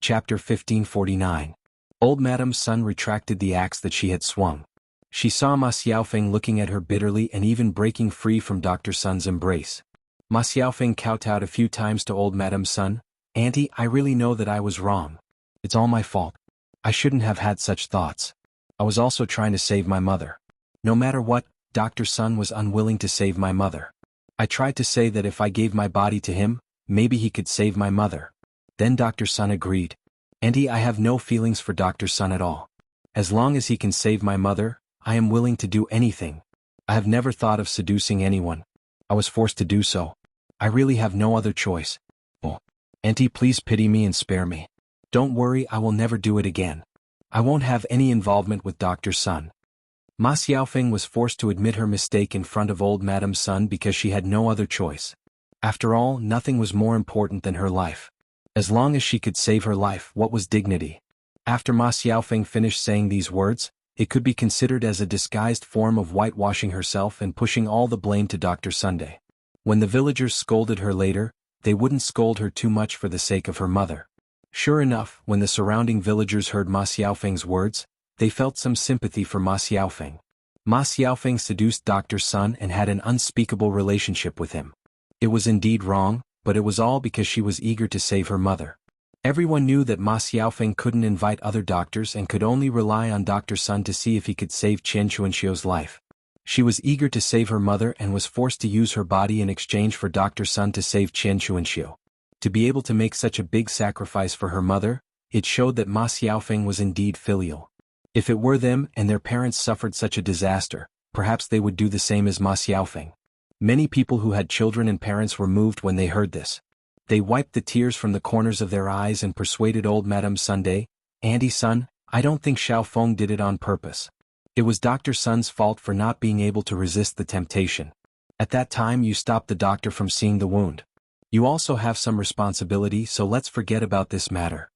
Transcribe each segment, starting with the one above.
Chapter 1549. Old Madame Sun retracted the axe that she had swung. She saw Ma Xiaofeng looking at her bitterly and even breaking free from Dr. Sun's embrace. Ma Xiaofeng kowtowed a few times to old Madame Sun. "Auntie, I really know that I was wrong. It's all my fault. I shouldn't have had such thoughts. I was also trying to save my mother. No matter what, Dr. Sun was unwilling to save my mother. I tried to say that if I gave my body to him, maybe he could save my mother. Then Dr. Sun agreed. Auntie, I have no feelings for Dr. Sun at all. As long as he can save my mother, I am willing to do anything. I have never thought of seducing anyone. I was forced to do so. I really have no other choice. Oh, Auntie, please pity me and spare me. Don't worry, I will never do it again. I won't have any involvement with Dr. Sun." Ma Xiaofeng was forced to admit her mistake in front of old Madame Sun because she had no other choice. After all, nothing was more important than her life. As long as she could save her life, what was dignity? After Ma Xiaofeng finished saying these words, it could be considered as a disguised form of whitewashing herself and pushing all the blame to Dr. Sunday. When the villagers scolded her later, they wouldn't scold her too much for the sake of her mother. Sure enough, when the surrounding villagers heard Ma Xiaofeng's words, they felt some sympathy for Ma Xiaofeng. Ma Xiaofeng seduced Dr. Sun and had an unspeakable relationship with him. It was indeed wrong, but it was all because she was eager to save her mother. Everyone knew that Ma Xiaofeng couldn't invite other doctors and could only rely on Dr. Sun to see if he could save Qian Chuanxiu's life. She was eager to save her mother and was forced to use her body in exchange for Dr. Sun to save Qian Chuanxiu. To be able to make such a big sacrifice for her mother, it showed that Ma Xiaofeng was indeed filial. If it were them and their parents suffered such a disaster, perhaps they would do the same as Ma Xiaofeng. Many people who had children and parents were moved when they heard this. They wiped the tears from the corners of their eyes and persuaded old Madame Sunday, "Auntie Sun, I don't think Xiaofeng did it on purpose. It was Dr. Sun's fault for not being able to resist the temptation. At that time you stopped the doctor from seeing the wound. You also have some responsibility, so let's forget about this matter."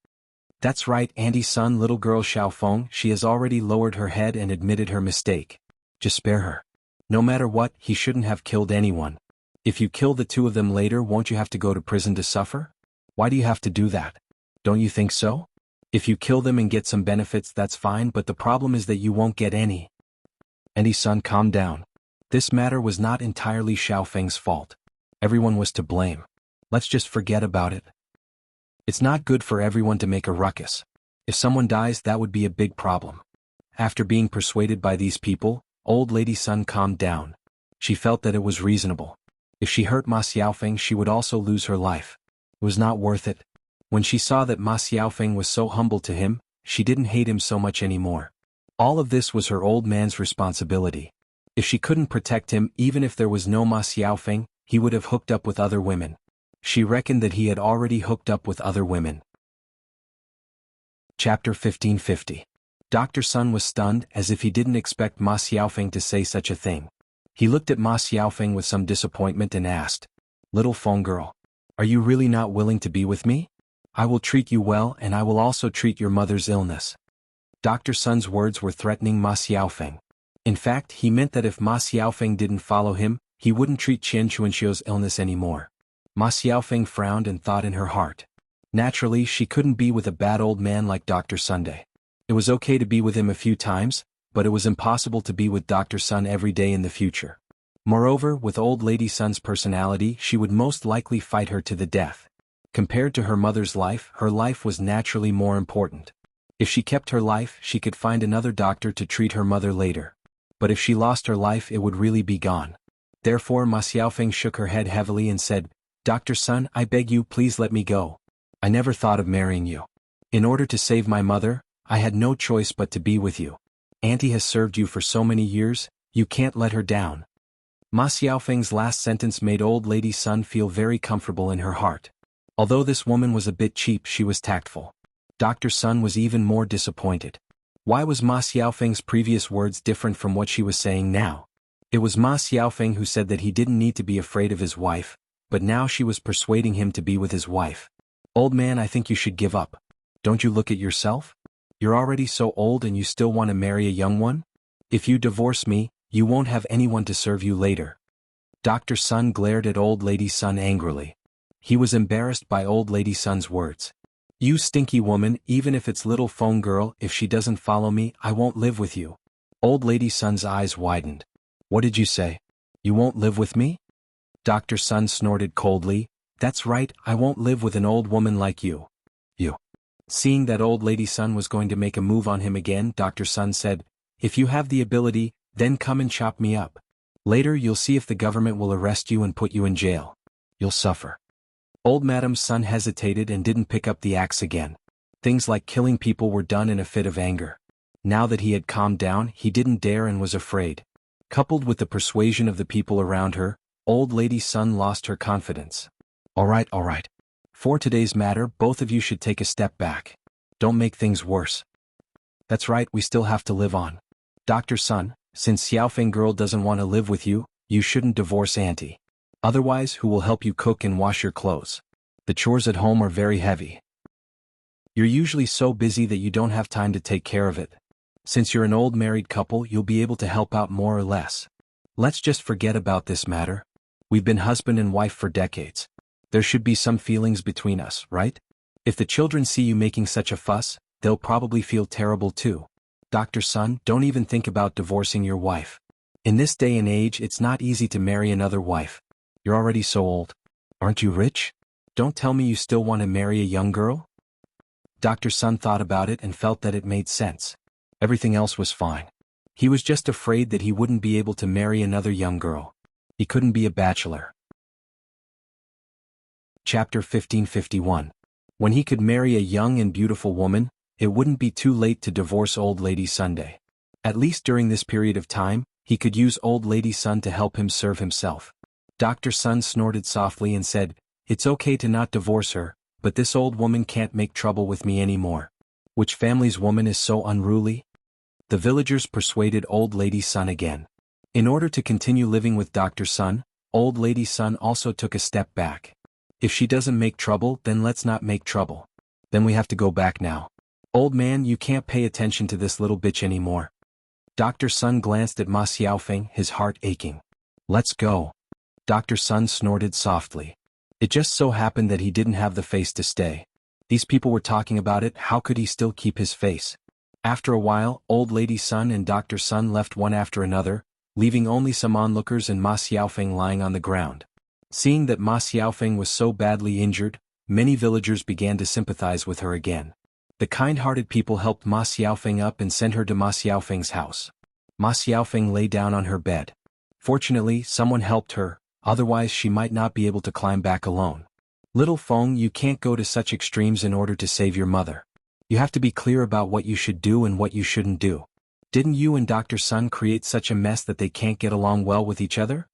"That's right, Auntie Sun, little girl Xiaofeng, she has already lowered her head and admitted her mistake. Just spare her. No matter what, he shouldn't have killed anyone. If you kill the two of them later, won't you have to go to prison to suffer? Why do you have to do that? Don't you think so? If you kill them and get some benefits, that's fine, but the problem is that you won't get any." "Auntie Sun, calm down. This matter was not entirely Xiaofeng's fault. Everyone was to blame. Let's just forget about it. It's not good for everyone to make a ruckus. If someone dies, that would be a big problem." After being persuaded by these people, old lady Sun calmed down. She felt that it was reasonable. If she hurt Ma Xiaofeng, she would also lose her life. It was not worth it. When she saw that Ma Xiaofeng was so humble to him, she didn't hate him so much anymore. All of this was her old man's responsibility. If she couldn't protect him, even if there was no Ma Xiaofeng, he would have hooked up with other women. She reckoned that he had already hooked up with other women. Chapter 1550. Dr. Sun was stunned, as if he didn't expect Ma Xiaofeng to say such a thing. He looked at Ma Xiaofeng with some disappointment and asked, "Little Feng girl, are you really not willing to be with me? I will treat you well and I will also treat your mother's illness." Dr. Sun's words were threatening Ma Xiaofeng. In fact, he meant that if Ma Xiaofeng didn't follow him, he wouldn't treat Qian Chuanxiu's illness anymore. Ma Xiaofeng frowned and thought in her heart. Naturally, she couldn't be with a bad old man like Dr. Sunday. It was okay to be with him a few times, but it was impossible to be with Dr. Sun every day in the future. Moreover, with old lady Sun's personality, she would most likely fight her to the death. Compared to her mother's life, her life was naturally more important. If she kept her life, she could find another doctor to treat her mother later. But if she lost her life, it would really be gone. Therefore Ma Xiaofeng shook her head heavily and said, "Dr. Sun, I beg you, please let me go. I never thought of marrying you. In order to save my mother, I had no choice but to be with you. Auntie has served you for so many years, you can't let her down." Ma Xiaofeng's last sentence made old lady Sun feel very comfortable in her heart. Although this woman was a bit cheap, she was tactful. Dr. Sun was even more disappointed. Why was Ma Xiaofeng's previous words different from what she was saying now? It was Ma Xiaofeng who said that he didn't need to be afraid of his wife, but now she was persuading him to be with his wife. "Old man, I think you should give up. Don't you look at yourself? You're already so old and you still want to marry a young one? If you divorce me, you won't have anyone to serve you later." Dr. Sun glared at old lady Sun angrily. He was embarrassed by old lady Sun's words. You stinky woman, even if it's little phone girl, if she doesn't follow me, I won't live with you. Old lady Sun's eyes widened. What did you say? You won't live with me? Dr. Sun snorted coldly. That's right, I won't live with an old woman like you. You. Seeing that old lady Sun was going to make a move on him again, Dr. Sun said, if you have the ability, then come and chop me up. Later you'll see if the government will arrest you and put you in jail. You'll suffer. Old Madam Sun hesitated and didn't pick up the axe again. Things like killing people were done in a fit of anger. Now that he had calmed down, he didn't dare and was afraid. Coupled with the persuasion of the people around her, old lady Sun lost her confidence. All right. For today's matter, both of you should take a step back. Don't make things worse. That's right, we still have to live on. Dr. Sun, since Xiaofeng girl doesn't want to live with you, you shouldn't divorce auntie. Otherwise, who will help you cook and wash your clothes? The chores at home are very heavy. You're usually so busy that you don't have time to take care of it. Since you're an old married couple, you'll be able to help out more or less. Let's just forget about this matter. We've been husband and wife for decades. There should be some feelings between us, right? If the children see you making such a fuss, they'll probably feel terrible too. Dr. Sun, don't even think about divorcing your wife. In this day and age, it's not easy to marry another wife. You're already so old. Aren't you rich? Don't tell me you still want to marry a young girl? Dr. Sun thought about it and felt that it made sense. Everything else was fine. He was just afraid that he wouldn't be able to marry another young girl. He couldn't be a bachelor. Chapter 1551. When he could marry a young and beautiful woman, it wouldn't be too late to divorce Old Lady Sunday. At least during this period of time, he could use Old Lady Sun to help him serve himself. Dr. Sun snorted softly and said, it's okay to not divorce her, but this old woman can't make trouble with me anymore. Which family's woman is so unruly? The villagers persuaded Old Lady Sun again. In order to continue living with Dr. Sun, Old Lady Sun also took a step back. If she doesn't make trouble, then let's not make trouble. Then we have to go back now. Old man, you can't pay attention to this little bitch anymore. Dr. Sun glanced at Ma Xiaofeng, his heart aching. Let's go. Dr. Sun snorted softly. It just so happened that he didn't have the face to stay. These people were talking about it, how could he still keep his face? After a while, Old Lady Sun and Dr. Sun left one after another, leaving only some onlookers and Ma Xiaofeng lying on the ground. Seeing that Ma Xiaofeng was so badly injured, many villagers began to sympathize with her again. The kind-hearted people helped Ma Xiaofeng up and sent her to Ma Xiaofeng's house. Ma Xiaofeng lay down on her bed. Fortunately, someone helped her, otherwise she might not be able to climb back alone. Little Feng, you can't go to such extremes in order to save your mother. You have to be clear about what you should do and what you shouldn't do. Didn't you and Dr. Sun create such a mess that they can't get along well with each other?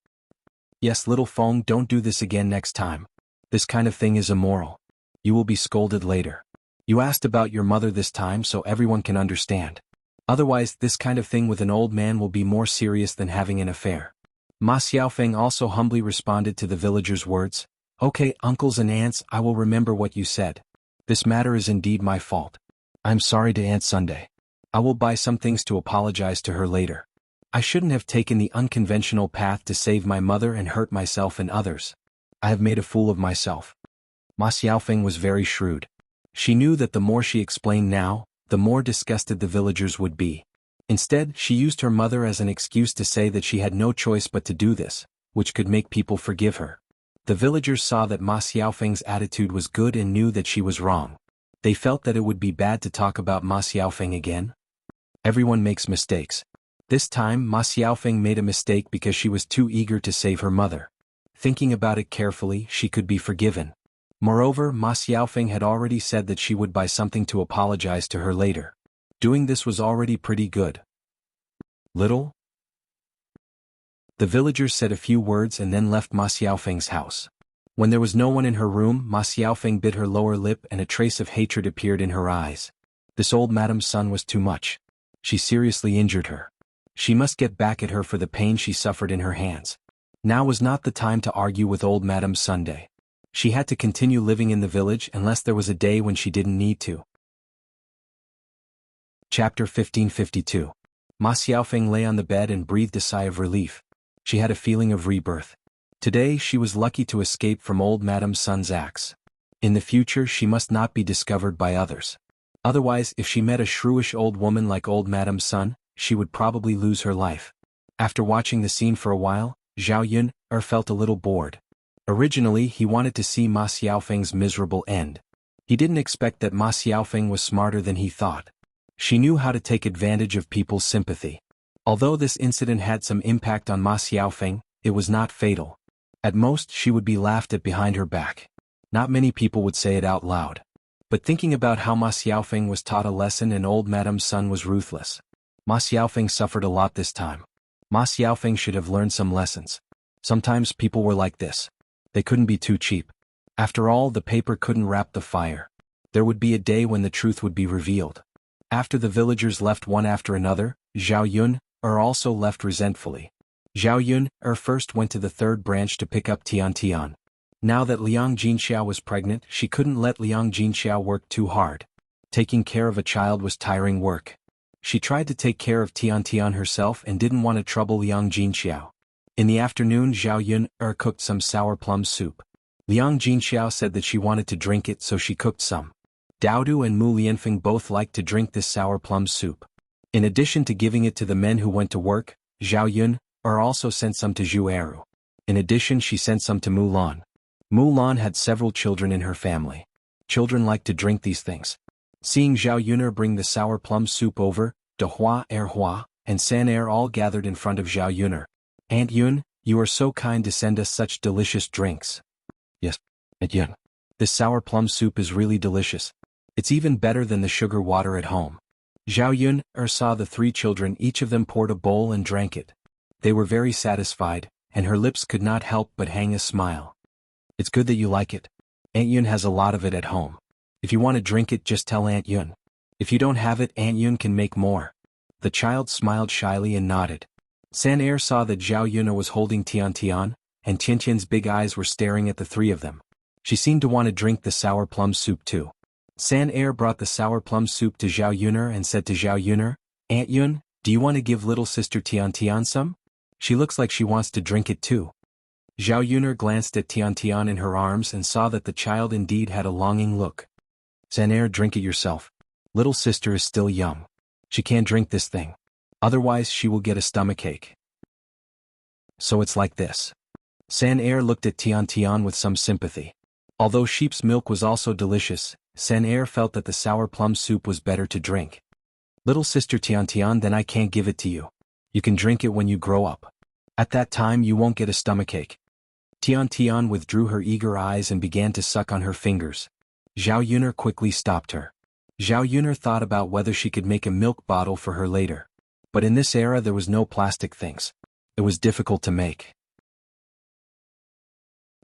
Yes, Little Feng, don't do this again next time. This kind of thing is immoral. You will be scolded later. You asked about your mother this time so everyone can understand. Otherwise, this kind of thing with an old man will be more serious than having an affair. Ma Xiaofeng also humbly responded to the villagers' words. Okay, uncles and aunts, I will remember what you said. This matter is indeed my fault. I'm sorry to Aunt Sunday. I will buy some things to apologize to her later. I shouldn't have taken the unconventional path to save my mother and hurt myself and others. I have made a fool of myself. Ma Xiaofeng was very shrewd. She knew that the more she explained now, the more disgusted the villagers would be. Instead, she used her mother as an excuse to say that she had no choice but to do this, which could make people forgive her. The villagers saw that Ma Xiaofeng's attitude was good and knew that she was wrong. They felt that it would be bad to talk about Ma Xiaofeng again. Everyone makes mistakes. This time, Ma Xiaofeng made a mistake because she was too eager to save her mother. Thinking about it carefully, she could be forgiven. Moreover, Ma Xiaofeng had already said that she would buy something to apologize to her later. Doing this was already pretty good. Little? The villagers said a few words and then left Ma Xiaofeng's house. When there was no one in her room, Ma Xiaofeng bit her lower lip and a trace of hatred appeared in her eyes. This old Madam's son was too much. She seriously injured her. She must get back at her for the pain she suffered in her hands. Now was not the time to argue with old Madame Sunday. She had to continue living in the village unless there was a day when she didn't need to. Chapter 1552. Ma Xiaofeng lay on the bed and breathed a sigh of relief. She had a feeling of rebirth. Today she was lucky to escape from old Madame Sun's axe. In the future she must not be discovered by others. Otherwise, if she met a shrewish old woman like old Madame Sun, she would probably lose her life. After watching the scene for a while, Zhao Yun felt a little bored. Originally he wanted to see Ma Xiaofeng's miserable end. He didn't expect that Ma Xiaofeng was smarter than he thought. She knew how to take advantage of people's sympathy. Although this incident had some impact on Ma Xiaofeng, it was not fatal. At most she would be laughed at behind her back. Not many people would say it out loud. But thinking about how Ma Xiaofeng was taught a lesson and old Madame Sun was ruthless. Ma Xiaofeng suffered a lot this time. Ma Xiaofeng should have learned some lessons. Sometimes people were like this. They couldn't be too cheap. After all, the paper couldn't wrap the fire. There would be a day when the truth would be revealed. After the villagers left one after another, Zhao Yun also left resentfully. Zhao Yun first went to the third branch to pick up Tian Tian. Now that Liang Jinxiao was pregnant, she couldn't let Liang Jinxiao work too hard. Taking care of a child was tiring work. She tried to take care of Tian Tian herself and didn't want to trouble Liang Jinxiao. In the afternoon, Zhao Yun cooked some sour plum soup. Liang Jinxiao said that she wanted to drink it, so she cooked some. Daodu and Mu Lianfeng both liked to drink this sour plum soup. In addition to giving it to the men who went to work, Zhao Yun also sent some to Zhu Eru. In addition, she sent some to Mu Lan. Mu Lan had several children in her family. Children liked to drink these things. Seeing Zhao Yun bring the sour plum soup over, De Hua and San all gathered in front of Zhao Yun. "Aunt Yun, you are so kind to send us such delicious drinks." "Yes, Aunt Yun. This sour plum soup is really delicious. It's even better than the sugar water at home." Zhao Yun saw the three children, each of them poured a bowl and drank it. They were very satisfied, and her lips could not help but hang a smile. "It's good that you like it. Aunt Yun has a lot of it at home. If you want to drink it, just tell Aunt Yun. If you don't have it, Aunt Yun can make more." The child smiled shyly and nodded. San saw that Zhao Yun was holding Tian Tian, and Tian Tian's big eyes were staring at the three of them. She seemed to want to drink the sour plum soup too. San brought the sour plum soup to Zhao Yun and said to Zhao Yun, "Aunt Yun, do you want to give little sister Tian Tian some? She looks like she wants to drink it too." Zhao Yun glanced at Tian Tian in her arms and saw that the child indeed had a longing look. "San drink it yourself. Little sister is still young. She can't drink this thing. Otherwise she will get a stomachache." "So it's like this." San looked at Tian Tian with some sympathy. Although sheep's milk was also delicious, San felt that the sour plum soup was better to drink. "Little sister Tian Tian, then I can't give it to you. You can drink it when you grow up. At that time you won't get a stomachache." Tian Tian withdrew her eager eyes and began to suck on her fingers. Zhao Yun quickly stopped her. Zhao Yun thought about whether she could make a milk bottle for her later. But in this era there was no plastic things. It was difficult to make.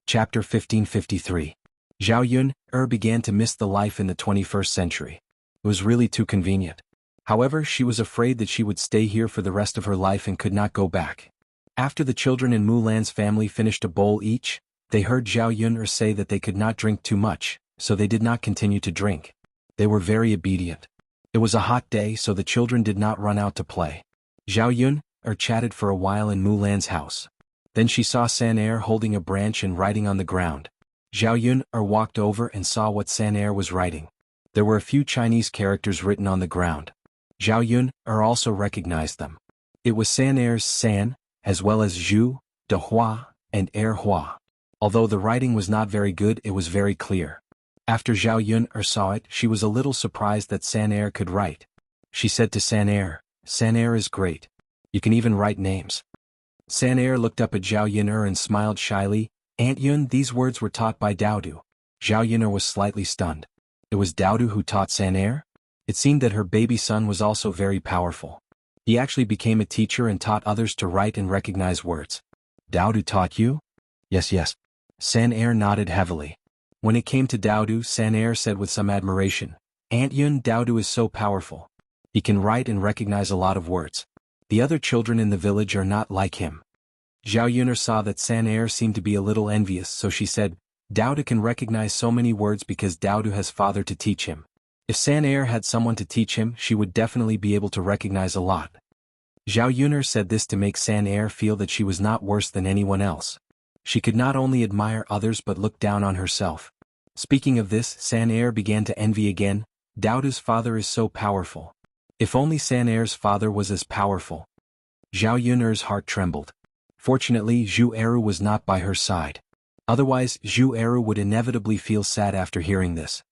Chapter 1553. Zhao Yun began to miss the life in the 21st century. It was really too convenient. However, she was afraid that she would stay here for the rest of her life and could not go back. After the children in Mulan's family finished a bowl each, they heard Zhao Yun say that they could not drink too much, so they did not continue to drink. They were very obedient. It was a hot day, so the children did not run out to play. Zhao Yun chatted for a while in Mulan's house. Then she saw San holding a branch and writing on the ground. Zhao Yun walked over and saw what San was writing. There were a few Chinese characters written on the ground. Zhao Yun also recognized them. It was San San, as well as Zhu, De Hua, and Hua. Although the writing was not very good, it was very clear. After Zhao Yun saw it, she was a little surprised that San could write. She said to San is great. You can even write names." San looked up at Zhao Yun and smiled shyly. "Aunt Yun, these words were taught by Daodu." Zhao Yun was slightly stunned. It was Daodu who taught San It seemed that her baby son was also very powerful. He actually became a teacher and taught others to write and recognize words. "Daodu taught you?" Yes. San nodded heavily. When it came to Daodu, San said with some admiration, "Aunt Yun, Daodu is so powerful. He can write and recognize a lot of words. The other children in the village are not like him." Zhao Yun saw that San seemed to be a little envious, so she said, "Daodu can recognize so many words because Daodu has father to teach him. If San had someone to teach him, she would definitely be able to recognize a lot." Zhao Yun said this to make San feel that she was not worse than anyone else. She could not only admire others but look down on herself. Speaking of this, San Er began to envy again. Daodu's father is so powerful. If only San Er's father was as powerful. Zhao Yun'er's heart trembled. Fortunately, Zhu Eru was not by her side. Otherwise, Zhu Eru would inevitably feel sad after hearing this.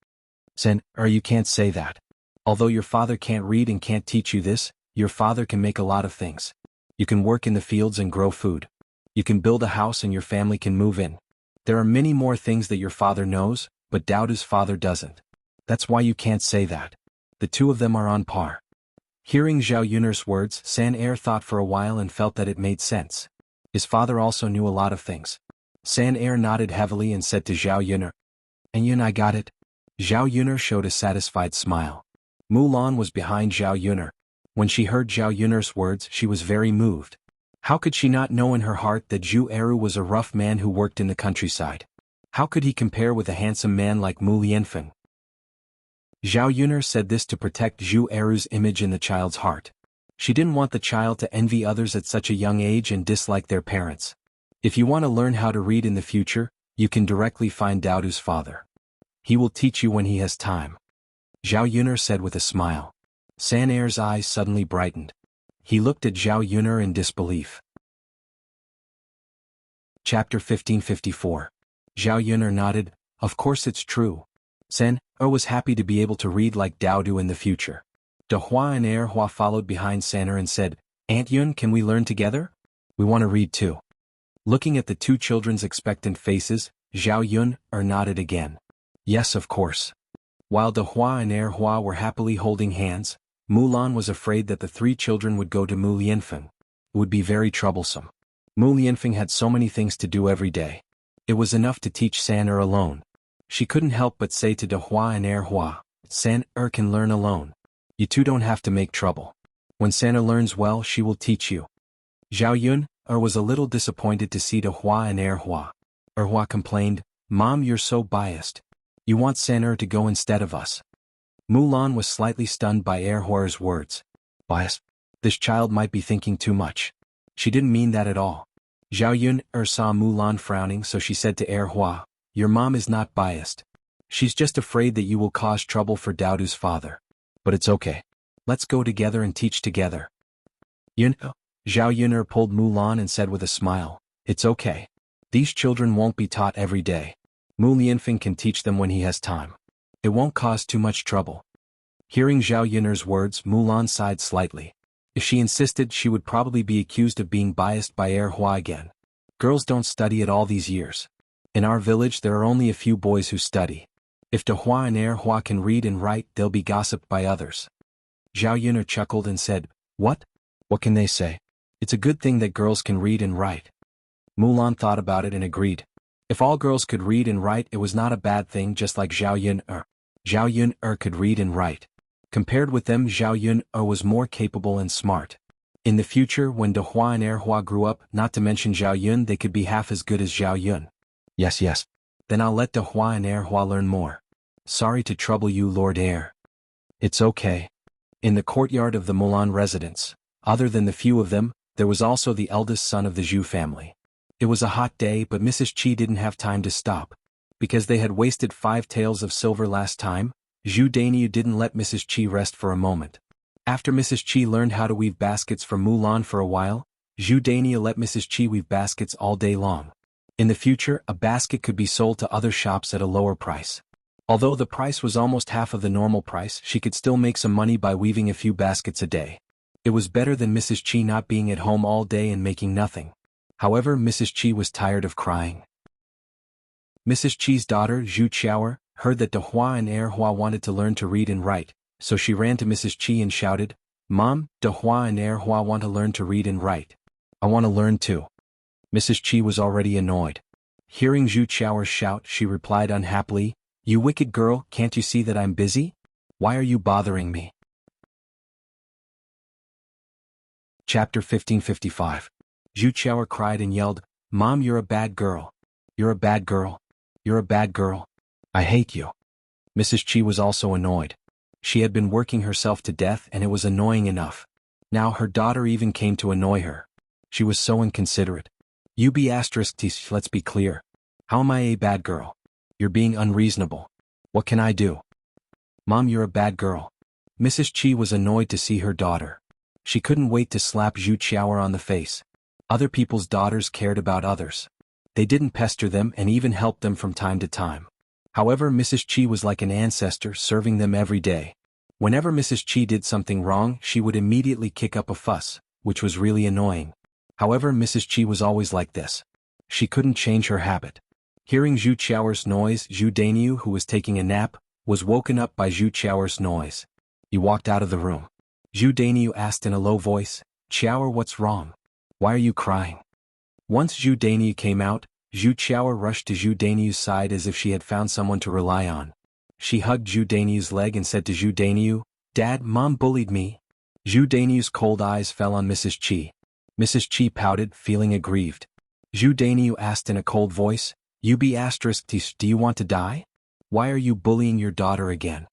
San Er, you can't say that. Although your father can't read and can't teach you this, your father can make a lot of things. You can work in the fields and grow food. You can build a house and your family can move in. There are many more things that your father knows, but Daodu's father doesn't. That's why you can't say that. The two of them are on par. Hearing Zhao Yun'er's words, San Er thought for a while and felt that it made sense. His father also knew a lot of things. San Er nodded heavily and said to Zhao Yun'er, "And Yun, I got it." Zhao Yun'er showed a satisfied smile. Mulan was behind Zhao Yun'er. When she heard Zhao Yun'er's words, she was very moved. How could she not know in her heart that Zhu Eru was a rough man who worked in the countryside? How could he compare with a handsome man like Mu Lianfeng? Zhao Yun'er said this to protect Zhu Eru's image in the child's heart. She didn't want the child to envy others at such a young age and dislike their parents. If you want to learn how to read in the future, you can directly find Daodu's father. He will teach you when he has time. Zhao Yun'er said with a smile. San Er's eyes suddenly brightened. He looked at Zhao Yun'er in disbelief. Chapter 1554. Zhao Yun'er nodded. Of course it's true. San Er was happy to be able to read like Daodu in the future. De Hua and Er Hua followed behind San Er and said, "Aunt Yun, can we learn together? We want to read too." Looking at the two children's expectant faces, Zhao Yun'er nodded again. Yes, of course. While De Hua and Er Hua were happily holding hands, Mulan was afraid that the three children would go to Mu Lianfeng. It would be very troublesome. Mu Lianfeng had so many things to do every day. It was enough to teach San Er alone. She couldn't help but say to De Hua and Er Hua, "San Er can learn alone. You two don't have to make trouble. When San Er learns well, she will teach you." Zhao Yun'er was a little disappointed to see De Hua and Er Hua. Er Hua complained, "Mom, you're so biased. You want San Er to go instead of us." Mulan was slightly stunned by Er Hua's words. Biased? This child might be thinking too much. She didn't mean that at all. Zhao Yun'er saw Mulan frowning, so she said to Er Hua, "Your mom is not biased. She's just afraid that you will cause trouble for Daodu's father. But it's okay. Let's go together and teach together." Zhao Yun'er pulled Mulan and said with a smile, "It's okay. These children won't be taught every day. Mu Lianfeng can teach them when he has time. It won't cause too much trouble." Hearing Zhao Yun'er's words, Mulan sighed slightly. If she insisted, she would probably be accused of being biased by Er Hua again. Girls don't study at all these years. In our village there are only a few boys who study. If De Hua and Er Hua can read and write, they'll be gossiped by others. Zhao Yun'er chuckled and said, "What? What can they say? It's a good thing that girls can read and write." Mulan thought about it and agreed. If all girls could read and write, it was not a bad thing, just like Zhao Yun'er. Zhao Yun'er could read and write. Compared with them, Zhao Yun'er was more capable and smart. In the future, when De Hua and Er Hua grew up, not to mention Zhao Yun, they could be half as good as Zhao Yun. Yes. Then I'll let De Hua and Er Hua learn more. Sorry to trouble you, Lord Er. It's okay. In the courtyard of the Mulan residence, other than the few of them, there was also the eldest son of the Zhu family. It was a hot day, but Mrs. Qi didn't have time to stop. Because they had wasted 5 taels of silver last time, Zhu Dainyu didn't let Mrs. Qi rest for a moment. After Mrs. Qi learned how to weave baskets for Mulan for a while, Zhu Dainyu let Mrs. Qi weave baskets all day long. In the future, a basket could be sold to other shops at a lower price. Although the price was almost half of the normal price, she could still make some money by weaving a few baskets a day. It was better than Mrs. Qi not being at home all day and making nothing. However, Mrs. Qi was tired of crying. Mrs. Qi's daughter, Zhu Qiaoer, heard that De Hua and Er Hua wanted to learn to read and write, so she ran to Mrs. Qi and shouted, "Mom, De Hua and Er Hua want to learn to read and write. I want to learn too." Mrs. Qi was already annoyed. Hearing Zhu Qiaoer's shout, she replied unhappily, "You wicked girl, can't you see that I'm busy? Why are you bothering me?" Chapter 1555. Zhu Qiaoer cried and yelled, "Mom, you're a bad girl. You're a bad girl. You're a bad girl. I hate you." Mrs. Qi was also annoyed. She had been working herself to death and it was annoying enough. Now her daughter even came to annoy her. She was so inconsiderate. Let's be clear. How am I a bad girl? You're being unreasonable. What can I do? Mom, you're a bad girl. Mrs. Qi was annoyed to see her daughter. She couldn't wait to slap Zhu Qiaoer on the face. Other people's daughters cared about others. They didn't pester them and even helped them from time to time. However, Mrs. Qi was like an ancestor serving them every day. Whenever Mrs. Qi did something wrong, she would immediately kick up a fuss, which was really annoying. However, Mrs. Qi was always like this. She couldn't change her habit. Hearing Zhu Qiaoer's noise, Zhu Dainiu, who was taking a nap, was woken up by Zhu Qiaoer's noise. He walked out of the room. Zhu Dainiu asked in a low voice, "Qiaoer, what's wrong? Why are you crying?" Once Zhu Dainiu came out, Zhu Qiaoer rushed to Zhu Dainiu's side as if she had found someone to rely on. She hugged Zhu Dainiu's leg and said to Zhu Dainiu, "Dad, Mom bullied me." Zhu Dainiu's cold eyes fell on Mrs. Qi. Mrs. Qi pouted, feeling aggrieved. Zhu Dainiu asked in a cold voice, "You be asterisk, do you want to die? Why are you bullying your daughter again?"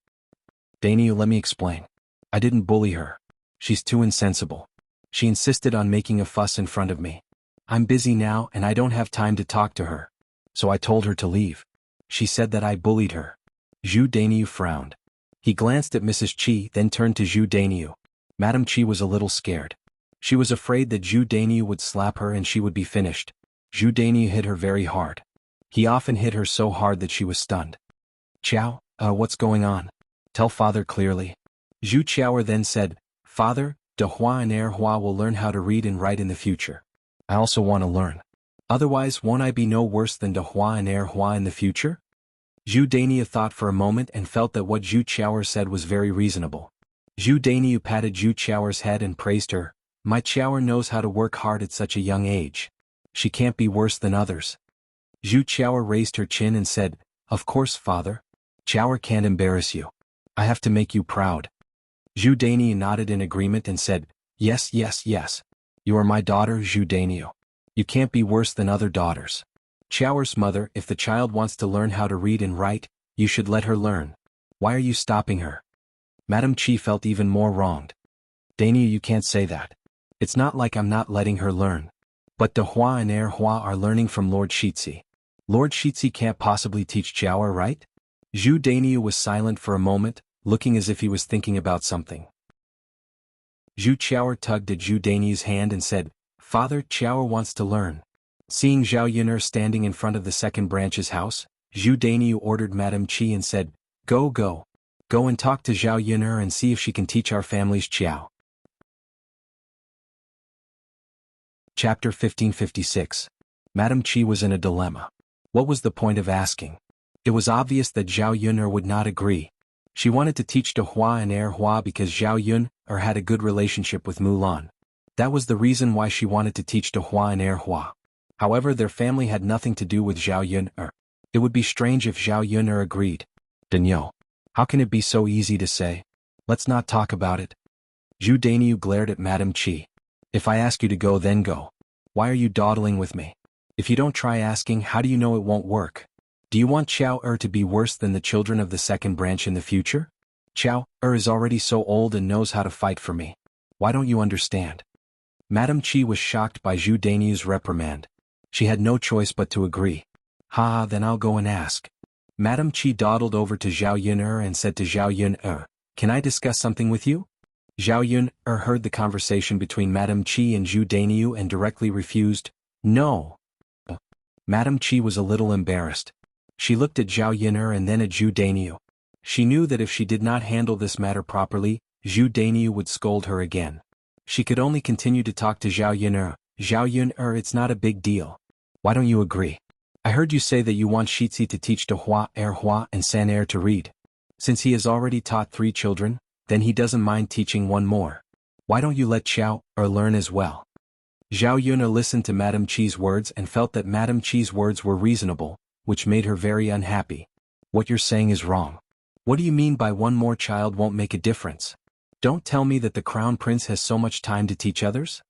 "Dainiu, let me explain. I didn't bully her. She's too insensible. She insisted on making a fuss in front of me. I'm busy now and I don't have time to talk to her. So I told her to leave. She said that I bullied her." Zhu Dainiu frowned. He glanced at Mrs. Qi, then turned to Zhu Dainiu. Madame Qi was a little scared. She was afraid that Zhu Dainiu would slap her and she would be finished. Zhu Dainiu hit her very hard. He often hit her so hard that she was stunned. "Qiao, what's going on? Tell father clearly." Zhu Qiaoer then said, "Father, De Hua and Er Hua will learn how to read and write in the future. I also want to learn. Otherwise, won't I be no worse than De Hua and Er Hua in the future?" Zhu Dainiu thought for a moment and felt that what Zhu Qiaoer said was very reasonable. Zhu Dainiu patted Zhu Qiaoer's head and praised her. "My Qiaoer knows how to work hard at such a young age. She can't be worse than others." Zhu Qiaoer raised her chin and said, "Of course, father. Qiaoer can't embarrass you. I have to make you proud." Zhu Dainiu nodded in agreement and said, "Yes, yes, yes. You are my daughter, Zhu Dainiu. You can't be worse than other daughters. Qiaoer's mother, if the child wants to learn how to read and write, you should let her learn. Why are you stopping her?" Madame Qi felt even more wronged. "Dainiu, you can't say that. It's not like I'm not letting her learn. But De Hua and Er Hua are learning from Lord Shitzi. Lord Shitzi can't possibly teach Qiaoer, right?" Zhu Dainiu was silent for a moment, looking as if he was thinking about something. Zhu Qiaoer tugged at Zhu Dainiu's hand and said, "Father, Qiaoer wants to learn." Seeing Zhao Yun'er standing in front of the second branch's house, Zhu Dainiu ordered Madame Qi and said, Go and talk to Zhao Yun'er and see if she can teach our families Qiao." Chapter 1556. Madame Qi was in a dilemma. What was the point of asking? It was obvious that Zhao Yun'er would not agree. She wanted to teach De Hua and Er Hua because Zhao Yun'er had a good relationship with Mulan. That was the reason why she wanted to teach De Hua and Er Hua. However, their family had nothing to do with Zhao Yun'er. It would be strange if Zhao Yun'er agreed. "Daniel, how can it be so easy to say? Let's not talk about it." Zhu Dainiu glared at Madame Qi. "If I ask you to go, then go. Why are you dawdling with me? If you don't try asking, how do you know it won't work? Do you want Qiaoer to be worse than the children of the second branch in the future? Qiaoer is already so old and knows how to fight for me. Why don't you understand?" Madame Qi was shocked by Zhu Dainiu's reprimand. She had no choice but to agree. "Ha, then I'll go and ask." Madame Qi dawdled over to Zhao Yun'er and said to Zhao Yun'er, "Can I discuss something with you?" Zhao Yun'er heard the conversation between Madame Qi and Zhu Dainiu and directly refused, "No." Madame Qi was a little embarrassed. She looked at Zhao Yun'er and then at Zhu Dainiu. She knew that if she did not handle this matter properly, Zhu Dainiu would scold her again. She could only continue to talk to Zhao Yun'er. "Zhao Yun'er, it's not a big deal. Why don't you agree? I heard you say that you want Shitzi to teach De Hua, Er Hua and San Er to read. Since he has already taught 3 children, then he doesn't mind teaching 1 more. Why don't you let Qiaoer learn as well?" Zhao Yun'er listened to Madame Qi's words and felt that Madame Qi's words were reasonable, which made her very unhappy. "What you're saying is wrong. What do you mean by 1 more child won't make a difference? Don't tell me that the crown prince has so much time to teach others?"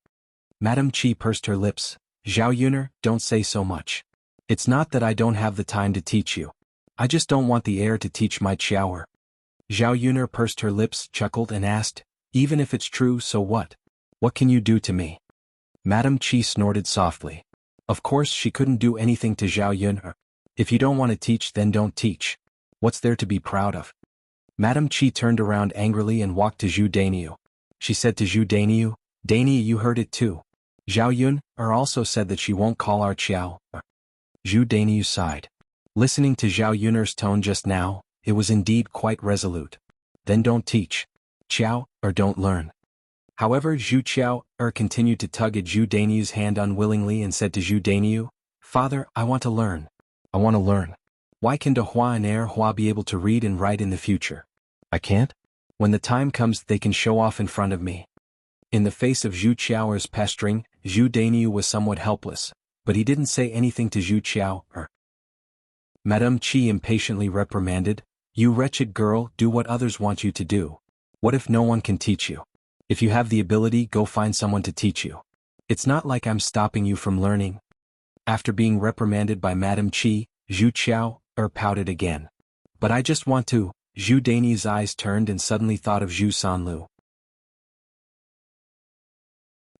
Madame Qi pursed her lips. "Zhao Yun'er, don't say so much. It's not that I don't have the time to teach you. I just don't want the heir to teach my Qiaoer." Zhao Yun'er pursed her lips, chuckled and asked, "Even if it's true, so what? What can you do to me?" Madame Qi snorted softly. Of course she couldn't do anything to Zhao Yun'er. If you don't want to teach, then don't teach. What's there to be proud of? Madame Chi turned around angrily and walked to Zhu Dainiu. She said to Zhu Dainiu, Dainiu, you heard it too. Zhao Yun also said that she won't call our Qiao. Zhu Dainiu sighed. Listening to Zhao Yun's tone just now, it was indeed quite resolute. Then don't teach. Qiao, or don't learn. However, Zhu Qiao continued to tug at Zhu Dainiu's hand unwillingly and said to Zhu Dainiu, Father, I want to learn. I want to learn. Why can De Hua and Er Hua be able to read and write in the future? I can't? When the time comes, they can show off in front of me. In the face of Zhu Qiao's pestering, Zhu Dainiu was somewhat helpless, but he didn't say anything to Zhu Qiao. Madame Chi impatiently reprimanded, You wretched girl, do what others want you to do. What if no one can teach you? If you have the ability, go find someone to teach you. It's not like I'm stopping you from learning. After being reprimanded by Madame Chi, Zhu Qiao pouted again. But I just want to. Zhu Dainiu's eyes turned and suddenly thought of Zhu Sanlu.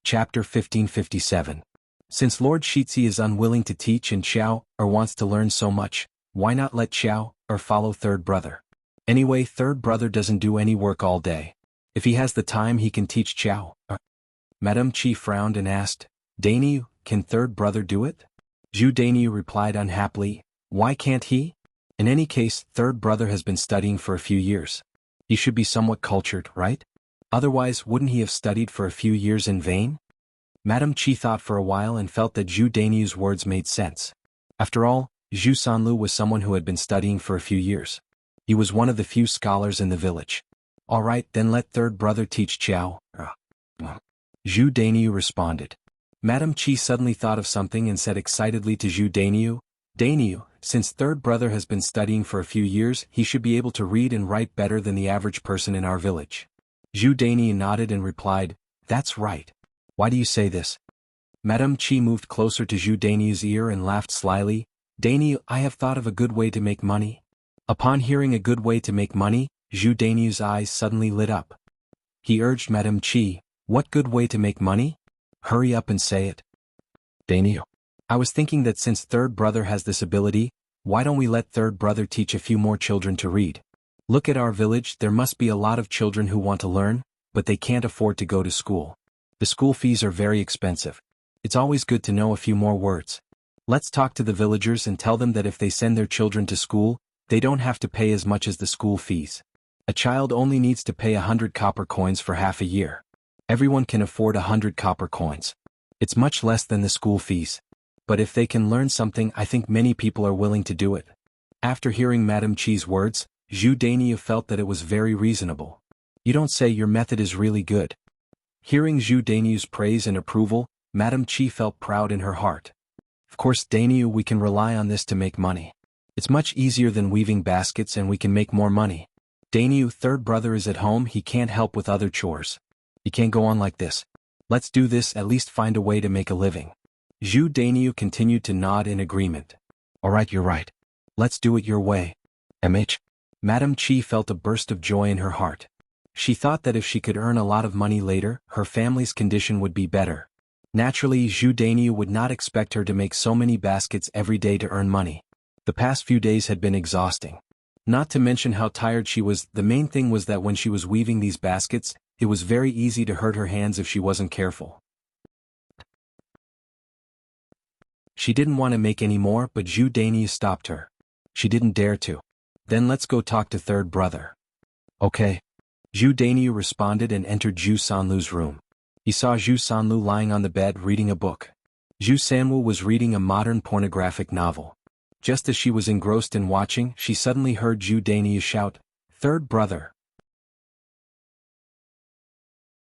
Chapter 1557. Since Lord Shizi is unwilling to teach and Qiao wants to learn so much, why not let Qiao follow third brother? Anyway, third brother doesn't do any work all day. If he has the time, he can teach Qiao. Madame Chi frowned and asked, Dainiu, can third brother do it? Zhu Dainiu replied unhappily, Why can't he? In any case, third brother has been studying for a few years. He should be somewhat cultured, right? Otherwise, wouldn't he have studied for a few years in vain? Madame Chi thought for a while and felt that Zhu Dainiu's words made sense. After all, Zhu Sanlu was someone who had been studying for a few years. He was one of the few scholars in the village. All right, then let third brother teach Qiao. Zhu Dainiu responded. Madame Chi suddenly thought of something and said excitedly to Zhu Dainiu, Dainiu, since third brother has been studying for a few years, he should be able to read and write better than the average person in our village. Zhu Dainiu nodded and replied, That's right. Why do you say this? Madame Chi moved closer to Zhu Dainiu's ear and laughed slyly, Dainiu, I have thought of a good way to make money. Upon hearing a good way to make money, Zhu Dainiu's eyes suddenly lit up. He urged Madame Chi, What good way to make money? Hurry up and say it. Dainiu. I was thinking that since third brother has this ability, why don't we let third brother teach a few more children to read? Look at our village, there must be a lot of children who want to learn, but they can't afford to go to school. The school fees are very expensive. It's always good to know a few more words. Let's talk to the villagers and tell them that if they send their children to school, they don't have to pay as much as the school fees. A child only needs to pay 100 copper coins for half a year. Everyone can afford 100 copper coins. It's much less than the school fees. But if they can learn something, I think many people are willing to do it. After hearing Madame Chi's words, Zhu Dainiu felt that it was very reasonable. You don't say, your method is really good. Hearing Zhu Dainiu's praise and approval, Madame Chi felt proud in her heart. Of course, Dainiu, we can rely on this to make money. It's much easier than weaving baskets and we can make more money. Dainiu, third brother is at home, he can't help with other chores. He can't go on like this. Let's do this, at least find a way to make a living. Zhu Dainiu continued to nod in agreement. All right, you're right. Let's do it your way. MH. Madame Chi felt a burst of joy in her heart. She thought that if she could earn a lot of money later, her family's condition would be better. Naturally, Zhu Dainiu would not expect her to make so many baskets every day to earn money. The past few days had been exhausting. Not to mention how tired she was, the main thing was that when she was weaving these baskets, it was very easy to hurt her hands if she wasn't careful. She didn't want to make any more, but Zhu Dainiu stopped her. She didn't dare to. Then let's go talk to third brother. Okay. Zhu Dainiu responded and entered Zhu Sanlu's room. He saw Zhu Sanlu lying on the bed reading a book. Zhu Sanlu was reading a modern pornographic novel. Just as she was engrossed in watching, she suddenly heard Zhu Dainiu shout, Third brother.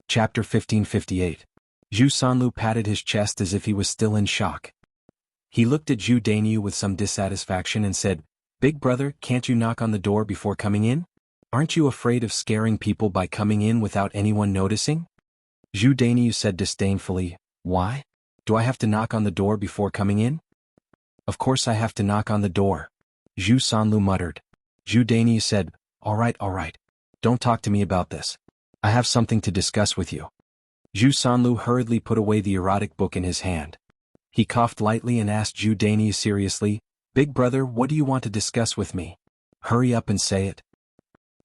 Chapter 1558. Zhu Sanlu patted his chest as if he was still in shock. He looked at Zhu Dainiu with some dissatisfaction and said, Big brother, can't you knock on the door before coming in? Aren't you afraid of scaring people by coming in without anyone noticing? Zhu Dainiu said disdainfully, Why? Do I have to knock on the door before coming in? Of course I have to knock on the door. Zhu Sanlu muttered. Zhu Dainiu said, All right. Don't talk to me about this. I have something to discuss with you. Zhu Sanlu hurriedly put away the erotic book in his hand. He coughed lightly and asked Zhu Dainiu seriously, Big brother, what do you want to discuss with me? Hurry up and say it.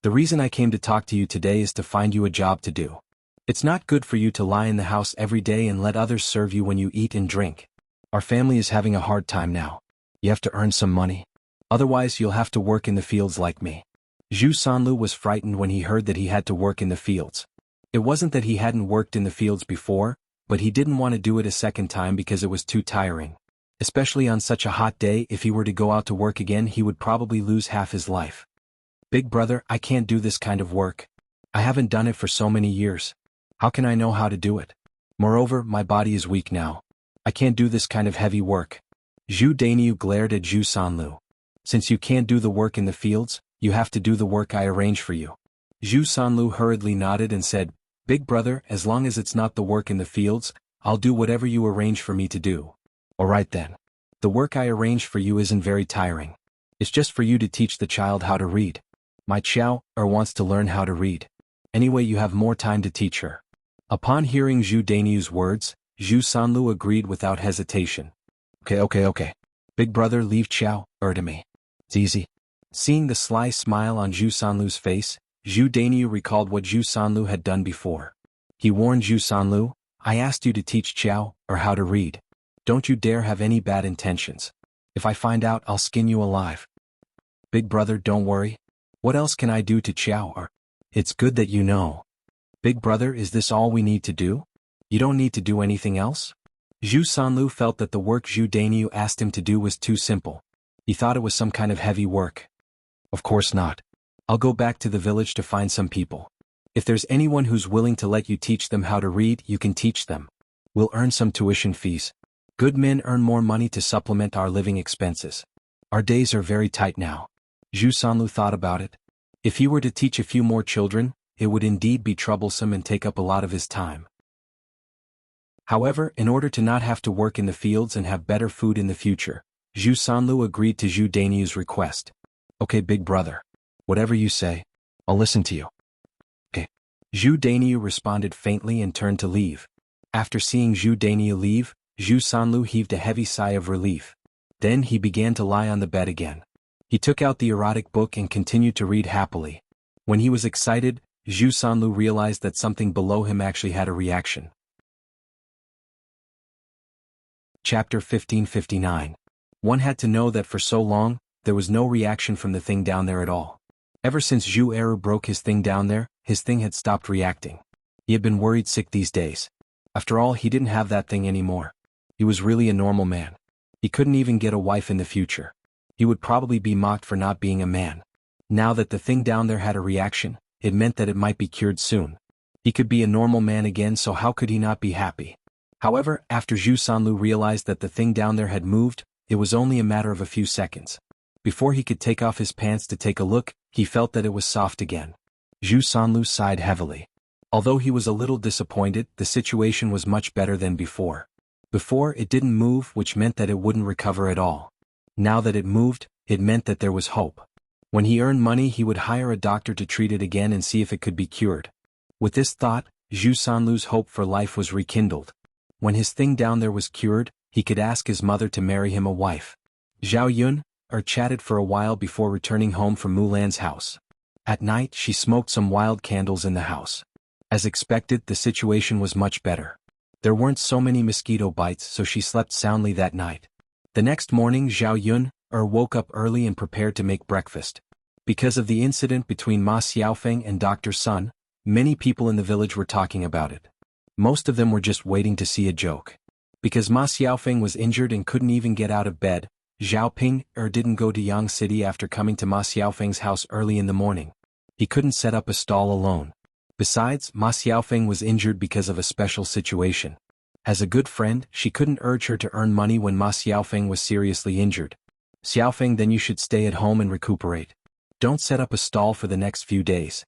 The reason I came to talk to you today is to find you a job to do. It's not good for you to lie in the house every day and let others serve you when you eat and drink. Our family is having a hard time now. You have to earn some money. Otherwise you'll have to work in the fields like me. Zhu Sanlu was frightened when he heard that he had to work in the fields. It wasn't that he hadn't worked in the fields before, but he didn't want to do it a second time because it was too tiring. Especially on such a hot day, if he were to go out to work again he would probably lose half his life. Big brother, I can't do this kind of work. I haven't done it for so many years. How can I know how to do it? Moreover, my body is weak now. I can't do this kind of heavy work. Zhu Dainiu glared at Zhu Sanlu. Since you can't do the work in the fields, you have to do the work I arrange for you. Zhu Sanlu hurriedly nodded and said, Big brother, as long as it's not the work in the fields, I'll do whatever you arrange for me to do. Alright then. The work I arrange for you isn't very tiring. It's just for you to teach the child how to read. My Qiao wants to learn how to read. Anyway, you have more time to teach her. Upon hearing Zhu Dainiu's words, Zhu Sanlu agreed without hesitation. Okay. Big brother, leave Qiao to me. It's easy. Seeing the sly smile on Zhu Sanlu's face, Zhu Dainiu recalled what Zhu Sanlu had done before. He warned Zhu Sanlu, I asked you to teach Qiao how to read. Don't you dare have any bad intentions. If I find out, I'll skin you alive. Big brother, don't worry. What else can I do to Qiao? It's good that you know. Big brother, is this all we need to do? You don't need to do anything else? Zhu Sanlu felt that the work Zhu Dainiu asked him to do was too simple. He thought it was some kind of heavy work. Of course not. I'll go back to the village to find some people. If there's anyone who's willing to let you teach them how to read, you can teach them. We'll earn some tuition fees. Good men earn more money to supplement our living expenses. Our days are very tight now. Zhu Sanlu thought about it. If he were to teach a few more children, it would indeed be troublesome and take up a lot of his time. However, in order to not have to work in the fields and have better food in the future, Zhu Sanlu agreed to Zhu Dainiu's request. Okay, big brother. Whatever you say, I'll listen to you. Okay. Zhu Dainiu responded faintly and turned to leave. After seeing Zhu Dainiu leave, Zhu Sanlu heaved a heavy sigh of relief. Then he began to lie on the bed again. He took out the erotic book and continued to read happily. When he was excited, Zhu Sanlu realized that something below him actually had a reaction. Chapter 1559. One had to know that for so long, there was no reaction from the thing down there at all. Ever since Zhu Eru broke his thing down there, his thing had stopped reacting. He had been worried sick these days. After all, he didn't have that thing anymore. He was really a normal man. He couldn't even get a wife in the future. He would probably be mocked for not being a man. Now that the thing down there had a reaction, it meant that it might be cured soon. He could be a normal man again, so how could he not be happy? However, after Zhu Sanlu realized that the thing down there had moved, it was only a matter of a few seconds. Before he could take off his pants to take a look, he felt that it was soft again. Zhu Sanlu sighed heavily. Although he was a little disappointed, the situation was much better than before. Before, it didn't move, which meant that it wouldn't recover at all. Now that it moved, it meant that there was hope. When he earned money, he would hire a doctor to treat it again and see if it could be cured. With this thought, Zhu Sanlu's hope for life was rekindled. When his thing down there was cured, he could ask his mother to marry him a wife. Zhao Yun chatted for a while before returning home from Mulan's house. At night, she smoked some wild candles in the house. As expected, the situation was much better. There weren't so many mosquito bites, so she slept soundly that night. The next morning, Zhao Yun woke up early and prepared to make breakfast. Because of the incident between Ma Xiaofeng and Dr. Sun, many people in the village were talking about it. Most of them were just waiting to see a joke. Because Ma Xiaofeng was injured and couldn't even get out of bed, Zhao Ping didn't go to Yang City after coming to Ma Xiaofeng's house early in the morning. He couldn't set up a stall alone. Besides, Ma Xiaofeng was injured because of a special situation. As a good friend, she couldn't urge her to earn money when Ma Xiaofeng was seriously injured. Xiaofeng, then you should stay at home and recuperate. Don't set up a stall for the next few days.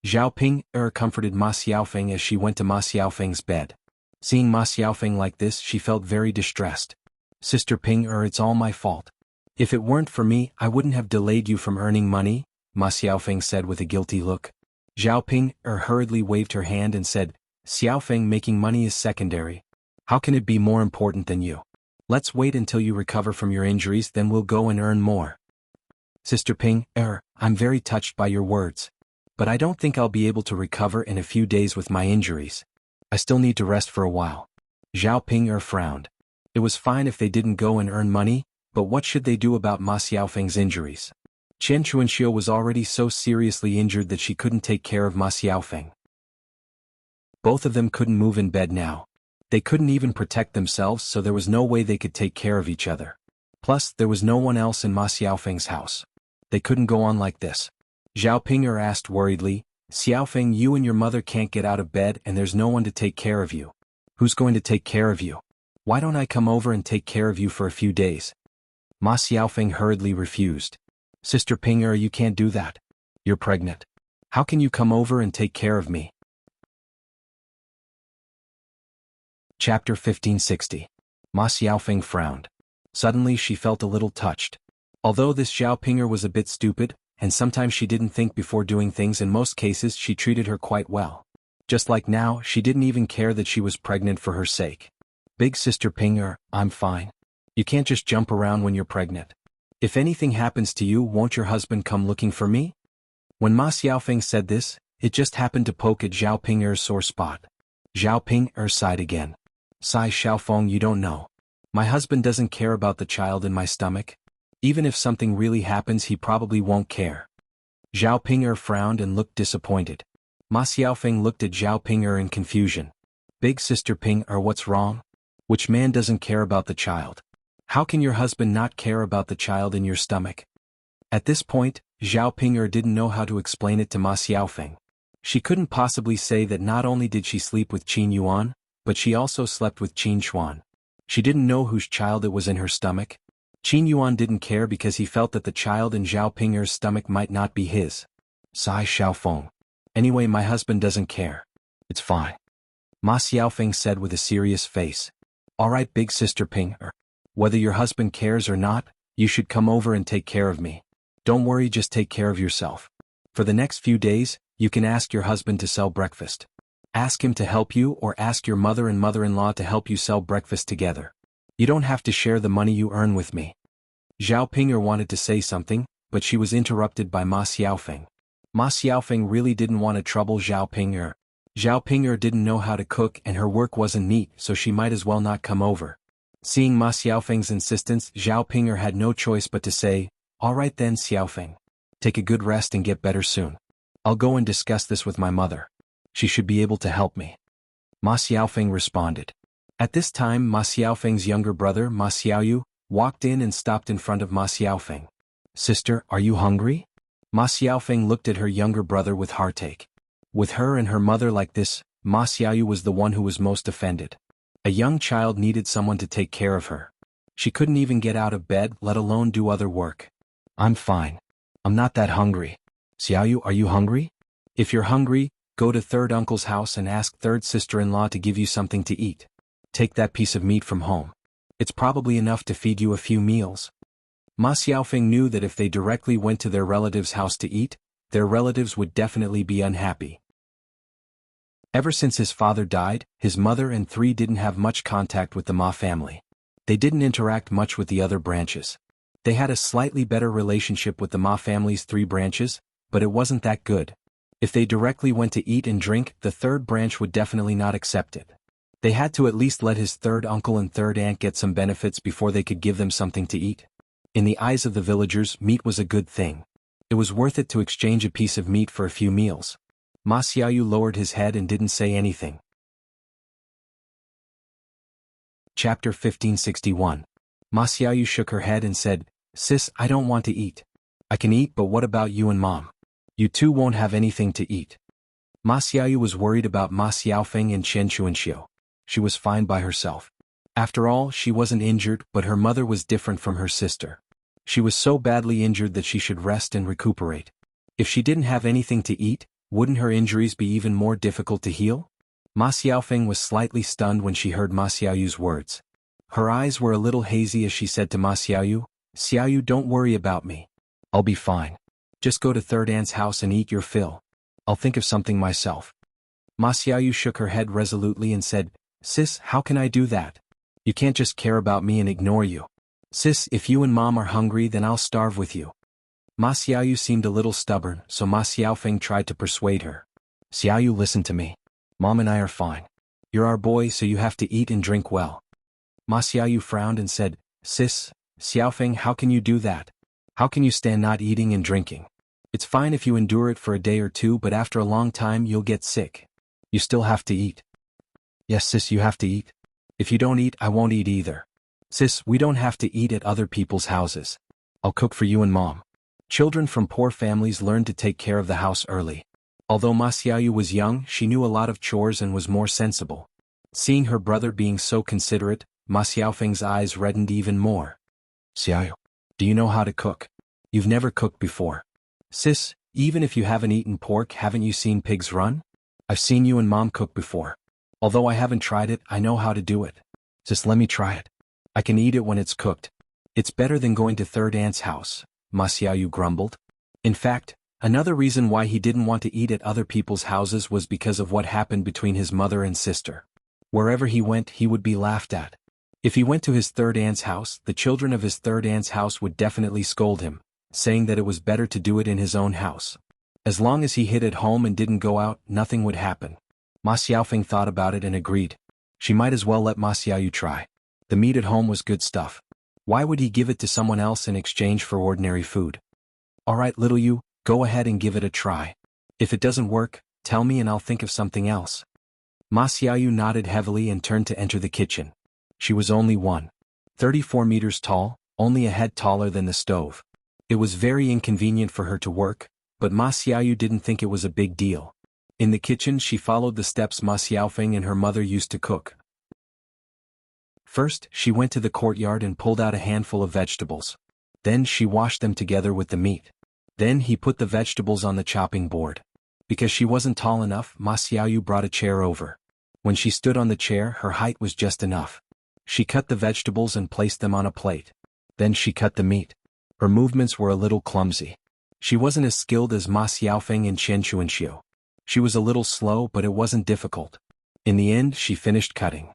Zhao Ping comforted Ma Xiaofeng as she went to Ma Xiaofeng's bed. Seeing Ma Xiaofeng like this, she felt very distressed. Sister Ping, it's all my fault. If it weren't for me, I wouldn't have delayed you from earning money, Ma Xiaofeng said with a guilty look. Zhao Ping hurriedly waved her hand and said, Xiaofeng, making money is secondary. How can it be more important than you? Let's wait until you recover from your injuries, then we'll go and earn more. Sister Ping, I'm very touched by your words. But I don't think I'll be able to recover in a few days with my injuries. I still need to rest for a while. Zhao Ping frowned. It was fine if they didn't go and earn money, but what should they do about Ma Xiaofeng's injuries? Chen Chuanxiu was already so seriously injured that she couldn't take care of Ma Xiaofeng. Both of them couldn't move in bed now. They couldn't even protect themselves, so there was no way they could take care of each other. Plus, there was no one else in Ma Xiaofeng's house. They couldn't go on like this. Zhao Ping'er asked worriedly, Xiaofeng, you and your mother can't get out of bed and there's no one to take care of you. Who's going to take care of you? Why don't I come over and take care of you for a few days? Ma Xiaofeng hurriedly refused. Sister Ping'er, you can't do that. You're pregnant. How can you come over and take care of me? Chapter 1560. Ma Xiaofeng frowned. Suddenly she felt a little touched. Although this Zhao Ping'er was a bit stupid, and sometimes she didn't think before doing things, in most cases she treated her quite well. Just like now, she didn't even care that she was pregnant for her sake. Big Sister Ping'er, I'm fine. You can't just jump around when you're pregnant. If anything happens to you, won't your husband come looking for me? When Ma Xiaofeng said this, it just happened to poke at Zhao Ping'er's sore spot. Zhao Ping'er sighed again. Sigh, Xiaofeng, you don't know. My husband doesn't care about the child in my stomach. Even if something really happens, he probably won't care. Zhao Ping'er frowned and looked disappointed. Ma Xiaofeng looked at Zhao Ping'er in confusion. Big Sister Ping'er, what's wrong? Which man doesn't care about the child? How can your husband not care about the child in your stomach? At this point, Zhao Ping'er didn't know how to explain it to Ma Xiaofeng. She couldn't possibly say that not only did she sleep with Qin Yuan, but she also slept with Qin Xuan. She didn't know whose child it was in her stomach. Qin Yuan didn't care because he felt that the child in Zhao Ping'er's stomach might not be his. Sigh, Xiaofeng. Anyway, my husband doesn't care. It's fine. Ma Xiaofeng said with a serious face. Alright, Big Sister Ping'er. Whether your husband cares or not, you should come over and take care of me. Don't worry, just take care of yourself. For the next few days, you can ask your husband to sell breakfast. Ask him to help you, or ask your mother and mother-in-law to help you sell breakfast together. You don't have to share the money you earn with me. Zhao Ping'er wanted to say something, but she was interrupted by Ma Xiaofeng. Ma Xiaofeng really didn't want to trouble Zhao Ping'er. Zhao Ping'er didn't know how to cook and her work wasn't neat, so she might as well not come over. Seeing Ma Xiaofeng's insistence, Zhao Ping'er had no choice but to say, Alright then, Xiaofeng. Take a good rest and get better soon. I'll go and discuss this with my mother. She should be able to help me. Ma Xiaofeng responded. At this time, Ma Xiaofeng's younger brother, Ma Xiaoyu, walked in and stopped in front of Ma Xiaofeng. Sister, are you hungry? Ma Xiaofeng looked at her younger brother with heartache. With her and her mother like this, Ma Xiaoyu was the one who was most offended. A young child needed someone to take care of her. She couldn't even get out of bed, let alone do other work. I'm fine. I'm not that hungry. Xiaoyu, are you hungry? If you're hungry, go to third uncle's house and ask third sister-in-law to give you something to eat. Take that piece of meat from home. It's probably enough to feed you a few meals. Ma Xiaofeng knew that if they directly went to their relative's house to eat, their relatives would definitely be unhappy. Ever since his father died, his mother and three didn't have much contact with the Ma family. They didn't interact much with the other branches. They had a slightly better relationship with the Ma family's three branches, but it wasn't that good. If they directly went to eat and drink, the third branch would definitely not accept it. They had to at least let his third uncle and third aunt get some benefits before they could give them something to eat. In the eyes of the villagers, meat was a good thing. It was worth it to exchange a piece of meat for a few meals. Ma Xiaoyu lowered his head and didn't say anything. Chapter 1561. Ma Xiaoyu shook her head and said, Sis, I don't want to eat. I can eat, but what about you and Mom? You two won't have anything to eat. Ma Xiaoyu was worried about Ma Xiaofeng and Chen Chuanxiu. She was fine by herself. After all, she wasn't injured, but her mother was different from her sister. She was so badly injured that she should rest and recuperate. If she didn't have anything to eat, wouldn't her injuries be even more difficult to heal? Ma Xiaofeng was slightly stunned when she heard Ma Xiaoyu's words. Her eyes were a little hazy as she said to Ma Xiaoyu, Xiaoyu, don't worry about me. I'll be fine. Just go to third aunt's house and eat your fill. I'll think of something myself. Ma Xiaoyu shook her head resolutely and said, Sis, how can I do that? You can't just care about me and ignore you. Sis, if you and Mom are hungry then I'll starve with you. Ma Xiaoyu seemed a little stubborn, so Ma Xiaofeng tried to persuade her. Xiaoyu, listen to me. Mom and I are fine. You're our boy, so you have to eat and drink well. Ma Xiaoyu frowned and said, Sis, Xiaofeng, how can you do that? How can you stand not eating and drinking? It's fine if you endure it for a day or two, but after a long time you'll get sick. You still have to eat. Yes, sis, you have to eat. If you don't eat, I won't eat either. Sis, we don't have to eat at other people's houses. I'll cook for you and Mom. Children from poor families learn to take care of the house early. Although Ma Xiaoyu was young, she knew a lot of chores and was more sensible. Seeing her brother being so considerate, Ma Xiaofeng's eyes reddened even more. Xiaoyu, do you know how to cook? You've never cooked before. Sis, even if you haven't eaten pork, haven't you seen pigs run? I've seen you and Mom cook before. Although I haven't tried it, I know how to do it. Sis, let me try it. I can eat it when it's cooked. It's better than going to third aunt's house, Ma Xiaoyu grumbled. In fact, another reason why he didn't want to eat at other people's houses was because of what happened between his mother and sister. Wherever he went, he would be laughed at. If he went to his third aunt's house, the children of his third aunt's house would definitely scold him, saying that it was better to do it in his own house. As long as he hid at home and didn't go out, nothing would happen. Ma Xiaofeng thought about it and agreed. She might as well let Ma Xiaoyu try. The meat at home was good stuff. Why would he give it to someone else in exchange for ordinary food? Alright, little you, go ahead and give it a try. If it doesn't work, tell me and I'll think of something else. Ma Xiaoyu nodded heavily and turned to enter the kitchen. She was only 1.34 meters tall, only a head taller than the stove. It was very inconvenient for her to work, but Ma Xiaoyu didn't think it was a big deal. In the kitchen she followed the steps Ma Xiaofeng and her mother used to cook. First, she went to the courtyard and pulled out a handful of vegetables. Then she washed them together with the meat. Then he put the vegetables on the chopping board. Because she wasn't tall enough, Ma Xiaoyu brought a chair over. When she stood on the chair, her height was just enough. She cut the vegetables and placed them on a plate. Then she cut the meat. Her movements were a little clumsy. She wasn't as skilled as Ma Xiaofeng and Chen Chuanxiu. She was a little slow, but it wasn't difficult. In the end, she finished cutting.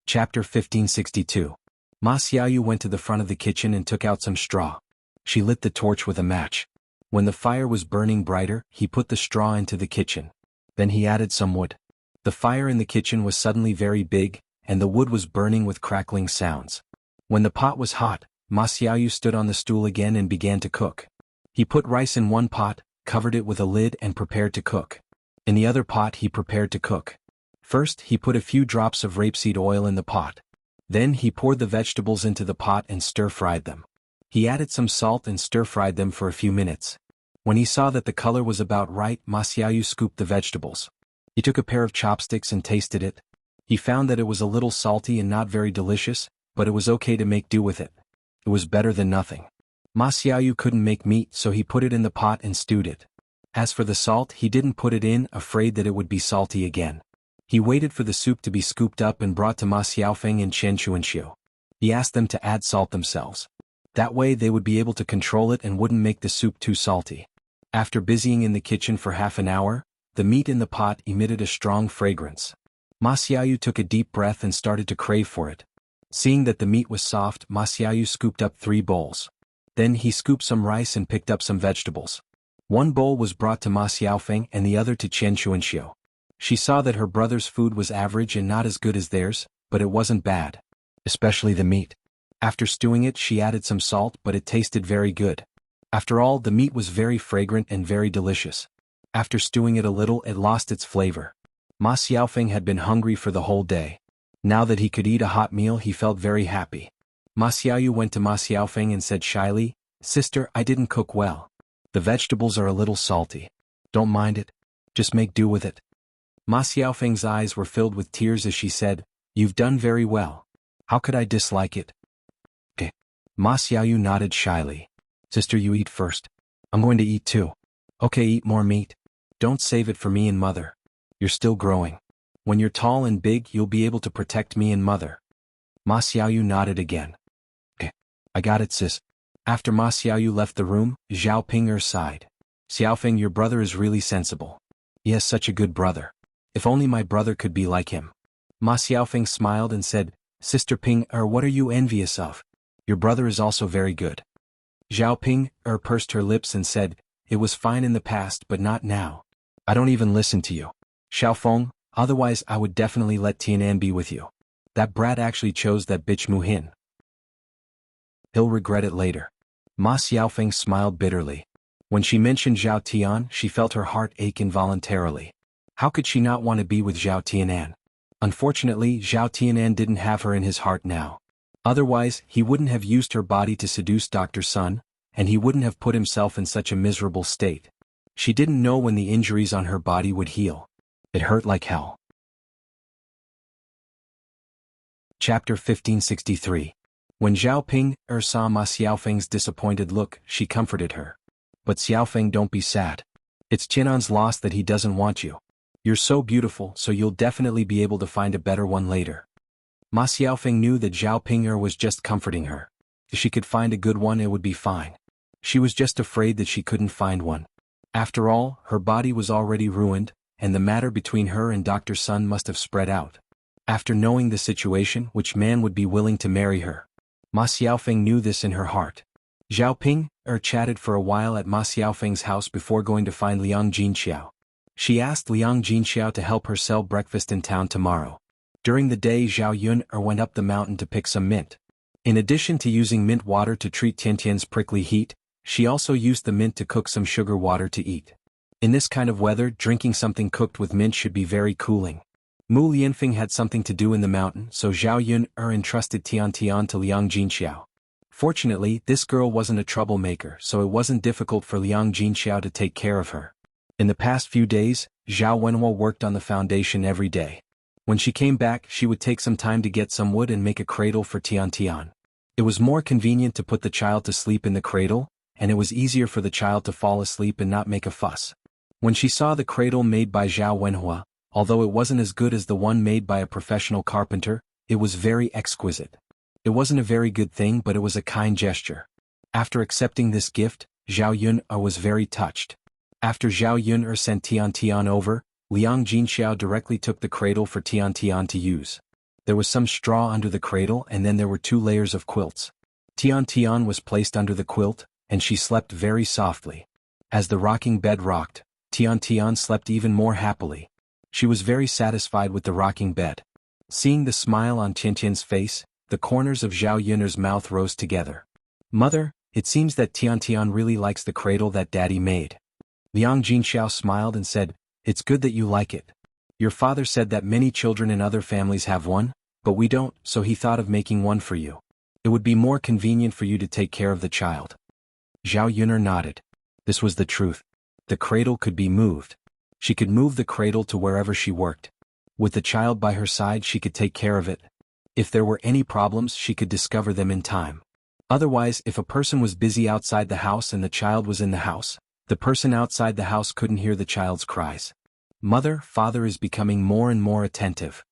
Chapter 1562. Ma Xiaoyu went to the front of the kitchen and took out some straw. She lit the torch with a match. When the fire was burning brighter, he put the straw into the kitchen. Then he added some wood. The fire in the kitchen was suddenly very big, and the wood was burning with crackling sounds. When the pot was hot, Ma Xiaoyu stood on the stool again and began to cook. He put rice in one pot, covered it with a lid and prepared to cook. In the other pot he prepared to cook. First he put a few drops of rapeseed oil in the pot. Then he poured the vegetables into the pot and stir-fried them. He added some salt and stir-fried them for a few minutes. When he saw that the color was about right, Ma Xiaoyu scooped the vegetables. He took a pair of chopsticks and tasted it. He found that it was a little salty and not very delicious, but it was okay to make do with it. It was better than nothing. Ma Xiaoyu couldn't make meat, so he put it in the pot and stewed it. As for the salt, he didn't put it in, afraid that it would be salty again. He waited for the soup to be scooped up and brought to Ma Xiaofeng and Chen Chuanxiu. He asked them to add salt themselves. That way they would be able to control it and wouldn't make the soup too salty. After busying in the kitchen for half an hour, the meat in the pot emitted a strong fragrance. Ma Xiaoyu took a deep breath and started to crave for it. Seeing that the meat was soft, Ma Xiaoyu scooped up 3 bowls. Then he scooped some rice and picked up some vegetables. One bowl was brought to Ma Xiaofeng and the other to Chen Chuanxiu. She saw that her brother's food was average and not as good as theirs, but it wasn't bad. Especially the meat. After stewing it, she added some salt, but it tasted very good. After all, the meat was very fragrant and very delicious. After stewing it a little, it lost its flavor. Ma Xiaofeng had been hungry for the whole day. Now that he could eat a hot meal, he felt very happy. Ma Xiaoyu went to Ma Xiaofeng and said shyly, "Sister, I didn't cook well. The vegetables are a little salty. Don't mind it. Just make do with it." Ma Xiaofeng's eyes were filled with tears as she said, "You've done very well. How could I dislike it?" "Okay." Ma Xiaoyu nodded shyly. "Sister, you eat first. I'm going to eat too." "Okay, eat more meat. Don't save it for me and Mother. You're still growing. When you're tall and big, you'll be able to protect me and Mother." Ma Xiaoyu nodded again. "Okay, I got it, sis." After Ma Xiaoyu left the room, Zhao Ping'er sighed. "Xiaofeng, your brother is really sensible. He has such a good brother. If only my brother could be like him." Ma Xiaofeng smiled and said, Sister Ping, what are you envious of? Your brother is also very good. Zhao Ping, pursed her lips and said, it was fine in the past but not now. I don't even listen to you. Xiaofeng, otherwise I would definitely let Tianan be with you. That brat actually chose that bitch Mu Hin. He'll regret it later. Ma Xiaofeng smiled bitterly. When she mentioned Zhao Tian, she felt her heart ache involuntarily. How could she not want to be with Zhao Tianan? Unfortunately, Zhao Tianan didn't have her in his heart now. Otherwise, he wouldn't have used her body to seduce Dr. Sun, and he wouldn't have put himself in such a miserable state. She didn't know when the injuries on her body would heal. It hurt like hell. Chapter 1563. When Zhao Ping saw Ma Xiaofeng's disappointed look, she comforted her. But Xiaofeng, don't be sad. It's Tianan's loss that he doesn't want you. You're so beautiful, so you'll definitely be able to find a better one later. Ma Xiaofeng knew that Zhao Ping was just comforting her. If she could find a good one, it would be fine. She was just afraid that she couldn't find one. After all, her body was already ruined, and the matter between her and Dr. Sun must have spread out. After knowing the situation, which man would be willing to marry her? Ma Xiaofeng knew this in her heart. Zhao Ping chatted for a while at Ma Xiaofeng's house before going to find Liang Jinxiao. She asked Liang Jinxiao to help her sell breakfast in town tomorrow. During the day, Zhao Yun went up the mountain to pick some mint. In addition to using mint water to treat Tiantian's prickly heat, she also used the mint to cook some sugar water to eat. In this kind of weather, drinking something cooked with mint should be very cooling. Mu Lianfeng had something to do in the mountain, so Zhao Yun entrusted Tiantian to Liang Jinxiao. Fortunately, this girl wasn't a troublemaker, so it wasn't difficult for Liang Jinxiao to take care of her. In the past few days, Zhao Wenhua worked on the foundation every day. When she came back, she would take some time to get some wood and make a cradle for Tiantian. It was more convenient to put the child to sleep in the cradle, and it was easier for the child to fall asleep and not make a fuss. When she saw the cradle made by Zhao Wenhua, although it wasn't as good as the one made by a professional carpenter, it was very exquisite. It wasn't a very good thing, but it was a kind gesture. After accepting this gift, Zhao Yun was very touched. After Zhao Yun sent Tiantian over, Liang Jinxiao directly took the cradle for Tiantian to use. There was some straw under the cradle and then there were 2 layers of quilts. Tiantian was placed under the quilt, and she slept very softly. As the rocking bed rocked, Tiantian slept even more happily. She was very satisfied with the rocking bed. Seeing the smile on Tiantian's face, the corners of Zhao Yun's mouth rose together. Mother, it seems that Tiantian really likes the cradle that Daddy made. Liang Jinxiao smiled and said, it's good that you like it. Your father said that many children in other families have one, but we don't, so he thought of making one for you. It would be more convenient for you to take care of the child. Zhao Yun nodded. This was the truth. The cradle could be moved. She could move the cradle to wherever she worked. With the child by her side, she could take care of it. If there were any problems, she could discover them in time. Otherwise, if a person was busy outside the house and the child was in the house, the person outside the house couldn't hear the child's cries. Mother, father is becoming more and more attentive.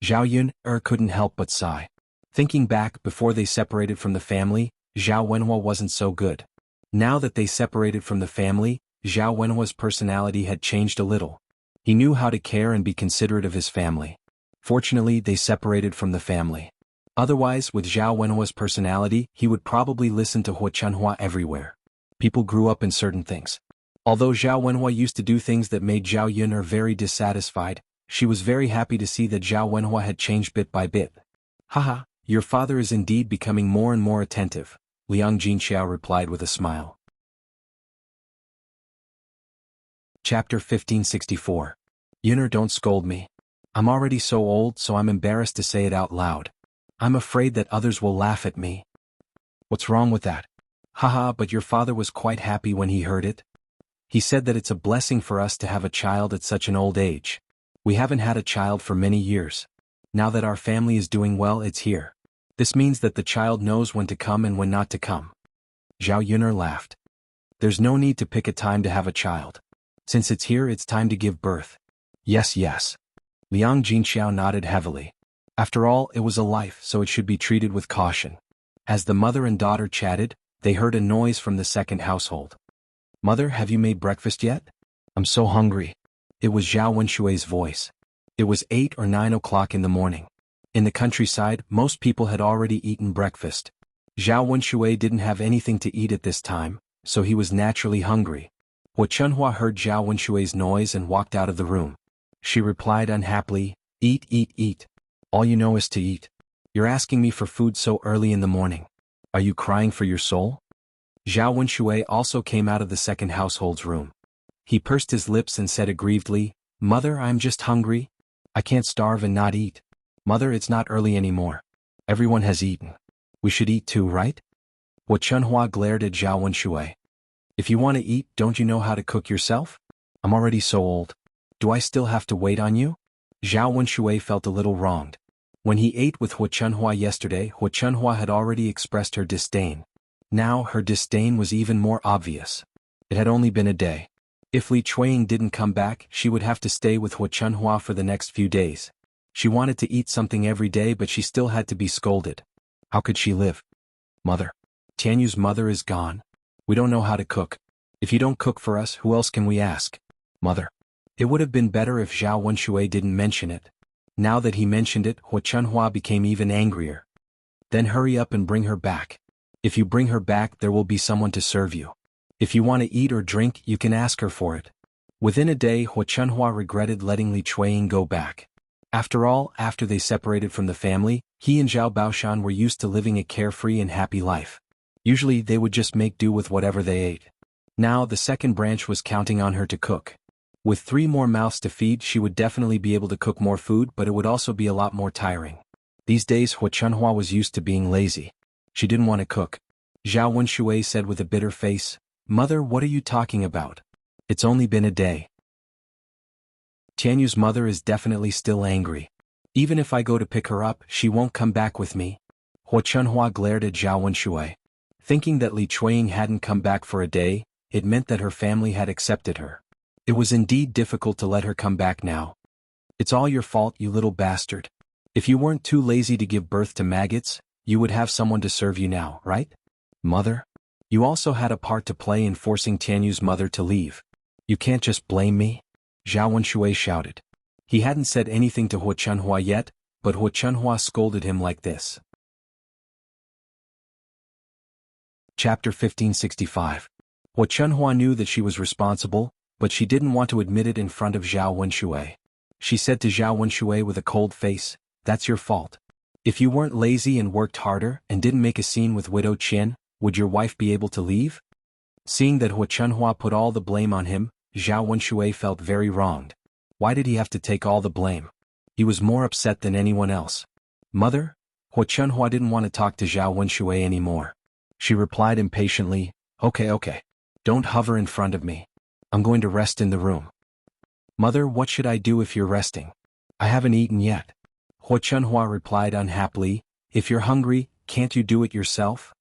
Zhao Yun couldn't help but sigh. Thinking back, before they separated from the family, Zhao Wenhua wasn't so good. Now that they separated from the family, Zhao Wenhua's personality had changed a little. He knew how to care and be considerate of his family. Fortunately, they separated from the family. Otherwise, with Zhao Wenhua's personality, he would probably listen to Hua Chanhua everywhere. People grew up in certain things. Although Zhao Wenhua used to do things that made Zhao Yun very dissatisfied, she was very happy to see that Zhao Wenhua had changed bit by bit. Haha, your father is indeed becoming more and more attentive, Liang Jinxiao replied with a smile. Chapter 1564. Yunner, don't scold me. I'm already so old, so I'm embarrassed to say it out loud. I'm afraid that others will laugh at me. What's wrong with that? Haha, but your father was quite happy when he heard it. He said that it's a blessing for us to have a child at such an old age. We haven't had a child for many years. Now that our family is doing well, it's here. This means that the child knows when to come and when not to come. Zhao Yunner laughed. There's no need to pick a time to have a child. Since it's here, it's time to give birth. Yes, yes. Liang Jinxiao nodded heavily. After all, it was a life, so it should be treated with caution. As the mother and daughter chatted, they heard a noise from the second household. Mother, have you made breakfast yet? I'm so hungry. It was Zhao Wenshui's voice. It was 8 or 9 o'clock in the morning. In the countryside, most people had already eaten breakfast. Zhao Wenshui didn't have anything to eat at this time, so he was naturally hungry. Hua Chunhua heard Zhao Wenshui's noise and walked out of the room. She replied unhappily, "Eat, eat, eat. All you know is to eat. You're asking me for food so early in the morning. Are you crying for your soul?" Zhao Wenshui also came out of the second household's room. He pursed his lips and said aggrievedly, "Mother, I'm just hungry. I can't starve and not eat. Mother, it's not early anymore. Everyone has eaten. We should eat too, right?" Hua Chunhua glared at Zhao Wenshui. "If you want to eat, don't you know how to cook yourself? I'm already so old. Do I still have to wait on you?" Zhao Wenshui felt a little wronged. When he ate with Hua Chunhua yesterday, Hua Chunhua had already expressed her disdain. Now her disdain was even more obvious. It had only been a day. If Li Chuiying didn't come back, she would have to stay with Hua Chunhua for the next few days. She wanted to eat something every day, but she still had to be scolded. How could she live? "Mother. Tianyu's mother is gone. We don't know how to cook. If you don't cook for us, who else can we ask?" "Mother." It would have been better if Zhao Wenshui didn't mention it. Now that he mentioned it, Hua Chunhua became even angrier. "Then hurry up and bring her back. If you bring her back, there will be someone to serve you. If you want to eat or drink, you can ask her for it." Within a day, Hua Chunhua regretted letting Li Chuiying go back. After all, after they separated from the family, he and Zhao Baoshan were used to living a carefree and happy life. Usually they would just make do with whatever they ate. Now the second branch was counting on her to cook. With 3 more mouths to feed, she would definitely be able to cook more food, but it would also be a lot more tiring. These days Hua Chunhua was used to being lazy. She didn't want to cook. Zhao Wenshui said with a bitter face, "Mother, what are you talking about? It's only been a day." "Tianyu's mother is definitely still angry. Even if I go to pick her up, she won't come back with me." Hua Chunhua glared at Zhao Wenshui. Thinking that Li Chuiying hadn't come back for a day, it meant that her family had accepted her. It was indeed difficult to let her come back now. "It's all your fault, you little bastard. If you weren't too lazy to give birth to maggots, you would have someone to serve you now, right? Mother? You also had a part to play in forcing Tianyu's mother to leave. You can't just blame me?" Zhao Wenshui shouted. He hadn't said anything to Hua Chunhua yet, but Hua Chunhua scolded him like this. Chapter 1565. Hua Chunhua knew that she was responsible, but she didn't want to admit it in front of Zhao Wenshui. She said to Zhao Wenshui with a cold face, "That's your fault. If you weren't lazy and worked harder and didn't make a scene with Widow Qin, would your wife be able to leave?" Seeing that Hua Chunhua put all the blame on him, Zhao Wenshui felt very wronged. Why did he have to take all the blame? He was more upset than anyone else. "Mother?" Hua Chunhua didn't want to talk to Zhao Wenshui anymore. She replied impatiently, Okay. Don't hover in front of me. I'm going to rest in the room." "Mother, what should I do if you're resting? I haven't eaten yet." Hua Chunhua replied unhappily, "If you're hungry, can't you do it yourself?"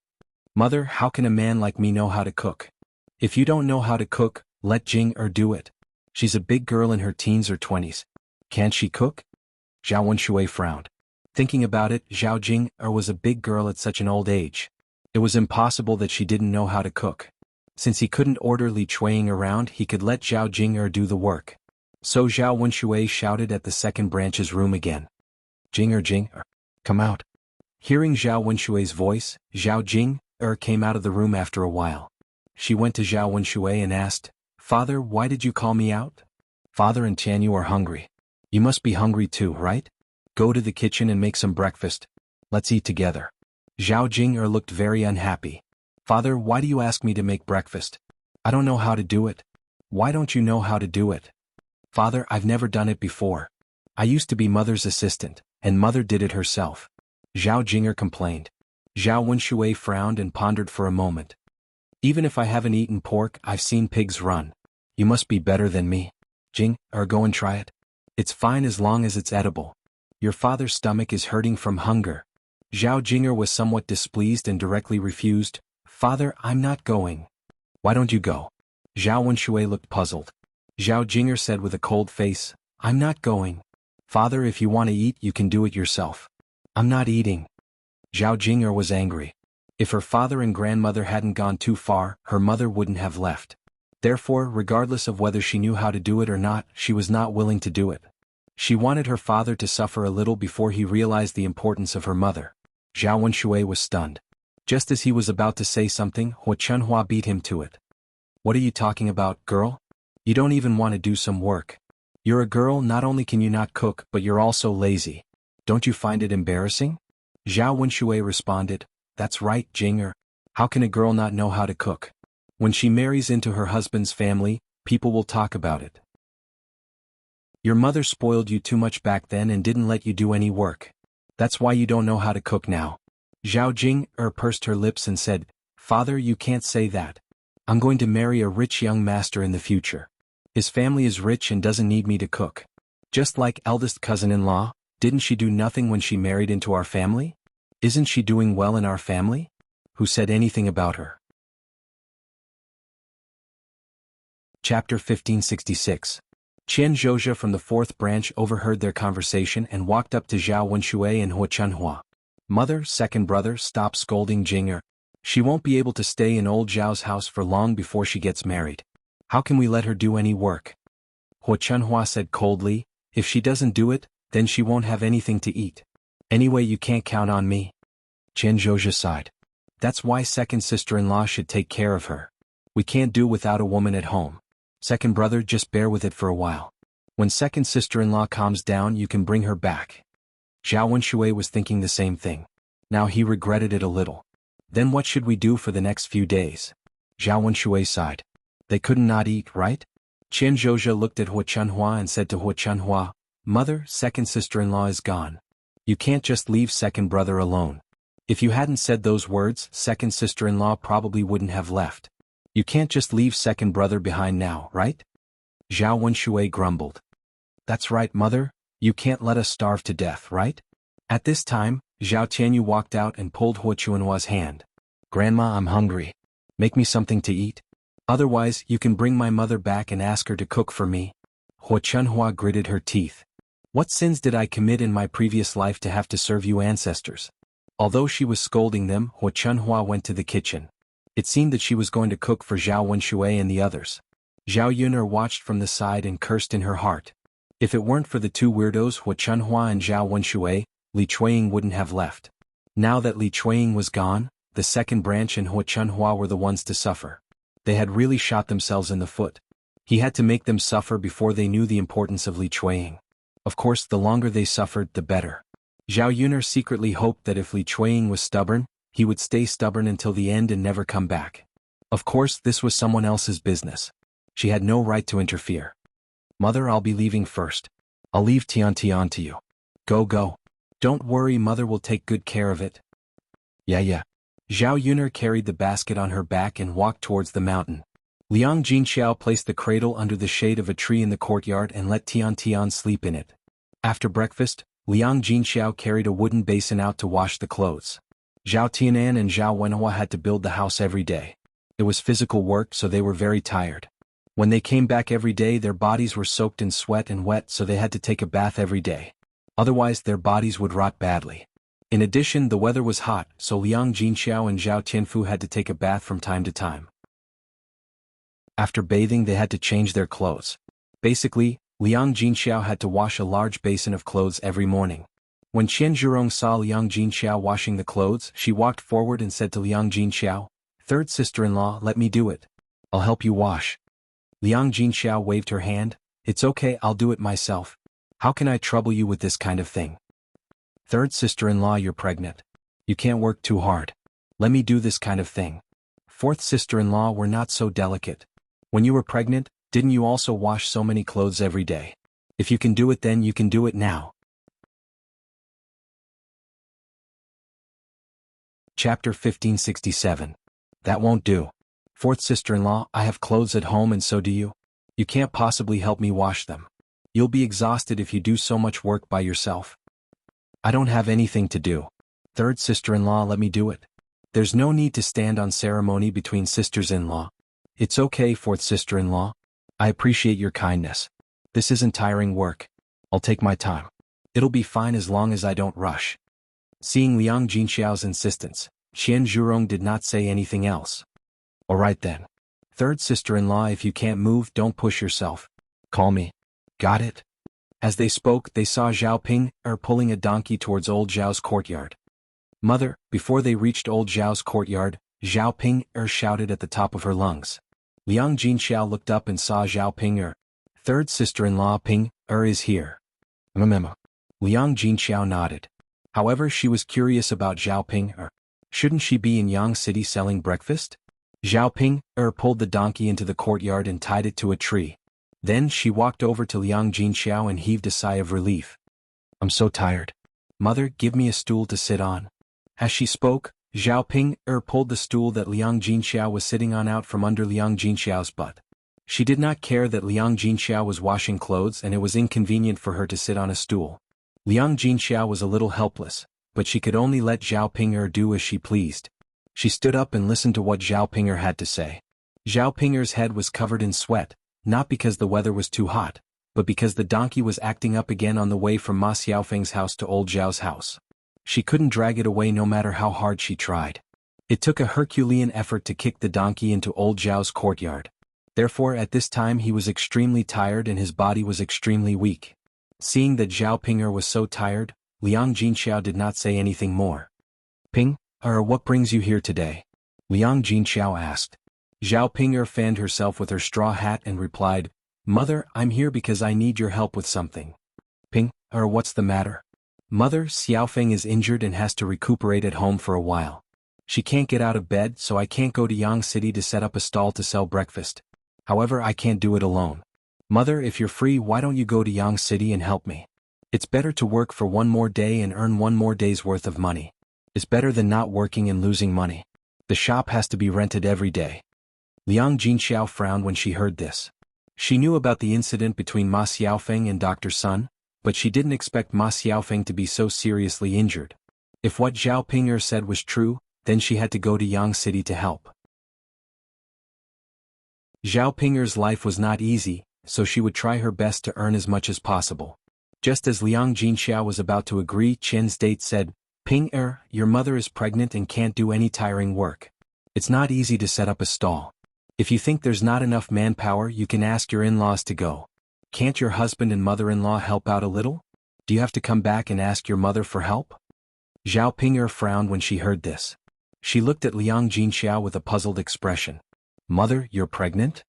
"Mother, how can a man like me know how to cook? If you don't know how to cook, let Jing do it. She's a big girl in her teens or 20s. Can't she cook?" Zhao Wenshui frowned. Thinking about it, Zhao Jing was a big girl at such an old age. It was impossible that she didn't know how to cook. Since he couldn't order Li Chuiying around, he could let Zhao Jing do the work. So Zhao Wenshui shouted at the second branch's room again. Jing, come out." Hearing Zhao Wenshui's voice, Zhao Jing came out of the room after a while. She went to Zhao Wenshui and asked, "Father, why did you call me out?" "Father and Tianyu are hungry. You must be hungry too, right? Go to the kitchen and make some breakfast. Let's eat together." Zhao Jing looked very unhappy. "Father, why do you ask me to make breakfast? I don't know how to do it." "Why don't you know how to do it?" "Father, I've never done it before. I used to be Mother's assistant, and Mother did it herself." Zhao Jing complained. Zhao Wenshui frowned and pondered for a moment. "Even if I haven't eaten pork, I've seen pigs run. You must be better than me. Jing, go and try it. It's fine as long as it's edible. Your father's stomach is hurting from hunger." Zhao Jing was somewhat displeased and directly refused. "Father, I'm not going." "Why don't you go?" Zhao Wenshui looked puzzled. Zhao Jing said with a cold face, "I'm not going. Father, if you want to eat, you can do it yourself. I'm not eating." Zhao Jing was angry. If her father and grandmother hadn't gone too far, her mother wouldn't have left. Therefore, regardless of whether she knew how to do it or not, she was not willing to do it. She wanted her father to suffer a little before he realized the importance of her mother. Zhao Wenshui was stunned. Just as he was about to say something, Hua Chunhua beat him to it. What are you talking about, girl? You don't even want to do some work. You're a girl, not only can you not cook, but you're also lazy. Don't you find it embarrassing? Zhao Wenshui responded, that's right, Jinger. How can a girl not know how to cook? When she marries into her husband's family, people will talk about it. Your mother spoiled you too much back then and didn't let you do any work. That's why you don't know how to cook now. Zhao Jing pursed her lips and said, Father, you can't say that. I'm going to marry a rich young master in the future. His family is rich and doesn't need me to cook. Just like eldest cousin-in-law, didn't she do nothing when she married into our family? Isn't she doing well in our family? Who said anything about her? Chapter 1566. Qian Zhozha from the fourth branch overheard their conversation and walked up to Zhao Wenshui and Hua Chunhua. Mother, second brother, stop scolding Jinger. She won't be able to stay in old Zhao's house for long before she gets married. How can we let her do any work? Hua Chunhua said coldly, if she doesn't do it, then she won't have anything to eat. Anyway, you can't count on me. Qian Zhozha sighed. That's why second sister-in-law should take care of her. We can't do without a woman at home. Second brother, just bear with it for a while. When second sister-in-law calms down, you can bring her back. Zhao Wenshui was thinking the same thing. Now he regretted it a little. Then what should we do for the next few days? Zhao Wenshui sighed. They couldn't not eat, right? Qian Zhozha looked at Hua Chunhua and said to Hua Chunhua, Mother, second sister-in-law is gone. You can't just leave second brother alone. If you hadn't said those words, second sister-in-law probably wouldn't have left. You can't just leave second brother behind now, right? Zhao Wenshui grumbled. That's right, Mother, you can't let us starve to death, right? At this time, Zhao Tianyu walked out and pulled Hua Chunhua's hand. Grandma, I'm hungry. Make me something to eat. Otherwise, you can bring my mother back and ask her to cook for me. Hua Chunhua gritted her teeth. What sins did I commit in my previous life to have to serve you ancestors? Although she was scolding them, Hua Chunhua went to the kitchen. It seemed that she was going to cook for Zhao Wenshui and the others. Zhao Yuner watched from the side and cursed in her heart. If it weren't for the two weirdos Hua Chunhua and Zhao Wenshui, Li Chuiying wouldn't have left. Now that Li Chuiying was gone, the second branch and Hua Chunhua were the ones to suffer. They had really shot themselves in the foot. He had to make them suffer before they knew the importance of Li Chuiying. Of course, the longer they suffered, the better. Zhao Yuner secretly hoped that if Li Chuiying was stubborn, he would stay stubborn until the end and never come back. Of course, this was someone else's business. She had no right to interfere. Mother, I'll be leaving first. I'll leave Tian Tian to you. Go. Don't worry, Mother will take good care of it. Yeah. Zhao Yuner carried the basket on her back and walked towards the mountain. Liang Jinxiao placed the cradle under the shade of a tree in the courtyard and let Tian Tian sleep in it. After breakfast, Liang Jinxiao carried a wooden basin out to wash the clothes. Zhao Tianan and Zhao Wenhua had to build the house every day. It was physical work, so they were very tired. When they came back every day, their bodies were soaked in sweat and wet, so they had to take a bath every day. Otherwise, their bodies would rot badly. In addition, the weather was hot, so Liang Jinxiao and Zhao Tianfu had to take a bath from time to time. After bathing, they had to change their clothes. Basically, Liang Jinxiao had to wash a large basin of clothes every morning. When Qian Zhurong saw Liang Jinxiao washing the clothes, she walked forward and said to Liang Jinxiao, Third sister-in-law, let me do it. I'll help you wash. Liang Jinxiao waved her hand. It's okay, I'll do it myself. How can I trouble you with this kind of thing? Third sister-in-law, you're pregnant. You can't work too hard. Let me do this kind of thing. Fourth sister-in-law, we're not so delicate. When you were pregnant, didn't you also wash so many clothes every day? If you can do it, then you can do it now. Chapter 1567. That won't do. Fourth sister-in-law, I have clothes at home and so do you. You can't possibly help me wash them. You'll be exhausted if you do so much work by yourself. I don't have anything to do. Third sister-in-law, let me do it. There's no need to stand on ceremony between sisters-in-law. It's okay, fourth sister-in-law. I appreciate your kindness. This isn't tiring work. I'll take my time. It'll be fine as long as I don't rush. Seeing Liang Jinxiao's insistence, Qian Zhurong did not say anything else. All right then. Third sister-in-law, if you can't move, don't push yourself. Call me. Got it? As they spoke, they saw Zhao Ping pulling a donkey towards old Zhao's courtyard. Mother, before they reached old Zhao's courtyard, Zhao Ping shouted at the top of her lungs. Liang Jinxiao looked up and saw Zhao Ping third sister-in-law Ping is here. Liang Jinxiao nodded. However, she was curious about Zhao Ping Shouldn't she be in Yang City selling breakfast? Zhao Ping pulled the donkey into the courtyard and tied it to a tree. Then she walked over to Liang Jinxiao and heaved a sigh of relief. I'm so tired. Mother, give me a stool to sit on. As she spoke, Zhao Ping pulled the stool that Liang Jinxiao was sitting on out from under Liang Jinxiao's butt. She did not care that Liang Jinxiao was washing clothes and it was inconvenient for her to sit on a stool. Liang Jinxiao was a little helpless, but she could only let Zhao Ping do as she pleased. She stood up and listened to what Zhao Ping had to say. Zhao Ping's head was covered in sweat, not because the weather was too hot, but because the donkey was acting up again on the way from Ma Xiaofeng's house to old Zhao's house. She couldn't drag it away no matter how hard she tried. It took a Herculean effort to kick the donkey into old Zhao's courtyard. Therefore at this time he was extremely tired and his body was extremely weak. Seeing that Zhao Ping was so tired, Liang Jinxiao did not say anything more. Ping, what brings you here today? Liang Jinxiao asked. Zhao Ping fanned herself with her straw hat and replied, Mother, I'm here because I need your help with something. Ping, what's the matter? Mother, Xiaofeng is injured and has to recuperate at home for a while. She can't get out of bed, so I can't go to Yang City to set up a stall to sell breakfast. However, I can't do it alone. Mother, if you're free, why don't you go to Yang City and help me? It's better to work for one more day and earn one more day's worth of money. It's better than not working and losing money. The shop has to be rented every day. Liang Jinxiao frowned when she heard this. She knew about the incident between Ma Xiaofeng and Dr. Sun, but she didn't expect Ma Xiaofeng to be so seriously injured. If what Zhao Ping said was true, then she had to go to Yang City to help. Zhao Ping's life was not easy, so she would try her best to earn as much as possible. Just as Liang Jinxiao was about to agree, Chen's date said, Ping your mother is pregnant and can't do any tiring work. It's not easy to set up a stall. If you think there's not enough manpower, you can ask your in-laws to go. Can't your husband and mother-in-law help out a little? Do you have to come back and ask your mother for help? Zhao Ping frowned when she heard this. She looked at Liang Jinxiao with a puzzled expression. Mother, you're pregnant?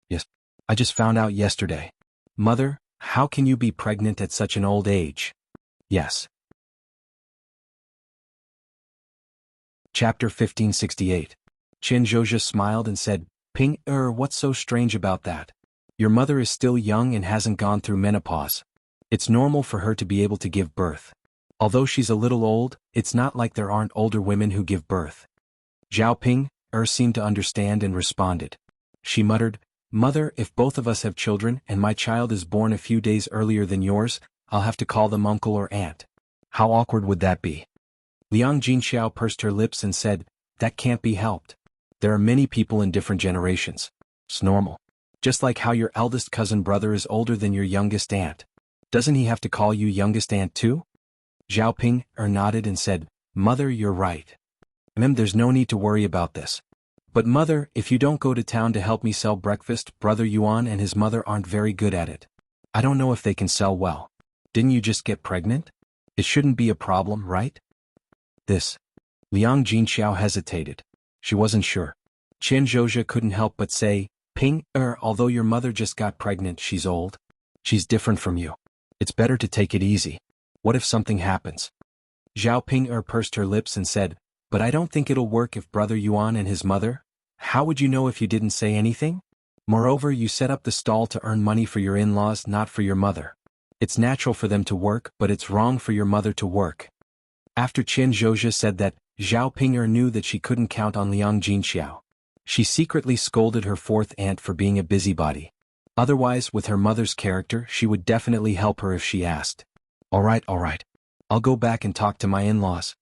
Yes. I just found out yesterday. Mother, how can you be pregnant at such an old age? Yes. Chapter 1568. Chen Zhozhi smiled and said, Ping what's so strange about that? Your mother is still young and hasn't gone through menopause. It's normal for her to be able to give birth. Although she's a little old, it's not like there aren't older women who give birth. Zhao Ping seemed to understand and responded. She muttered, Mother, if both of us have children and my child is born a few days earlier than yours, I'll have to call them uncle or aunt. How awkward would that be? Liang Jinxiao pursed her lips and said, That can't be helped. There are many people in different generations. It's normal. Just like how your eldest cousin brother is older than your youngest aunt. Doesn't he have to call you youngest aunt too? Zhao Ping nodded and said, Mother, you're right. There's no need to worry about this. But Mother, if you don't go to town to help me sell breakfast, Brother Yuan and his mother aren't very good at it. I don't know if they can sell well. Didn't you just get pregnant? It shouldn't be a problem, right? This. Liang Jinxiao hesitated. She wasn't sure. Chen Zhozhi couldn't help but say, Ping, although your mother just got pregnant, she's old. She's different from you. It's better to take it easy. What if something happens? Zhao Ping pursed her lips and said, But I don't think it'll work if Brother Yuan and his mother. How would you know if you didn't say anything? Moreover, you set up the stall to earn money for your in-laws, not for your mother. It's natural for them to work, but it's wrong for your mother to work. After Chen Zhozhi said that, Zhao Ping knew that she couldn't count on Liang Jinxiao. She secretly scolded her fourth aunt for being a busybody. Otherwise, with her mother's character, she would definitely help her if she asked. All right. I'll go back and talk to my in-laws.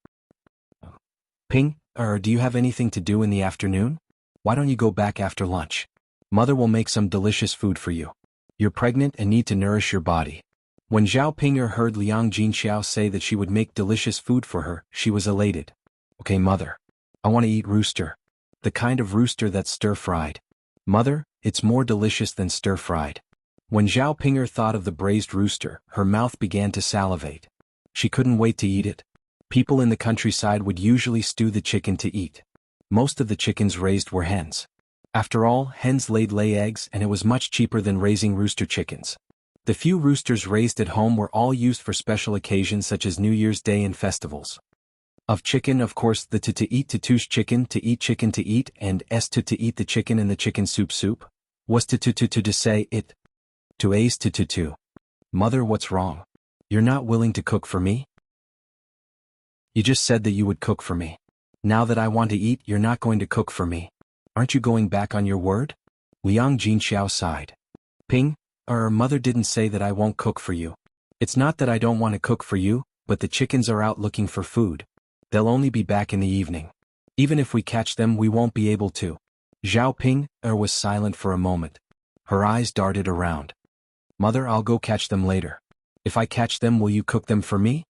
Ping, do you have anything to do in the afternoon? Why don't you go back after lunch? Mother will make some delicious food for you. You're pregnant and need to nourish your body. When Zhao Ping heard Liang Jinxiao say that she would make delicious food for her, she was elated. Okay, Mother. I want to eat rooster. The kind of rooster that's stir-fried. Mother, it's more delicious than stir-fried. When Zhao Pinger thought of the braised rooster, her mouth began to salivate. She couldn't wait to eat it. People in the countryside would usually stew the chicken to eat. Most of the chickens raised were hens. After all, hens lay eggs and it was much cheaper than raising rooster chickens. The few roosters raised at home were all used for special occasions such as New Year's Day and festivals. Of chicken, of course, the to eat to touche chicken to eat and s to eat the chicken and the chicken soup was to say it. To a's to. Mother, what's wrong? You're not willing to cook for me? You just said that you would cook for me. Now that I want to eat, you're not going to cook for me. Aren't you going back on your word? Liang Jinxiao sighed. Ping, mother didn't say that I won't cook for you. It's not that I don't want to cook for you, but the chickens are out looking for food. They'll only be back in the evening. Even if we catch them, we won't be able to. Zhao Ping was silent for a moment. Her eyes darted around. Mother, I'll go catch them later. If I catch them, will you cook them for me?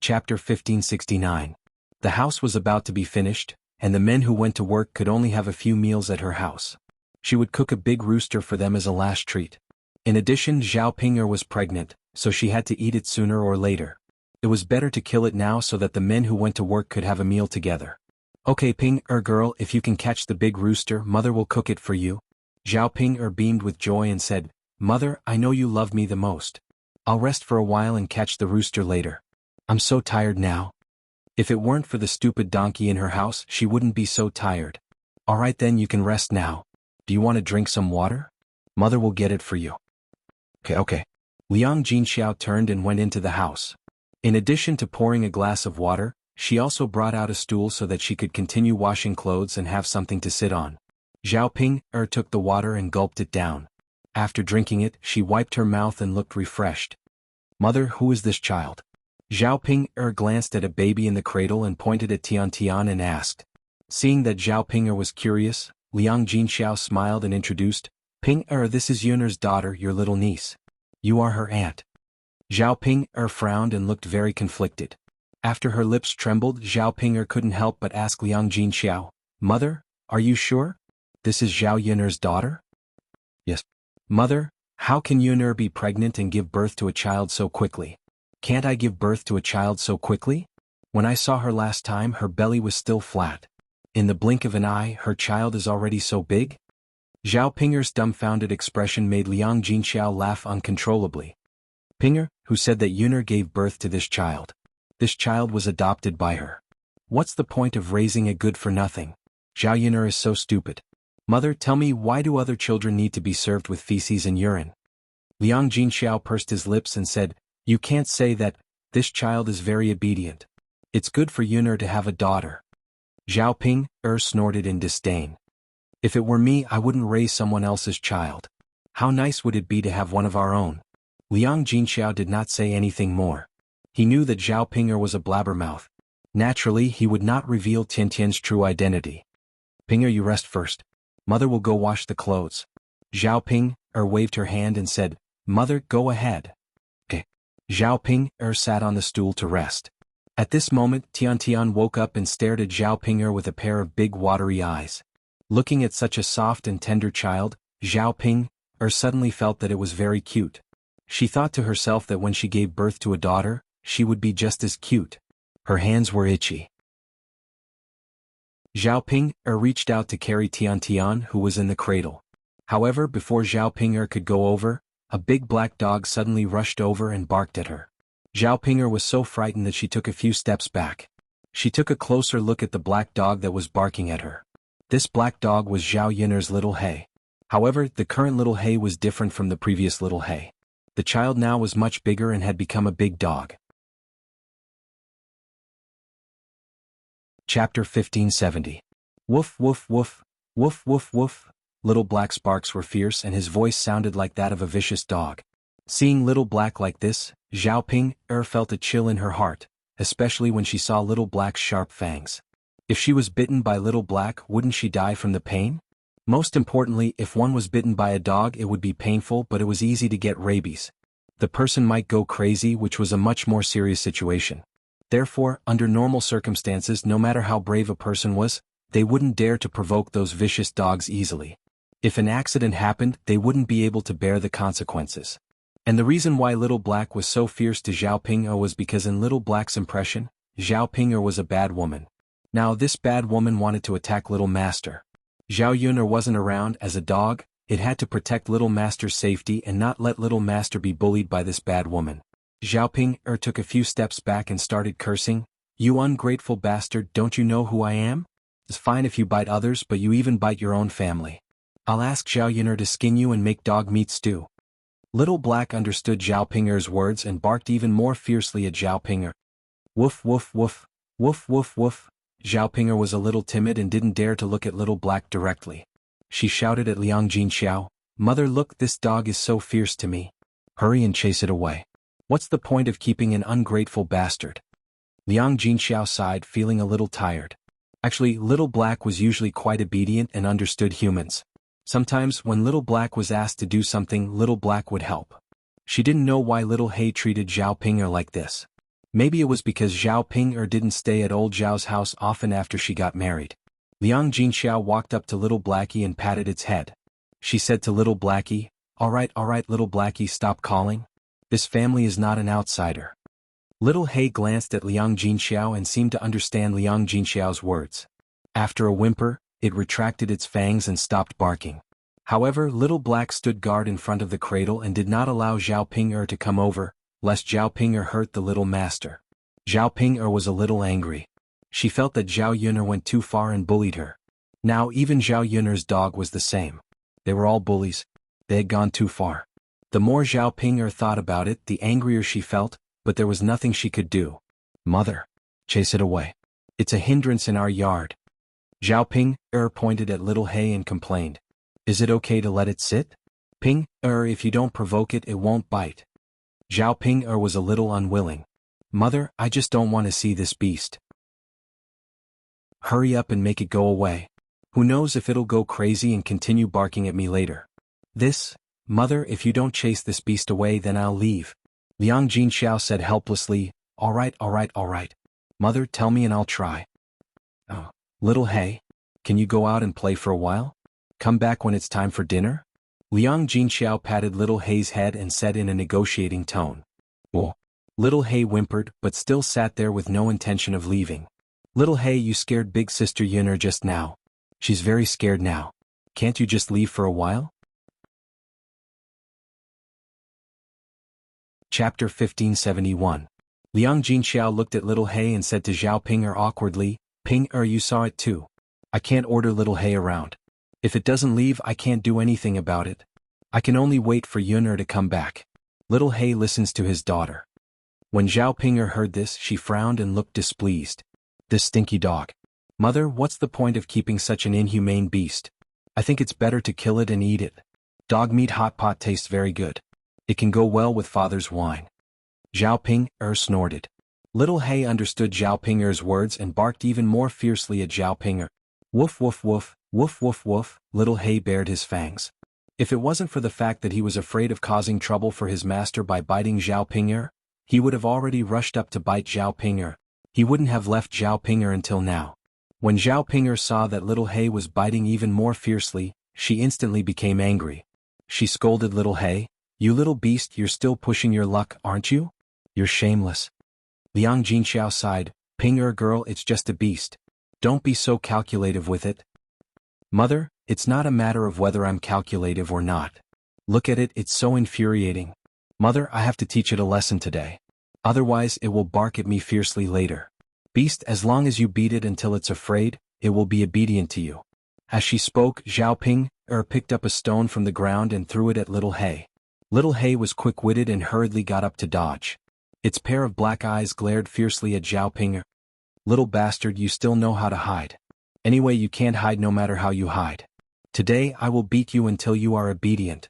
Chapter 1569. The house was about to be finished, and the men who went to work could only have a few meals at her house. She would cook a big rooster for them as a last treat. In addition, Zhao Pinger was pregnant, so she had to eat it sooner or later. It was better to kill it now so that the men who went to work could have a meal together. Okay, Ping, girl, if you can catch the big rooster, mother will cook it for you. Zhao Ping beamed with joy and said, Mother, I know you love me the most. I'll rest for a while and catch the rooster later. I'm so tired now. If it weren't for the stupid donkey in her house, she wouldn't be so tired. Alright then, you can rest now. Do you want to drink some water? Mother will get it for you. Okay. Liang Jinxiao turned and went into the house. In addition to pouring a glass of water, she also brought out a stool so that she could continue washing clothes and have something to sit on. Zhao Ping took the water and gulped it down. After drinking it, she wiped her mouth and looked refreshed. Mother, who is this child? Zhao Ping glanced at a baby in the cradle and pointed at Tian Tian and asked. Seeing that Zhao Ping was curious, Liang Jinxiao smiled and introduced, Ping, this is Yuner's daughter, your little niece. You are her aunt. Zhao Ping frowned and looked very conflicted. After her lips trembled, Zhao Ping couldn't help but ask Liang Jinxiao, Mother, are you sure? This is Zhao Yuner's daughter? Yes. Mother, how can Yuner be pregnant and give birth to a child so quickly? Can't I give birth to a child so quickly? When I saw her last time, her belly was still flat. In the blink of an eye, her child is already so big? Zhao Pinger's dumbfounded expression made Liang Jinxiao laugh uncontrollably. Pinger, who said that Yuner gave birth to this child? This child was adopted by her. What's the point of raising a good-for-nothing? Zhao Yuner is so stupid. Mother, tell me, why do other children need to be served with feces and urine? Liang Jinxiao pursed his lips and said, You can't say that. This child is very obedient. It's good for Yuner to have a daughter. Zhao Ping snorted in disdain. If it were me, I wouldn't raise someone else's child. How nice would it be to have one of our own? Liang Jinxiao did not say anything more. He knew that Zhao Pinger was a blabbermouth. Naturally, he would not reveal Tian Tian's true identity. Pinger, you rest first. Mother will go wash the clothes. Zhao Ping waved her hand and said, Mother, go ahead. Okay. Zhao Ping sat on the stool to rest. At this moment, Tian Tian woke up and stared at Zhao Pinger with a pair of big watery eyes. Looking at such a soft and tender child, Zhao Ping suddenly felt that it was very cute. She thought to herself that when she gave birth to a daughter, she would be just as cute. Her hands were itchy. Zhao Ping reached out to carry Tian Tian, who was in the cradle. However, before Zhao Ping could go over, a big black dog suddenly rushed over and barked at her. Zhao Ping was so frightened that she took a few steps back. She took a closer look at the black dog that was barking at her. This black dog was Zhao Yuner's little He. However, the current little He was different from the previous little He. The child now was much bigger and had become a big dog. Chapter 1570. Woof woof woof, woof woof woof. Little Black's barks were fierce and his voice sounded like that of a vicious dog. Seeing Little Black like this, Zhao Ping felt a chill in her heart, especially when she saw Little Black's sharp fangs. If she was bitten by Little Black, wouldn't she die from the pain? Most importantly, if one was bitten by a dog, it would be painful, but it was easy to get rabies. The person might go crazy, which was a much more serious situation. Therefore, under normal circumstances, no matter how brave a person was, they wouldn't dare to provoke those vicious dogs easily. If an accident happened, they wouldn't be able to bear the consequences. And the reason why Little Black was so fierce to Zhao Ping'er was because in Little Black's impression, Zhao Ping'er was a bad woman. Now this bad woman wanted to attack Little Master. Zhao Yun'er wasn't around as a dog, it had to protect Little Master's safety and not let Little Master be bullied by this bad woman. Zhao Ping'er took a few steps back and started cursing, "You ungrateful bastard, don't you know who I am? It's fine if you bite others, but you even bite your own family. I'll ask Zhao Yun'er to skin you and make dog meat stew." Little Black understood Zhao Ping'er's words and barked even more fiercely at Zhao Ping'er. Woof woof woof, woof woof woof. Zhao Ping'er was a little timid and didn't dare to look at Little Black directly. She shouted at Liang Jinxiao, "Mother, look, this dog is so fierce to me. Hurry and chase it away. What's the point of keeping an ungrateful bastard?" Liang Jinxiao sighed, feeling a little tired. Actually, Little Black was usually quite obedient and understood humans. Sometimes, when Little Black was asked to do something, Little Black would help. She didn't know why Little Hay treated Zhao Ping'er like this. Maybe it was because Zhao Ping'er didn't stay at old Zhao's house often after she got married. Liang Jinxiao walked up to Little Blackie and patted its head. She said to Little Blackie, all right, Little Blackie, stop calling. This family is not an outsider." Little Hay glanced at Liang Jinxiao and seemed to understand Liang Jinxiao's words. After a whimper, it retracted its fangs and stopped barking. However, Little Black stood guard in front of the cradle and did not allow Zhao Ping'er to come over, lest Zhao Ping'er hurt the Little Master. Zhao Ping'er was a little angry. She felt that Zhao Yun'er went too far and bullied her. Now even Zhao Yun'er's dog was the same. They were all bullies. They had gone too far. The more Zhao Ping'er thought about it, the angrier she felt, but there was nothing she could do. "Mother, chase it away. It's a hindrance in our yard." Zhao Ping'er pointed at Little Hay and complained, "Is it okay to let it sit? Ping'er, if you don't provoke it, it won't bite." Zhao Ping'er was a little unwilling. "Mother, I just don't want to see this beast. Hurry up and make it go away. Who knows if it'll go crazy and continue barking at me later." Mother, if you don't chase this beast away, then I'll leave." Liang Jinxiao said helplessly, All right. Mother, tell me and I'll try." "Oh, Little Hay, can you go out and play for a while? Come back when it's time for dinner?" Liang Jinxiao patted Little Hay's head and said in a negotiating tone. "Oh." Little Hay whimpered, but still sat there with no intention of leaving. "Little Hay, you scared Big Sister Yun'er just now. She's very scared now. Can't you just leave for a while?" Chapter 1571. Liang Jinxiao looked at Little Hay and said to Zhao Ping'er awkwardly, "Ping'er, you saw it too. I can't order Little Hay around. If it doesn't leave, I can't do anything about it. I can only wait for Yun'er to come back." Little Hay listens to his daughter. When Zhao Ping'er heard this, she frowned and looked displeased. "This stinky dog. Mother, what's the point of keeping such an inhumane beast? I think it's better to kill it and eat it. Dog meat hot pot tastes very good. It can go well with father's wine." Zhao Ping'er snorted. Little Hay understood Zhao Ping'er's words and barked even more fiercely at Zhao Ping'er. Woof woof woof, woof woof woof. Little Hay bared his fangs. If it wasn't for the fact that he was afraid of causing trouble for his master by biting Zhao Ping'er, he would have already rushed up to bite Zhao Ping'er. He wouldn't have left Zhao Ping'er until now. When Zhao Ping'er saw that Little Hay was biting even more fiercely, she instantly became angry. She scolded Little Hay, "You little beast, you're still pushing your luck, aren't you? You're shameless." Liang Jinxiao sighed, "Ping'er girl, it's just a beast. Don't be so calculative with it." "Mother, it's not a matter of whether I'm calculative or not. Look at it, it's so infuriating. Mother, I have to teach it a lesson today. Otherwise it will bark at me fiercely later. Beast, as long as you beat it until it's afraid, it will be obedient to you." As she spoke, Zhao Ping'er picked up a stone from the ground and threw it at Little Hay. Little Hay was quick-witted and hurriedly got up to dodge. Its pair of black eyes glared fiercely at Zhao Ping'er. "Little bastard, you still know how to hide. Anyway, you can't hide no matter how you hide. Today I will beat you until you are obedient."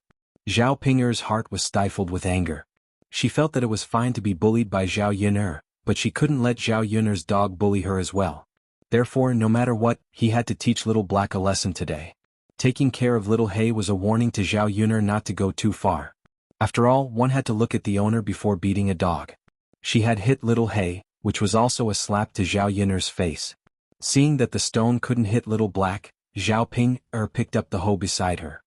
Zhao Ping'er's heart was stifled with anger. She felt that it was fine to be bullied by Zhao Yun'er, but she couldn't let Zhao Yun'er's dog bully her as well. Therefore, no matter what, he had to teach Little Black a lesson today. Taking care of Little Hay was a warning to Zhao Yun'er not to go too far. After all, one had to look at the owner before beating a dog. She had hit Little Hay, which was also a slap to Zhao Yun'er's face. Seeing that the stone couldn't hit Little Black, Zhao Ping picked up the hoe beside her.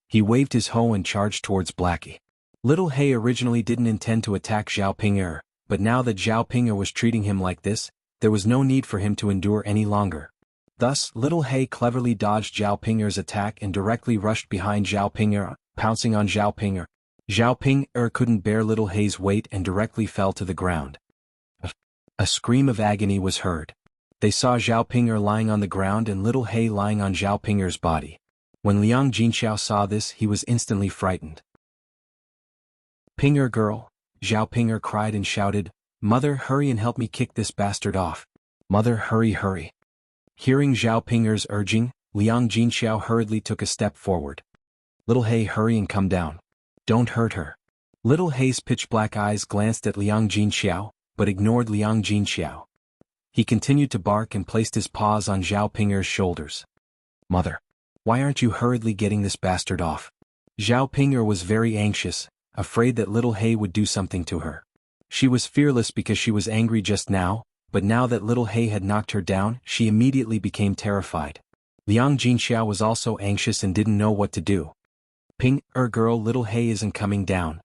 He waved his hoe and charged towards Blackie. Little Hay originally didn't intend to attack Zhao Ping, but now that Zhao Ping was treating him like this, there was no need for him to endure any longer. Thus, Little Hay cleverly dodged Zhao Ping's attack and directly rushed behind Zhao Ping, pouncing on Zhao Ping. Zhao Ping couldn't bear Little Hay's weight and directly fell to the ground. A scream of agony was heard. They saw Zhao Ping lying on the ground and Little Hay lying on Zhao Ping's body. When Liang Jinxiao saw this, he was instantly frightened. "Pinger girl," Zhao Ping cried and shouted, "Mother, hurry and help me kick this bastard off. Mother, hurry, hurry." Hearing Zhao Ping's urging, Liang Jinxiao hurriedly took a step forward. "Little Hay, hurry and come down. Don't hurt her." Little Hay's pitch-black eyes glanced at Liang Jinxiao, but ignored Liang Jinxiao. He continued to bark and placed his paws on Zhao Ping's shoulders. "Mother, why aren't you hurriedly getting this bastard off?" Zhao Ping was very anxious, afraid that Little Hay would do something to her. She was fearless because she was angry just now, but now that Little Hay had knocked her down, she immediately became terrified. Liang Jinxiao was also anxious and didn't know what to do. "Ping, girl, Little Hay isn't coming down."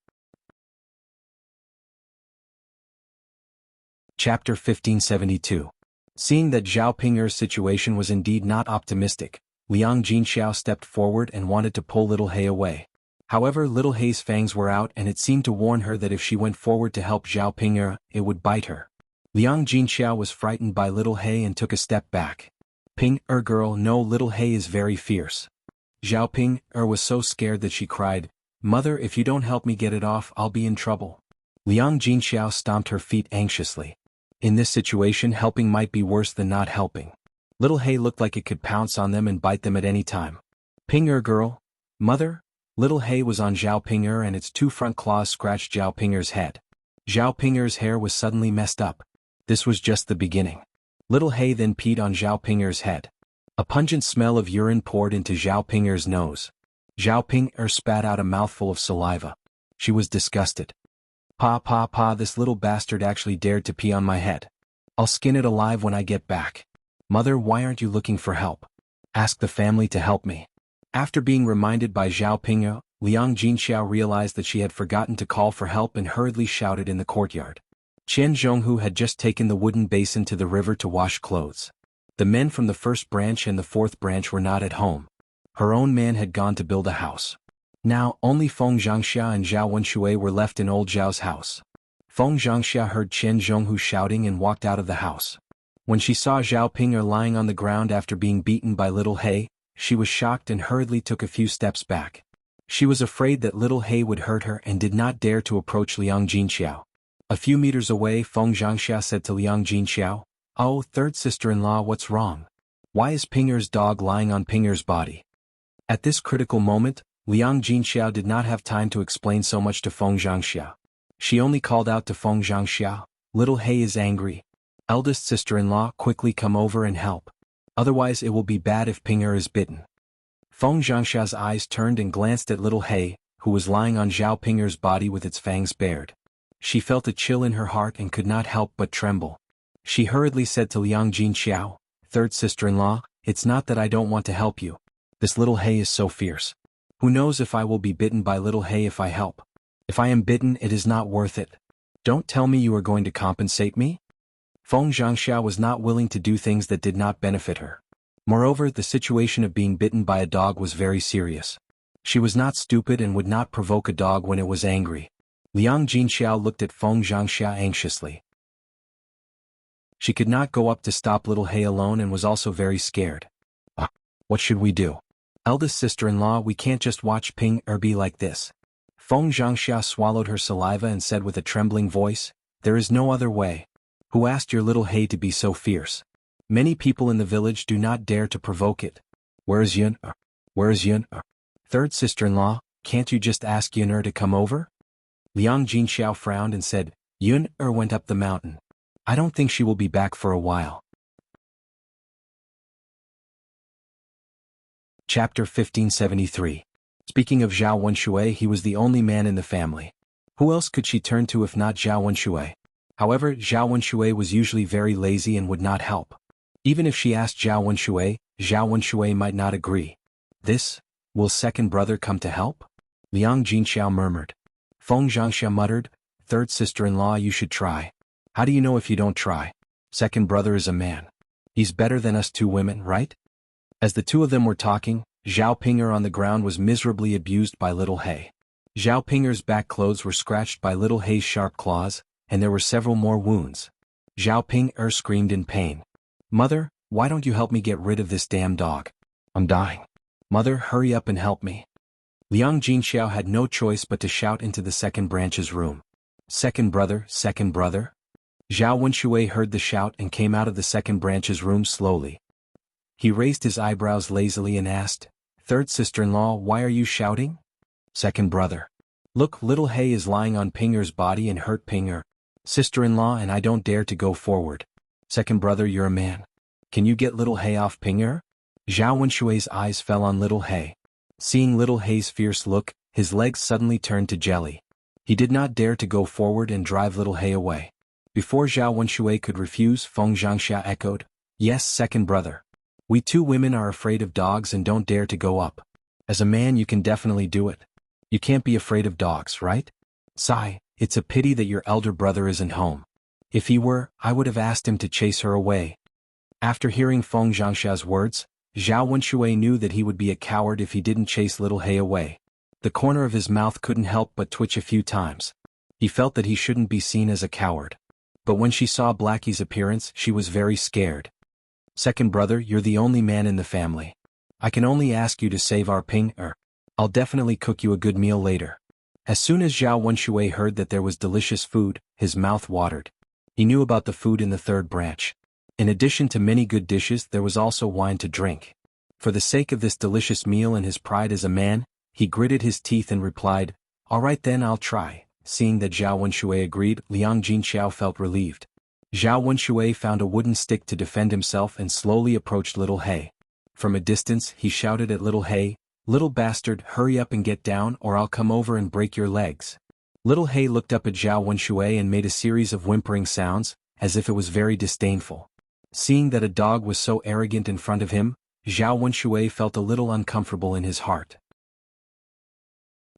Chapter 1572. Seeing that Zhao Ping's situation was indeed not optimistic, Liang Jinxiao stepped forward and wanted to pull Little Hay away. However, Little Hay's fangs were out and it seemed to warn her that if she went forward to help Zhao Ping, it would bite her. Liang Jinxiao was frightened by Little Hay and took a step back. "Ping, girl, no, Little Hay is very fierce." Zhao Ping was so scared that she cried, "Mother, if you don't help me get it off, I'll be in trouble." Liang Jinxiao stomped her feet anxiously. In this situation, helping might be worse than not helping. Little Hay looked like it could pounce on them and bite them at any time. "Ping, girl." "Mother?" Little Hay was on Zhao Ping and its two front claws scratched Zhao Ping's head. Zhao Ping's hair was suddenly messed up. This was just the beginning. Little Hay then peed on Zhao Ping's head. A pungent smell of urine poured into Zhao Ping's nose. Zhao Ping spat out a mouthful of saliva. She was disgusted. Pa, this little bastard actually dared to pee on my head. I'll skin it alive when I get back. Mother, why aren't you looking for help? Ask the family to help me." After being reminded by Zhao Ping, Liang Jinxiao realized that she had forgotten to call for help and hurriedly shouted in the courtyard. Qian Zhonghu had just taken the wooden basin to the river to wash clothes. The men from the first branch and the fourth branch were not at home. Her own man had gone to build a house. Now, only Feng Zhangxia and Zhao Wenshui were left in old Zhao's house. Feng Zhangxia heard Qian Zhonghu shouting and walked out of the house. When she saw Zhao Ping lying on the ground after being beaten by Little Hay, she was shocked and hurriedly took a few steps back. She was afraid that Little Hay would hurt her and did not dare to approach Liang Jinxiao. A few meters away, Feng Zhangxia said to Liang Jinxiao, "Oh, third sister-in-law, what's wrong? Why is Ping's dog lying on Ping's body?" At this critical moment, Liang Jinxiao did not have time to explain so much to Feng Zhangxia. She only called out to Feng Zhangxia, "Little Hay is angry. Eldest sister-in-law, quickly come over and help. Otherwise it will be bad if Ping is bitten." Feng Zhangxia's eyes turned and glanced at Little Hay, who was lying on Zhao Ping's body with its fangs bared. She felt a chill in her heart and could not help but tremble. She hurriedly said to Liang Jinxiao, "Third sister-in-law, it's not that I don't want to help you. This Little Hay is so fierce. Who knows if I will be bitten by Little Hay if I help? If I am bitten, it is not worth it. Don't tell me you are going to compensate me?" Feng Zhangxia was not willing to do things that did not benefit her. Moreover, the situation of being bitten by a dog was very serious. She was not stupid and would not provoke a dog when it was angry. Liang Jinxiao looked at Feng Zhangxia anxiously. She could not go up to stop Little Hay alone and was also very scared. What should we do? Eldest sister-in-law, we can't just watch Ping be like this." Feng Zhangxia swallowed her saliva and said with a trembling voice, "There is no other way. Who asked your Little Hay to be so fierce? Many people in the village do not dare to provoke it. Where is Yun? Where is Yun? Third sister-in-law, can't you just ask Yun to come over?" Liang Jinxiao frowned and said, "Yun went up the mountain. I don't think she will be back for a while." Chapter 1573. Speaking of Zhao Wenshui, he was the only man in the family. Who else could she turn to if not Zhao Wenshui? However, Zhao Wenshui was usually very lazy and would not help. Even if she asked Zhao Wenshui might not agree. This, will second brother come to help? Liang Jinxiao murmured. Feng Zhangxia muttered, third sister-in-law, you should try. How do you know if you don't try? Second brother is a man. He's better than us two women, right? As the two of them were talking, Zhao Ping'er on the ground was miserably abused by Little He. Zhao Ping'er's back clothes were scratched by Little He's sharp claws, and there were several more wounds. Zhao Ping'er screamed in pain. Mother, why don't you help me get rid of this damn dog? I'm dying. Mother, hurry up and help me. Liang Jinxiao had no choice but to shout into the second branch's room. Second brother, second brother? Zhao Wenshui heard the shout and came out of the second branch's room slowly. He raised his eyebrows lazily and asked, third sister-in-law, why are you shouting? Second brother. Look, Little He is lying on Ping'er's body and hurt Ping'er. Sister-in-law, and I don't dare to go forward. Second brother, you're a man. Can you get Little He off Ping'er? Zhao Wenshui's eyes fell on Little He. Seeing Little He's fierce look, his legs suddenly turned to jelly. He did not dare to go forward and drive Little He away. Before Zhao Wenshui could refuse, Feng Zhangxia echoed, yes, second brother. We two women are afraid of dogs and don't dare to go up. As a man you can definitely do it. You can't be afraid of dogs, right? Sigh, it's a pity that your elder brother isn't home. If he were, I would have asked him to chase her away. After hearing Feng Zhangxia's words, Zhao Wenshui knew that he would be a coward if he didn't chase Little He away. The corner of his mouth couldn't help but twitch a few times. He felt that he shouldn't be seen as a coward. But when she saw Blackie's appearance, she was very scared. Second brother, you're the only man in the family. I can only ask you to save our Ping'er. I'll definitely cook you a good meal later. As soon as Zhao Wenshui heard that there was delicious food, his mouth watered. He knew about the food in the third branch. In addition to many good dishes, there was also wine to drink. For the sake of this delicious meal and his pride as a man, he gritted his teeth and replied, all right then, I'll try. Seeing that Zhao Wenshui agreed, Liang Jinxiao felt relieved. Zhao Wenshui found a wooden stick to defend himself and slowly approached Little He. From a distance, he shouted at Little He, little bastard, hurry up and get down or I'll come over and break your legs. Little He looked up at Zhao Wenshui and made a series of whimpering sounds, as if it was very disdainful. Seeing that a dog was so arrogant in front of him, Zhao Wenshui felt a little uncomfortable in his heart.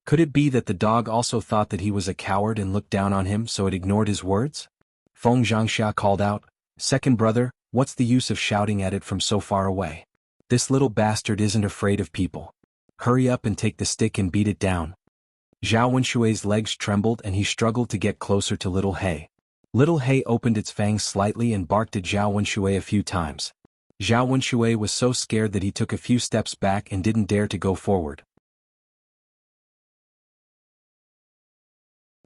Could it be that the dog also thought that he was a coward and looked down on him so it ignored his words? Feng Zhangxia called out, second brother, what's the use of shouting at it from so far away? This little bastard isn't afraid of people. Hurry up and take the stick and beat it down. Zhao Wenshui's legs trembled and he struggled to get closer to Little He. Little He opened its fangs slightly and barked at Zhao Wenshui a few times. Zhao Wenshui was so scared that he took a few steps back and didn't dare to go forward.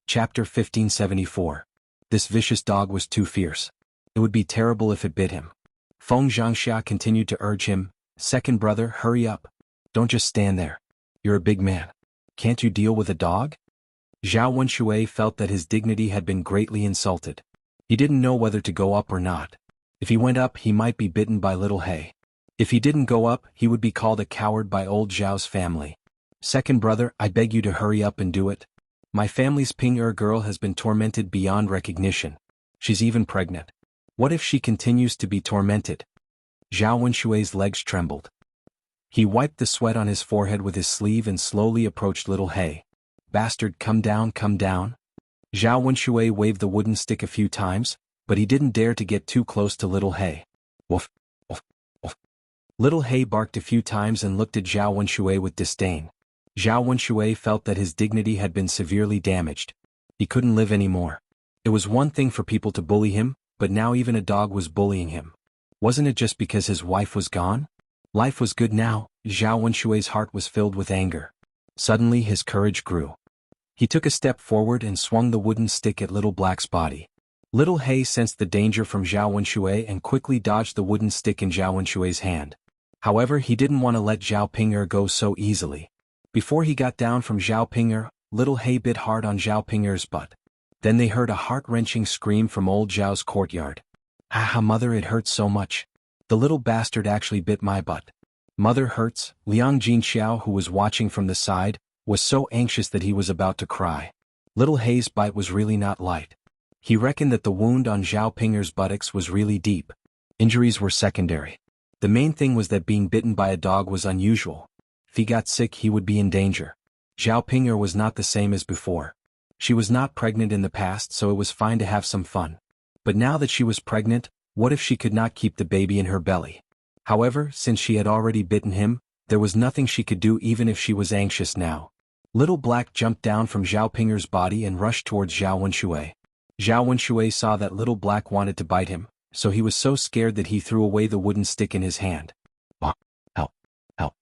Chapter 1574. This vicious dog was too fierce. It would be terrible if it bit him. Feng Zhangxia continued to urge him, second brother, hurry up. Don't just stand there. You're a big man. Can't you deal with a dog? Zhao Wenshui felt that his dignity had been greatly insulted. He didn't know whether to go up or not. If he went up, he might be bitten by Little He. If he didn't go up, he would be called a coward by old Zhao's family. Second brother, I beg you to hurry up and do it. My family's Ping'er girl has been tormented beyond recognition. She's even pregnant. What if she continues to be tormented? Zhao Wenshui's legs trembled. He wiped the sweat on his forehead with his sleeve and slowly approached Little He. Bastard, come down, come down. Zhao Wenshui waved the wooden stick a few times, but he didn't dare to get too close to Little He. Woof, woof, woof. Little He barked a few times and looked at Zhao Wenshui with disdain. Zhao Wenshui felt that his dignity had been severely damaged. He couldn't live anymore. It was one thing for people to bully him, but now even a dog was bullying him. Wasn't it just because his wife was gone? Life was good now. Zhao Wenshui's heart was filled with anger. Suddenly his courage grew. He took a step forward and swung the wooden stick at Little Black's body. Little He sensed the danger from Zhao Wenshui and quickly dodged the wooden stick in Zhao Wenshui's hand. However, he didn't want to let Zhao Ping'er go so easily. Before he got down from Zhao Ping'er, Little He bit hard on Zhao Ping'er's butt. Then they heard a heart-wrenching scream from old Zhao's courtyard. Ah, mother, it hurts so much. The little bastard actually bit my butt. Mother hurts. Liang Jinxiao, who was watching from the side, was so anxious that he was about to cry. Little He's bite was really not light. He reckoned that the wound on Zhao Ping'er's buttocks was really deep. Injuries were secondary. The main thing was that being bitten by a dog was unusual. If he got sick, he would be in danger. Zhao Ping'er was not the same as before. She was not pregnant in the past, so it was fine to have some fun. But now that she was pregnant, what if she could not keep the baby in her belly? However, since she had already bitten him, there was nothing she could do even if she was anxious now. Little Black jumped down from Zhao Ping'er's body and rushed towards Zhao Wenshui. Zhao Wenshui saw that Little Black wanted to bite him, so he was so scared that he threw away the wooden stick in his hand. Help! Help!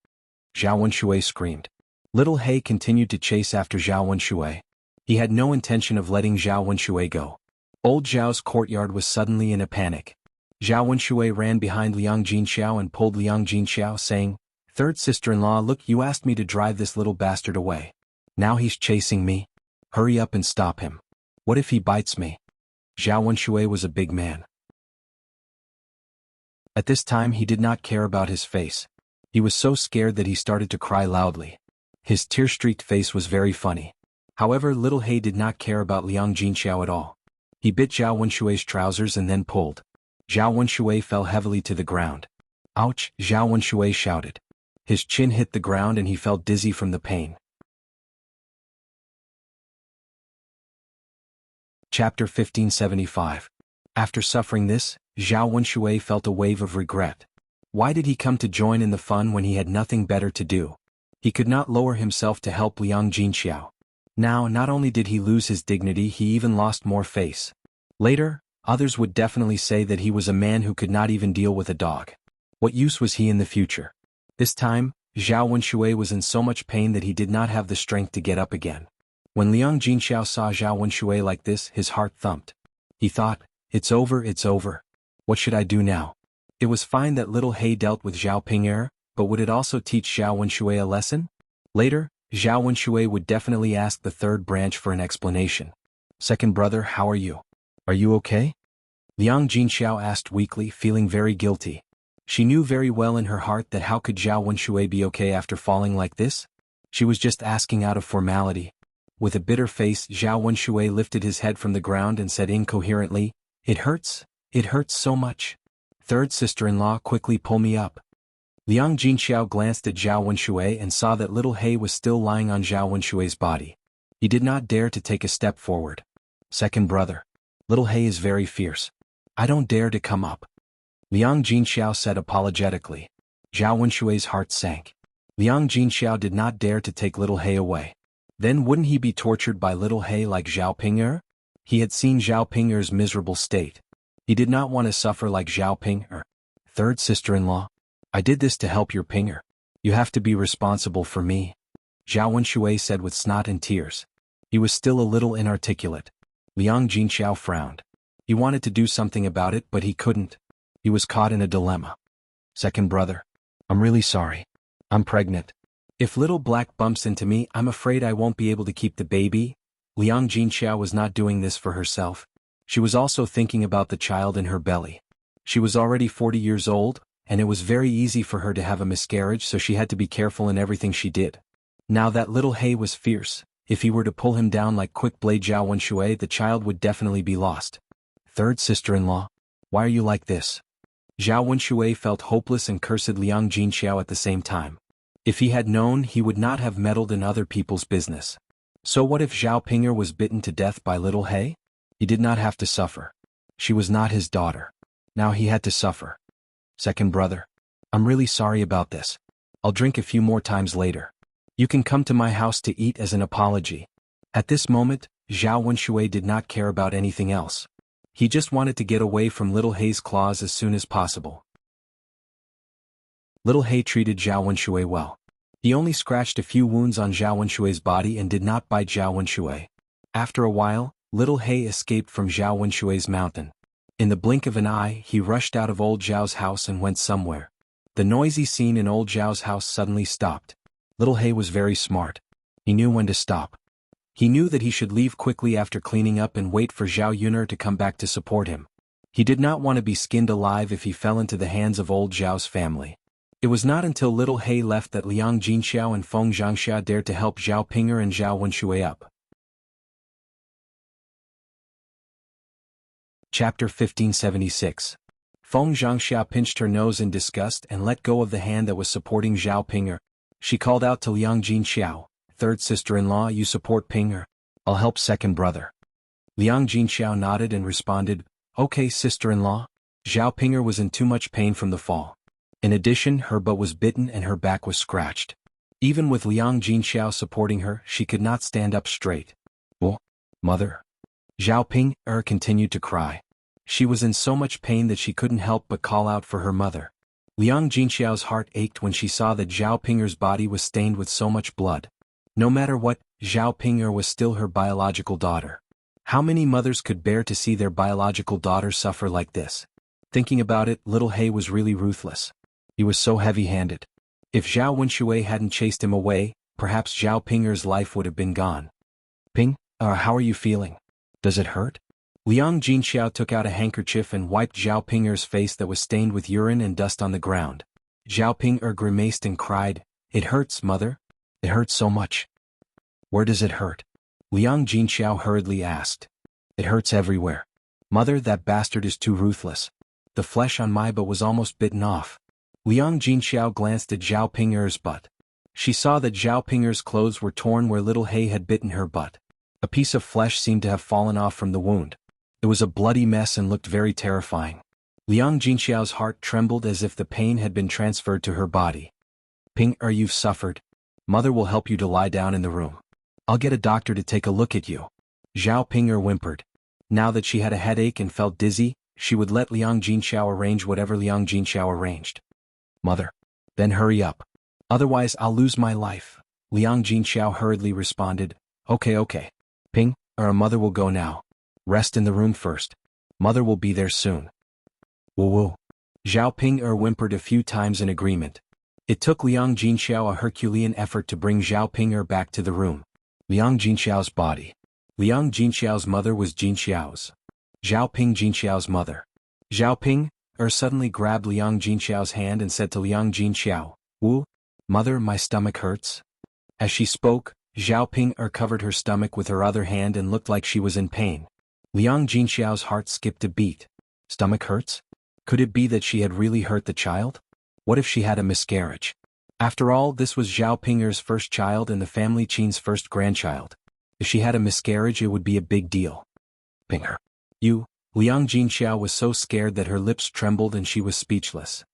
Zhao Wenshui screamed. Little He continued to chase after Zhao Wenshui. He had no intention of letting Zhao Wenshui go. Old Zhao's courtyard was suddenly in a panic. Zhao Wenshui ran behind Liang Jinxiao and pulled Liang Jinxiao, saying, "Third sister-in-law, look, you asked me to drive this little bastard away. Now he's chasing me. Hurry up and stop him. What if he bites me?" Zhao Wenshui was a big man. At this time he did not care about his face. He was so scared that he started to cry loudly. His tear-streaked face was very funny. However, Little He did not care about Liang Jinxiao at all. He bit Zhao Wenshui's trousers and then pulled. Zhao Wenshui fell heavily to the ground. "Ouch!" Zhao Wenshui shouted. His chin hit the ground and he felt dizzy from the pain. Chapter 1575. After suffering this, Zhao Wenshui felt a wave of regret. Why did he come to join in the fun when he had nothing better to do? He could not lower himself to help Liang Jinxiao. Now, not only did he lose his dignity, he even lost more face. Later, others would definitely say that he was a man who could not even deal with a dog. What use was he in the future? This time, Zhao Wenshui was in so much pain that he did not have the strength to get up again. When Liang Jinxiao saw Zhao Wenshui like this, his heart thumped. He thought, it's over, it's over. What should I do now? It was fine that Little He dealt with Zhao Ping'er, but would it also teach Zhao Wenshui a lesson? Later, Zhao Wenshui would definitely ask the third branch for an explanation. "Second brother, how are you? Are you okay?" Liang Jinxiao asked weakly, feeling very guilty. She knew very well in her heart that how could Zhao Wenshui be okay after falling like this? She was just asking out of formality. With a bitter face, Zhao Wenshui lifted his head from the ground and said incoherently, "It hurts so much. Third sister-in-law, quickly pull me up." Liang Jinxiao glanced at Zhao Wenshui and saw that Little He was still lying on Zhao Wenshui's body. He did not dare to take a step forward. "Second brother. Little He is very fierce. I don't dare to come up," Liang Jinxiao said apologetically. Zhao Wenshui's heart sank. Liang Jinxiao did not dare to take Little He away. Then wouldn't he be tortured by Little He like Zhao Ping'er? He had seen Zhao Ping'er's miserable state. He did not want to suffer like Zhao Ping'er. "Third sister-in-law, I did this to help your Ping'er. You have to be responsible for me," Zhao Wenshui said with snot and tears. He was still a little inarticulate. Liang Jinxiao frowned. He wanted to do something about it, but he couldn't. He was caught in a dilemma. "Second brother, I'm really sorry. I'm pregnant. If Little Black bumps into me, I'm afraid I won't be able to keep the baby." Liang Jinxiao was not doing this for herself. She was also thinking about the child in her belly. She was already 40 years old, and it was very easy for her to have a miscarriage, so she had to be careful in everything she did. Now that Little He was fierce, if he were to pull him down like Quick Blade Zhao Wenshui, the child would definitely be lost. "Third sister-in-law, why are you like this?" Zhao Wenshui felt hopeless and cursed Liang Jinxiao at the same time. If he had known, he would not have meddled in other people's business. So what if Zhao Ping'er was bitten to death by Little He? He did not have to suffer. She was not his daughter. Now he had to suffer. "Second brother, I'm really sorry about this. I'll drink a few more times later. You can come to my house to eat as an apology." At this moment, Zhao Wenshui did not care about anything else. He just wanted to get away from Little He's claws as soon as possible. Little He treated Zhao Wenshui well. He only scratched a few wounds on Zhao Wenshui's body and did not bite Zhao Wenshui. After a while, Little He escaped from Zhao Wenshui's mountain. In the blink of an eye, he rushed out of old Zhao's house and went somewhere. The noisy scene in old Zhao's house suddenly stopped. Little He was very smart. He knew when to stop. He knew that he should leave quickly after cleaning up and wait for Zhao Yuner to come back to support him. He did not want to be skinned alive if he fell into the hands of old Zhao's family. It was not until Little He left that Liang Jinxiao and Feng Zhangxia dared to help Zhao Ping'er and Zhao Wenshui up. Chapter 1576. Feng Zhangxia pinched her nose in disgust and let go of the hand that was supporting Zhao Ping'er. She called out to Liang Jinxiao, "Third sister-in-law, you support Ping'er. I'll help second brother." Liang Jinxiao nodded and responded, "Okay, sister-in-law." Zhao Ping'er was in too much pain from the fall. In addition, her butt was bitten and her back was scratched. Even with Liang Jinxiao supporting her, she could not stand up straight. "Oh, mother." Zhao Ping'er continued to cry. She was in so much pain that she couldn't help but call out for her mother. Liang Jinxiao's heart ached when she saw that Zhao Ping'er's body was stained with so much blood. No matter what, Zhao Ping'er was still her biological daughter. How many mothers could bear to see their biological daughter suffer like this? Thinking about it, little He was really ruthless. He was so heavy-handed. If Zhao Wenxue hadn't chased him away, perhaps Zhao Ping'er's life would have been gone. How are you feeling? Does it hurt?" Liang Jinxiao took out a handkerchief and wiped Zhao Ping'er's face that was stained with urine and dust on the ground. Zhao Ping'er grimaced and cried, "It hurts, mother. It hurts so much." "Where does it hurt?" Liang Jinxiao hurriedly asked. "It hurts everywhere. Mother, that bastard is too ruthless. The flesh on my butt was almost bitten off." Liang Jinxiao glanced at Zhao Ping'er's butt. She saw that Zhao Ping'er's clothes were torn where little He had bitten her butt. A piece of flesh seemed to have fallen off from the wound. It was a bloody mess and looked very terrifying. Liang Jinxiao's heart trembled as if the pain had been transferred to her body. "Ping'er, you've suffered. Mother will help you to lie down in the room. I'll get a doctor to take a look at you." Zhao Ping'er whimpered. Now that she had a headache and felt dizzy, she would let Liang Jinxiao arrange whatever Liang Jinxiao arranged. "Mother. Then hurry up. Otherwise I'll lose my life." Liang Jinxiao hurriedly responded, Okay. Ping'er, mother will go now. Rest in the room first. Mother will be there soon." Woo. Zhao Ping'er whimpered a few times in agreement. It took Liang Jinxiao a Herculean effort to bring Zhao Ping'er back to the room. Liang Jinxiao's body. Liang Jinxiao's mother was Jinxiao's. Zhao Jinxiao's mother. Zhao Ping'er suddenly grabbed Liang Jinxiao's hand and said to Liang Jinxiao, "Wu, mother, my stomach hurts." As she spoke, Zhao Ping'er covered her stomach with her other hand and looked like she was in pain. Liang Jinxiao's heart skipped a beat. Stomach hurts? Could it be that she had really hurt the child? What if she had a miscarriage? After all, this was Zhao Ping'er's first child and the family Qin's first grandchild. If she had a miscarriage, it would be a big deal. "Ping'er. You." Liang Jinxiao was so scared that her lips trembled and she was speechless.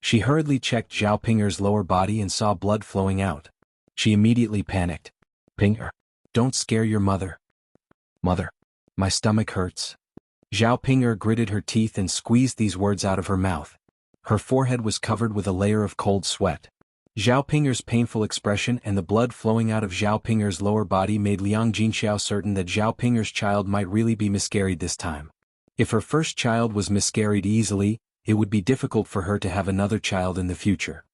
She hurriedly checked Zhao Ping'er's lower body and saw blood flowing out. She immediately panicked. "Ping'er. Don't scare your mother." "Mother. My stomach hurts." Zhao Ping'er gritted her teeth and squeezed these words out of her mouth. Her forehead was covered with a layer of cold sweat. Zhao Ping'er's painful expression and the blood flowing out of Zhao Ping'er's lower body made Liang Jinxiao certain that Zhao Ping'er's child might really be miscarried this time. If her first child was miscarried easily, it would be difficult for her to have another child in the future.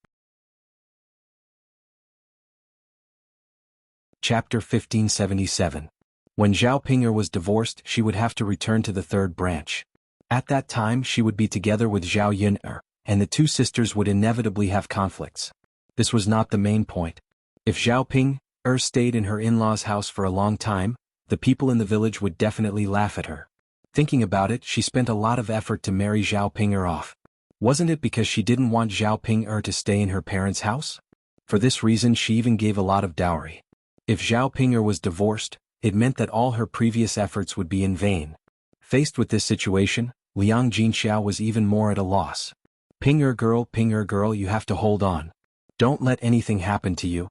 Chapter 1577. When Zhao Ping'er was divorced, she would have to return to the third branch. At that time she would be together with Zhao Yun'er, and the two sisters would inevitably have conflicts. This was not the main point. If Zhao Ping'er stayed in her in-laws' house for a long time, the people in the village would definitely laugh at her. Thinking about it, she spent a lot of effort to marry Zhao Ping'er off. Wasn't it because she didn't want Zhao Ping'er to stay in her parents' house? For this reason she even gave a lot of dowry. If Zhao Ping'er was divorced, it meant that all her previous efforts would be in vain. Faced with this situation, Liang Jinxiao was even more at a loss. Ping'er girl, you have to hold on. Don't let anything happen to you."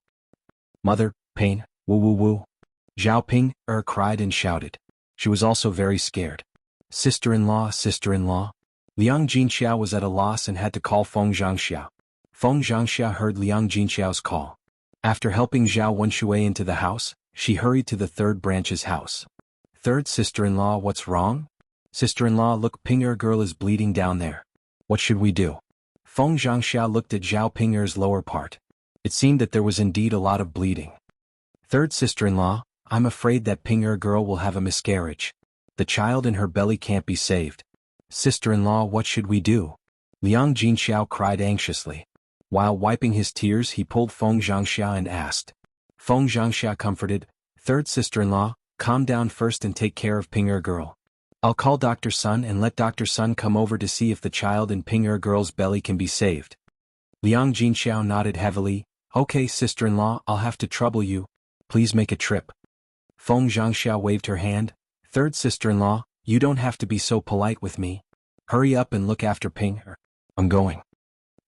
"Mother, pain, woo. Zhao Ping'er cried and shouted. She was also very scared. Sister-in-law. Liang Jinxiao was at a loss and had to call Feng Zhangxia. Feng Zhangxia heard Liang Jinxiao's call. After helping Zhao Wenxue into the house, she hurried to the third branch's house. "Third sister-in-law, what's wrong?" "Sister-in-law, look, Ping'er girl is bleeding down there. What should we do?" Feng Zhangxia looked at Zhao Ping'er's lower part. It seemed that there was indeed a lot of bleeding. "Third sister-in-law, I'm afraid that Ping'er girl will have a miscarriage. The child in her belly can't be saved." "Sister-in-law, what should we do?" Liang Jinxiao cried anxiously. While wiping his tears, he pulled Feng Zhangxia and asked. Feng Zhangxia comforted, "Third sister-in-law, calm down first and take care of Ping'er girl. I'll call Dr. Sun and let Dr. Sun come over to see if the child in Ping girl's belly can be saved. Liang Jinxiao nodded heavily. Okay, sister-in-law, I'll have to trouble you. Please make a trip. Feng Zhangxiao waved her hand. Third sister-in-law, you don't have to be so polite with me. Hurry up and look after Ping. I'm going.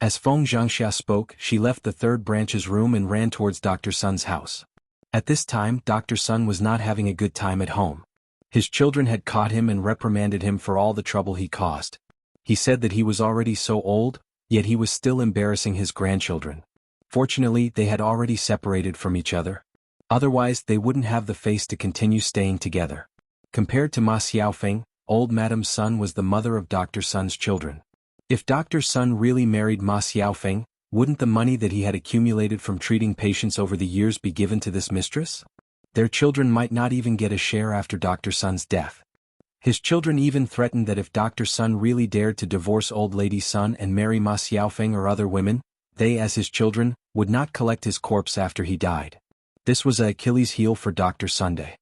As Feng Zhangxia spoke, she left the third branch's room and ran towards Dr. Sun's house. At this time, Dr. Sun was not having a good time at home. His children had caught him and reprimanded him for all the trouble he caused. He said that he was already so old, yet he was still embarrassing his grandchildren. Fortunately, they had already separated from each other. Otherwise, they wouldn't have the face to continue staying together. Compared to Ma Xiaofeng, old Madame Sun was the mother of Dr. Sun's children. If Dr. Sun really married Ma Xiaofeng, wouldn't the money that he had accumulated from treating patients over the years be given to this mistress? Their children might not even get a share after Dr. Sun's death. His children even threatened that if Dr. Sun really dared to divorce old lady Sun and marry Ma Xiaofeng or other women, they as his children, would not collect his corpse after he died. This was an Achilles heel for Dr. Sunday,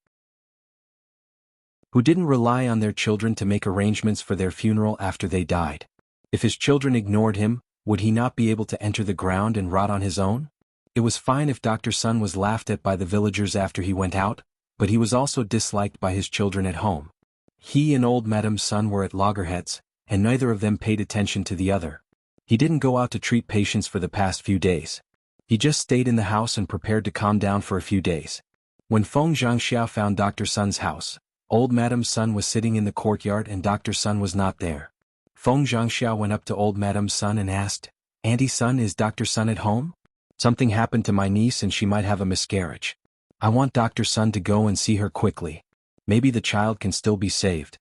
who didn't rely on their children to make arrangements for their funeral after they died. If his children ignored him, would he not be able to enter the ground and rot on his own? It was fine if Dr. Sun was laughed at by the villagers after he went out, but he was also disliked by his children at home. He and old Madame Sun were at loggerheads, and neither of them paid attention to the other. He didn't go out to treat patients for the past few days. He just stayed in the house and prepared to calm down for a few days. When Feng Zhangxia found Dr. Sun's house, old Madame Sun was sitting in the courtyard and Dr. Sun was not there. Feng Zhangxia went up to old Madame Sun and asked, Auntie Sun, is Dr. Sun at home? Something happened to my niece and she might have a miscarriage. I want Dr. Sun to go and see her quickly. Maybe the child can still be saved.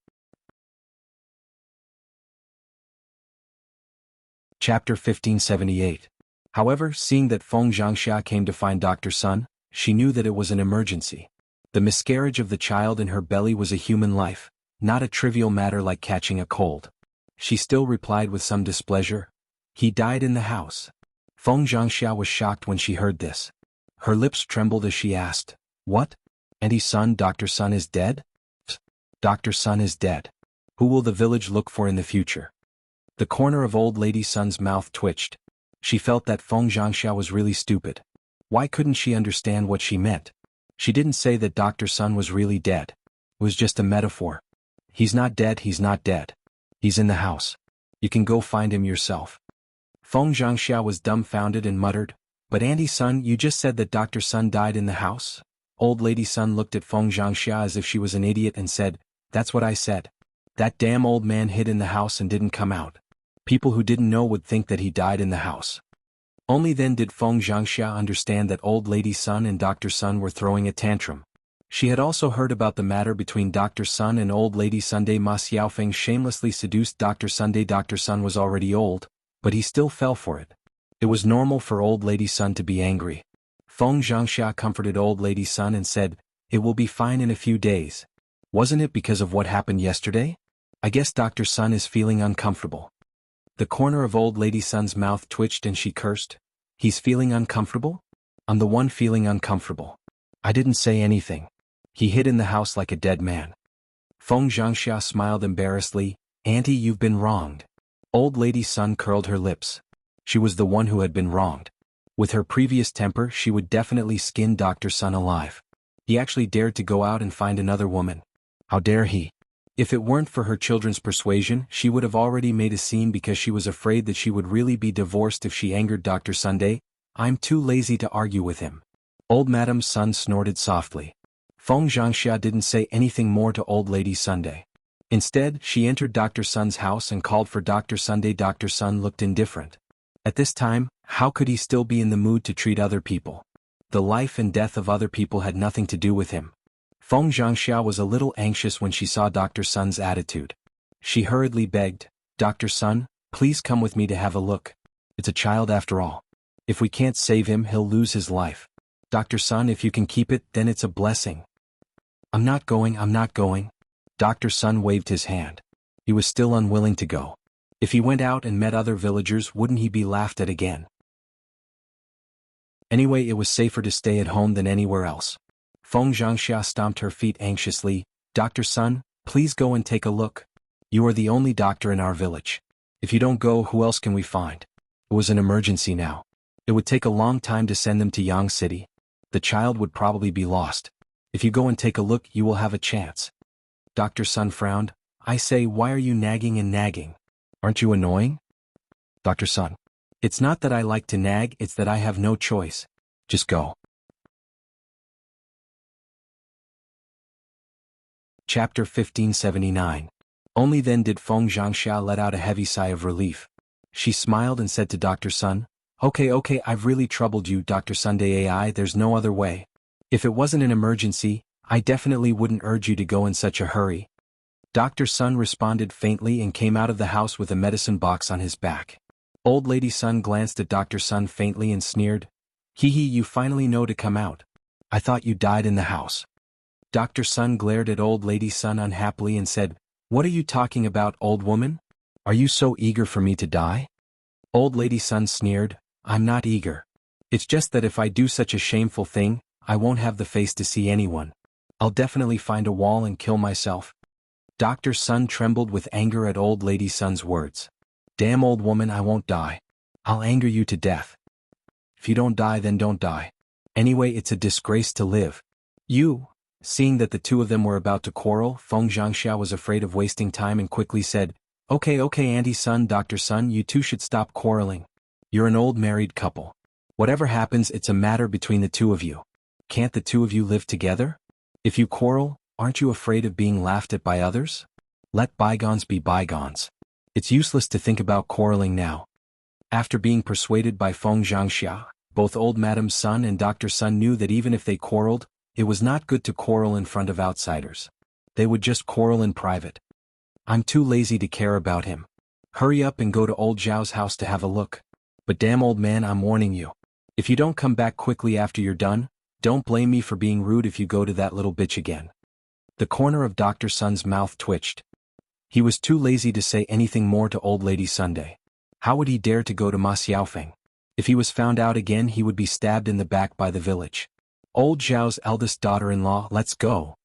Chapter 1578. However, seeing that Feng Zhangxia came to find Dr. Sun, she knew that it was an emergency. The miscarriage of the child in her belly was a human life, not a trivial matter like catching a cold. She still replied with some displeasure, He died in the house. Feng Zhangxia was shocked when she heard this. Her lips trembled as she asked, What? Auntie Sun, Dr. Sun is dead? Dr. Sun is dead. Who will the village look for in the future? The corner of old lady Sun's mouth twitched. She felt that Feng Zhangxia was really stupid. Why couldn't she understand what she meant? She didn't say that Dr. Sun was really dead. It was just a metaphor. He's not dead, he's not dead. He's in the house. You can go find him yourself. Feng Zhangxia was dumbfounded and muttered, But Auntie Sun, you just said that Dr. Sun died in the house? Old lady Sun looked at Feng Zhangxia as if she was an idiot and said, That's what I said. That damn old man hid in the house and didn't come out. People who didn't know would think that he died in the house. Only then did Feng Zhangxia understand that old lady Sun and Dr. Sun were throwing a tantrum. She had also heard about the matter between Dr. Sun and old lady Sunday. Ma Xiaofeng shamelessly seduced Dr. Sunday. Dr. Sun was already old, but he still fell for it. It was normal for old lady Sun to be angry. Feng Zhangxia comforted old lady Sun and said, It will be fine in a few days. Wasn't it because of what happened yesterday? I guess Dr. Sun is feeling uncomfortable. The corner of old lady Sun's mouth twitched and she cursed. He's feeling uncomfortable? I'm the one feeling uncomfortable. I didn't say anything. He hid in the house like a dead man. Feng Zhangxia smiled embarrassedly. Auntie, you've been wronged. Old lady Sun curled her lips. She was the one who had been wronged. With her previous temper, she would definitely skin Dr. Sun alive. He actually dared to go out and find another woman. How dare he? If it weren't for her children's persuasion, she would have already made a scene because she was afraid that she would really be divorced if she angered Dr. Sunday. I'm too lazy to argue with him. Old Madame Sun snorted softly. Feng Zhangxia didn't say anything more to old lady Sunday. Instead, she entered Dr. Sun's house and called for Dr. Sunday. Dr. Sun looked indifferent. At this time, how could he still be in the mood to treat other people? The life and death of other people had nothing to do with him. Feng Zhangxia was a little anxious when she saw Dr. Sun's attitude. She hurriedly begged, Dr. Sun, please come with me to have a look. It's a child after all. If we can't save him, he'll lose his life. Dr. Sun, if you can keep it, then it's a blessing. I'm not going. Dr. Sun waved his hand. He was still unwilling to go. If he went out and met other villagers, wouldn't he be laughed at again? Anyway, it was safer to stay at home than anywhere else. Feng Zhangxia stomped her feet anxiously. Dr. Sun, Please go and take a look. You are the only doctor in our village. If you don't go, who else can we find? It was an emergency now. It would take a long time to send them to Yang City. The child would probably be lost. If you go and take a look, you will have a chance. Dr. Sun frowned. I say, why are you nagging and nagging? Aren't you annoying? Dr. Sun. It's not that I like to nag, it's that I have no choice. Just go. Chapter 1579. Only then did Feng Zhangxia let out a heavy sigh of relief. She smiled and said to Dr. Sun, Okay, I've really troubled you, Dr. Sunday AI, there's no other way. If it wasn't an emergency, I definitely wouldn't urge you to go in such a hurry. Dr. Sun responded faintly and came out of the house with a medicine box on his back. Old Lady Sun glanced at Dr. Sun faintly and sneered, Hee, you finally know to come out. I thought you died in the house. Dr. Sun glared at Old Lady Sun unhappily and said, What are you talking about, old woman? Are you so eager for me to die? Old Lady Sun sneered, I'm not eager. It's just that if I do such a shameful thing, I won't have the face to see anyone. I'll definitely find a wall and kill myself. Dr. Sun trembled with anger at Old Lady Sun's words. Damn old woman, I won't die. I'll anger you to death. If you don't die, then don't die. Anyway, it's a disgrace to live. You. Seeing that the two of them were about to quarrel, Feng Zhangxia was afraid of wasting time and quickly said, Okay, Auntie Sun, Dr. Sun, you two should stop quarreling. You're an old married couple. Whatever happens, it's a matter between the two of you. Can't the two of you live together? If you quarrel, aren't you afraid of being laughed at by others? Let bygones be bygones. It's useless to think about quarreling now. After being persuaded by Feng Zhangxia, both old Madam Sun and Dr. Sun knew that even if they quarreled, it was not good to quarrel in front of outsiders. They would just quarrel in private. I'm too lazy to care about him. Hurry up and go to old Zhao's house to have a look. But damn old man, I'm warning you. If you don't come back quickly after you're done, don't blame me for being rude if you go to that little bitch again. The corner of Dr. Sun's mouth twitched. He was too lazy to say anything more to Old Lady Sunday. How would he dare to go to Ma Xiaofeng? If he was found out again, he would be stabbed in the back by the village. Old Zhao's eldest daughter-in-law, let's go.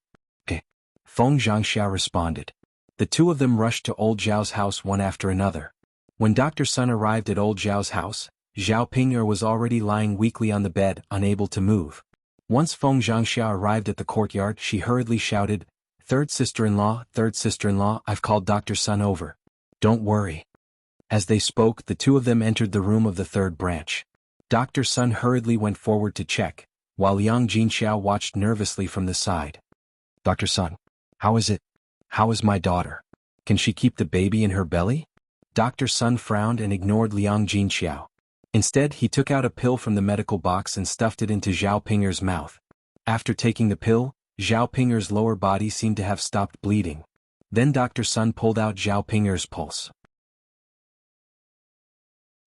Okay. Feng Zhangxia responded. The two of them rushed to Old Zhao's house one after another. When Dr. Sun arrived at Old Zhao's house, Zhao Ping'er was already lying weakly on the bed, unable to move. Once Feng Zhangxia arrived at the courtyard, she hurriedly shouted, Third sister-in-law, I've called Dr. Sun over. Don't worry. As they spoke, the two of them entered the room of the third branch. Dr. Sun hurriedly went forward to check, while Liang Jinxiao watched nervously from the side. Dr. Sun, how is it? How is my daughter? Can she keep the baby in her belly? Dr. Sun frowned and ignored Liang Jinxiao. Instead, he took out a pill from the medical box and stuffed it into Zhao Ping'er's mouth. After taking the pill, Zhao Ping'er's lower body seemed to have stopped bleeding. Then Dr. Sun pulled out Zhao Ping'er's pulse.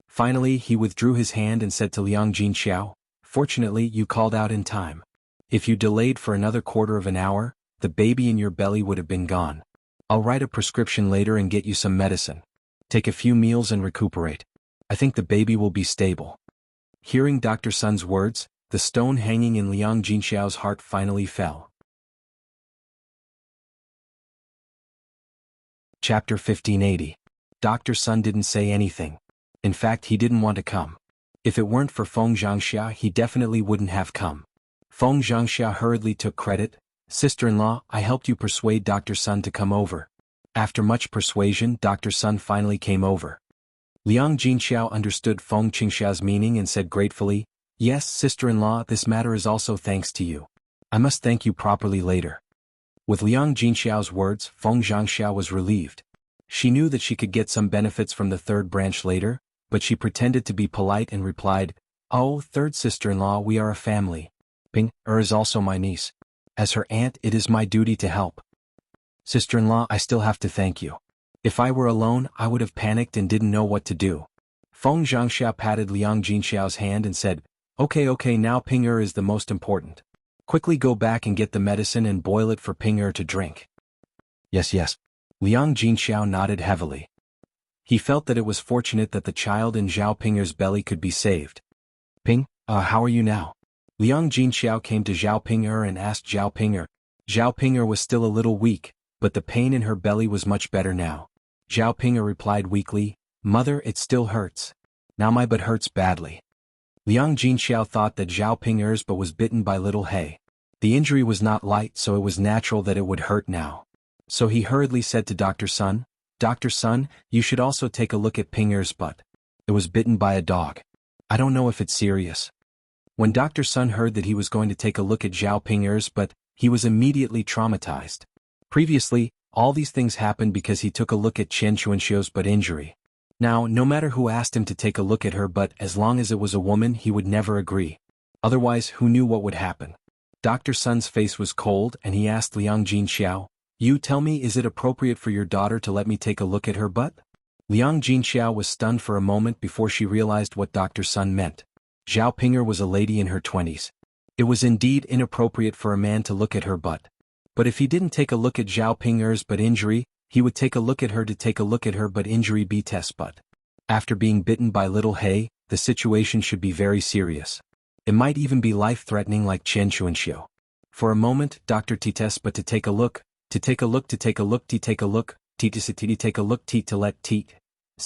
Finally, he withdrew his hand and said to Liang Jinxiao, Fortunately, you called out in time. If you delayed for another quarter of an hour, the baby in your belly would have been gone. I'll write a prescription later and get you some medicine. Take a few meals and recuperate. I think the baby will be stable. Hearing Dr. Sun's words, the stone hanging in Liang Jinxiao's heart finally fell. Chapter 1580. Dr. Sun didn't say anything. In fact, he didn't want to come. If it weren't for Feng Zhangxia, he definitely wouldn't have come. Feng Zhangxia hurriedly took credit. Sister-in-law, I helped you persuade Dr. Sun to come over. After much persuasion, Dr. Sun finally came over. Liang Jinxiao understood Feng Qingxia's meaning and said gratefully, Yes, sister-in-law, this matter is also thanks to you. I must thank you properly later. With Liang Jinxiao's words, Feng Zhangxia was relieved. She knew that she could get some benefits from the third branch later, but she pretended to be polite and replied, Oh, third sister-in-law, we are a family. Ping-er is also my niece. As her aunt, it is my duty to help. Sister-in-law, I still have to thank you. If I were alone, I would have panicked and didn't know what to do. Feng Zhangxia patted Liang Jinxiao's hand and said, Okay, now Ping-er is the most important. Quickly go back and get the medicine and boil it for Ping-er to drink. Yes. Liang Jinxiao nodded heavily. He felt that it was fortunate that the child in Zhao Ping'er's belly could be saved. How are you now? Liang Jinxiao came to Zhao Ping'er and asked Zhao Ping'er. Zhao Ping'er was still a little weak, but the pain in her belly was much better now. Zhao Ping'er replied weakly, "Mother, it still hurts. Now my butt hurts badly." Liang Jinxiao thought that Zhao Ping'er's butt was bitten by little He. The injury was not light, so it was natural that it would hurt now. So he hurriedly said to Dr. Sun, "Dr. Sun, you should also take a look at Ping'er's butt. It was bitten by a dog. I don't know if it's serious." When Dr. Sun heard that he was going to take a look at Zhao Ping'er's butt, he was immediately traumatized. Previously, all these things happened because he took a look at Chen Chuanxiu's butt injury. Now, no matter who asked him to take a look at her butt, as long as it was a woman, he would never agree. Otherwise, who knew what would happen? Dr. Sun's face was cold, and he asked Liang Jinxiao, "You tell me, is it appropriate for your daughter to let me take a look at her butt?" Liang Jinxiao was stunned for a moment before she realized what Dr. Sun meant. Zhao Ping'er was a lady in her 20s. It was indeed inappropriate for a man to look at her butt. But if he didn't take a look at Zhao Ping'er's butt injury, he would take a look at her to take a look at her butt injury test butt. After being bitten by little He, the situation should be very serious. It might even be life-threatening like Chen Chuanxiu. For a moment, Dr. Tites but to take a look, to take a look, to take a look, to take a look, to take a look, to let teat.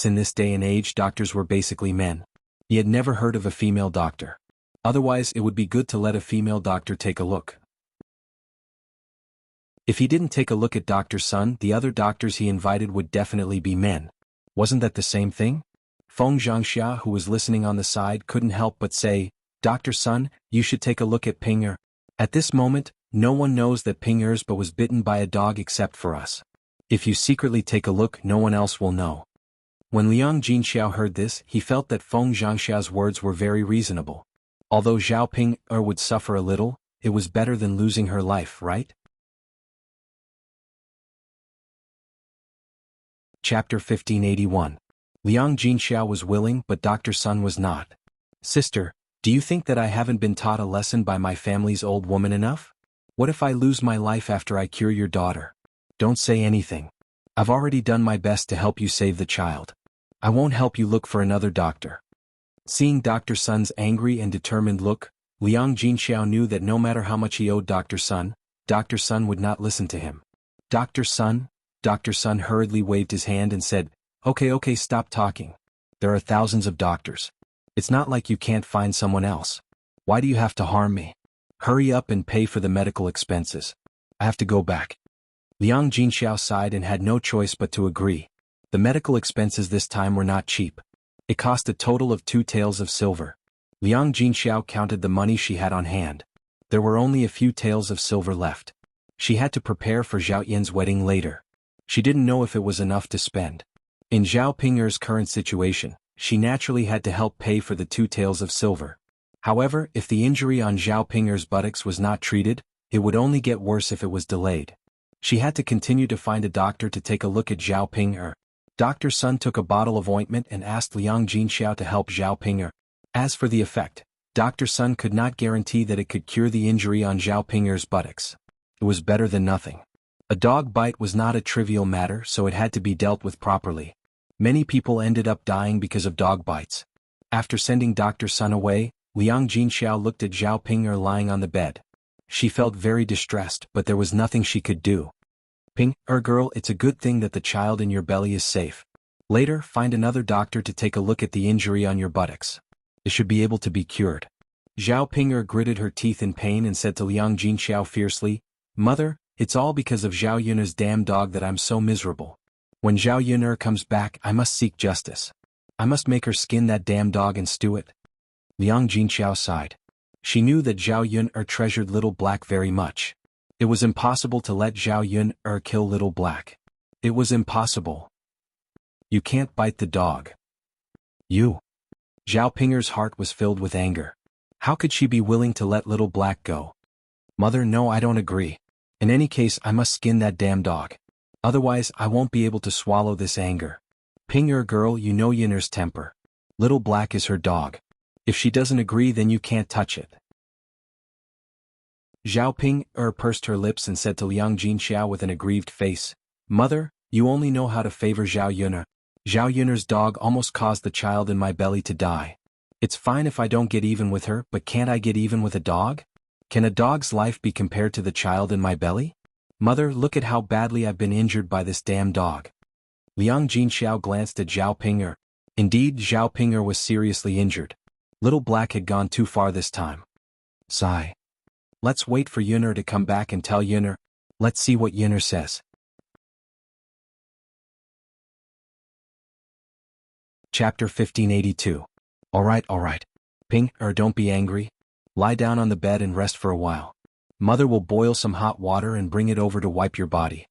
In this day and age, doctors were basically men. He had never heard of a female doctor. Otherwise, it would be good to let a female doctor take a look. If he didn't take a look at Dr. Sun, the other doctors he invited would definitely be men. Wasn't that the same thing? Feng Zhangxia, who was listening on the side, couldn't help but say, "Dr. Sun, you should take a look at Ping'er." At this moment, no one knows that Ping'er's butt was bitten by a dog except for us. If you secretly take a look, no one else will know. When Liang Jinxiao heard this, he felt that Feng Zhangxia's words were very reasonable. Although Zhao Ping'er would suffer a little, it was better than losing her life, right? Chapter 1581. Liang Jinxiao was willing, but Dr. Sun was not. "Sister, do you think that I haven't been taught a lesson by my family's old woman enough? What if I lose my life after I cure your daughter? Don't say anything. I've already done my best to help you save the child. I won't help you look for another doctor." Seeing Dr. Sun's angry and determined look, Liang Jinxiao knew that no matter how much he owed Dr. Sun would not listen to him. Dr. Sun hurriedly waved his hand and said, Okay, stop talking. There are thousands of doctors. It's not like you can't find someone else. Why do you have to harm me? Hurry up and pay for the medical expenses. I have to go back." Liang Jinxiao sighed and had no choice but to agree. The medical expenses this time were not cheap. It cost a total of 2 taels of silver. Liang Jinxiao counted the money she had on hand. There were only a few taels of silver left. She had to prepare for Zhao Yin's wedding later. She didn't know if it was enough to spend. In Zhao Ping'er's current situation, she naturally had to help pay for the 2 taels of silver. However, if the injury on Zhao Ping'er's buttocks was not treated, it would only get worse if it was delayed. She had to continue to find a doctor to take a look at Zhao Ping'er. Dr. Sun took a bottle of ointment and asked Liang Jinxiao to help Zhao Ping'er. As for the effect, Dr. Sun could not guarantee that it could cure the injury on Zhao Ping'er's buttocks. It was better than nothing. A dog bite was not a trivial matter, so it had to be dealt with properly. Many people ended up dying because of dog bites. After sending Dr. Sun away, Liang Jinxiao looked at Zhao Ping'er lying on the bed. She felt very distressed, but there was nothing she could do. "Ping'er girl, it's a good thing that the child in your belly is safe. Later, find another doctor to take a look at the injury on your buttocks. It should be able to be cured." Zhao Ping'er gritted her teeth in pain and said to Liang Jinxiao fiercely, "Mother, it's all because of Zhao Yun'er's damn dog that I'm so miserable. When Zhao Yun'er comes back, I must seek justice. I must make her skin that damn dog and stew it." Liang Jinxiao sighed. She knew that Zhao Yun'er treasured Little Black very much. It was impossible to let Zhao Yun'er kill Little Black. It was impossible. "You can't bite the dog. You." Zhao Ping'er's heart was filled with anger. How could she be willing to let Little Black go? "Mother, no, I don't agree. In any case, I must skin that damn dog. Otherwise, I won't be able to swallow this anger. Ping'er girl, you know Yun'er's temper. Little Black is her dog. If she doesn't agree, then you can't touch it." Zhao Ping'er pursed her lips and said to Liang Jinxiao with an aggrieved face, "Mother, you only know how to favor Zhao Yun'er. Zhao Yun'er's dog almost caused the child in my belly to die. It's fine if I don't get even with her, but can't I get even with a dog? Can a dog's life be compared to the child in my belly? Mother, look at how badly I've been injured by this damn dog. Liang Jinxiao glanced at Zhao Ping'er. Indeed, Zhao Ping'er was seriously injured. Little Black had gone too far this time. Sigh. Let's wait for Yun'er to come back and tell Yun'er. Let's see what Yun'er says. Chapter 1582. Alright. Ping'er, don't be angry. Lie down on the bed and rest for a while. Mother will boil some hot water and bring it over to wipe your body.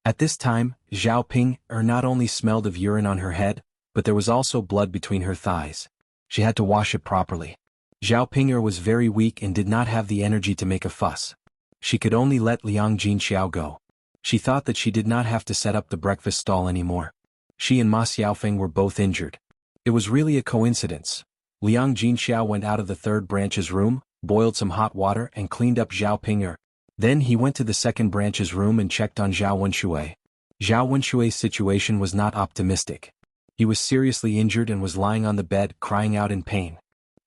At this time, Zhao Ping'er not only smelled of urine on her head, but there was also blood between her thighs. She had to wash it properly. Zhao Ping'er was very weak and did not have the energy to make a fuss. She could only let Liang Jinxiao go. She thought that she did not have to set up the breakfast stall anymore. She and Ma Xiaofeng were both injured. It was really a coincidence. Liang Jinxiao went out of the third branch's room, boiled some hot water and cleaned up Zhao Ping'er. Then he went to the second branch's room and checked on Zhao Wenshui. Zhao Wenshui's situation was not optimistic. He was seriously injured and was lying on the bed crying out in pain.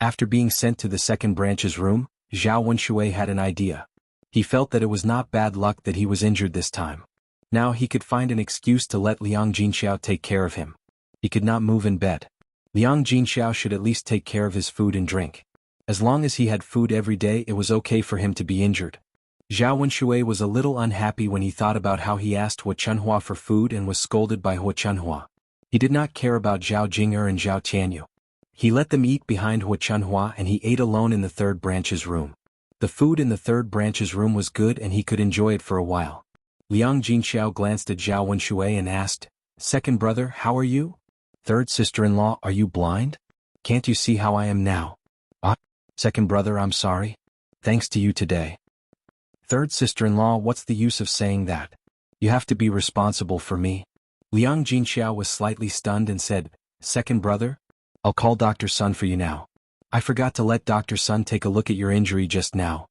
After being sent to the second branch's room, Zhao Wenshui had an idea. He felt that it was not bad luck that he was injured this time. Now he could find an excuse to let Liang Jinxiao take care of him. He could not move in bed. Liang Jinxiao should at least take care of his food and drink. As long as he had food every day, it was okay for him to be injured. Zhao Wenshui was a little unhappy when he thought about how he asked Hua Chunhua for food and was scolded by Hua Chunhua. He did not care about Zhao Jing'er and Zhao Tianyu. He let them eat behind Hua Chunhua and he ate alone in the third branch's room. The food in the third branch's room was good and he could enjoy it for a while. Liang Jinxiao glanced at Zhao Wenshui and asked, "Second brother, how are you? Third sister-in-law, are you blind? Can't you see how I am now?" "Ah, second brother, I'm sorry. Thanks to you today." "Third sister-in-law, what's the use of saying that? You have to be responsible for me." Liang Jinxiao was slightly stunned and said, "Second brother? I'll call Dr. Sun for you now. I forgot to let Dr. Sun take a look at your injury just now."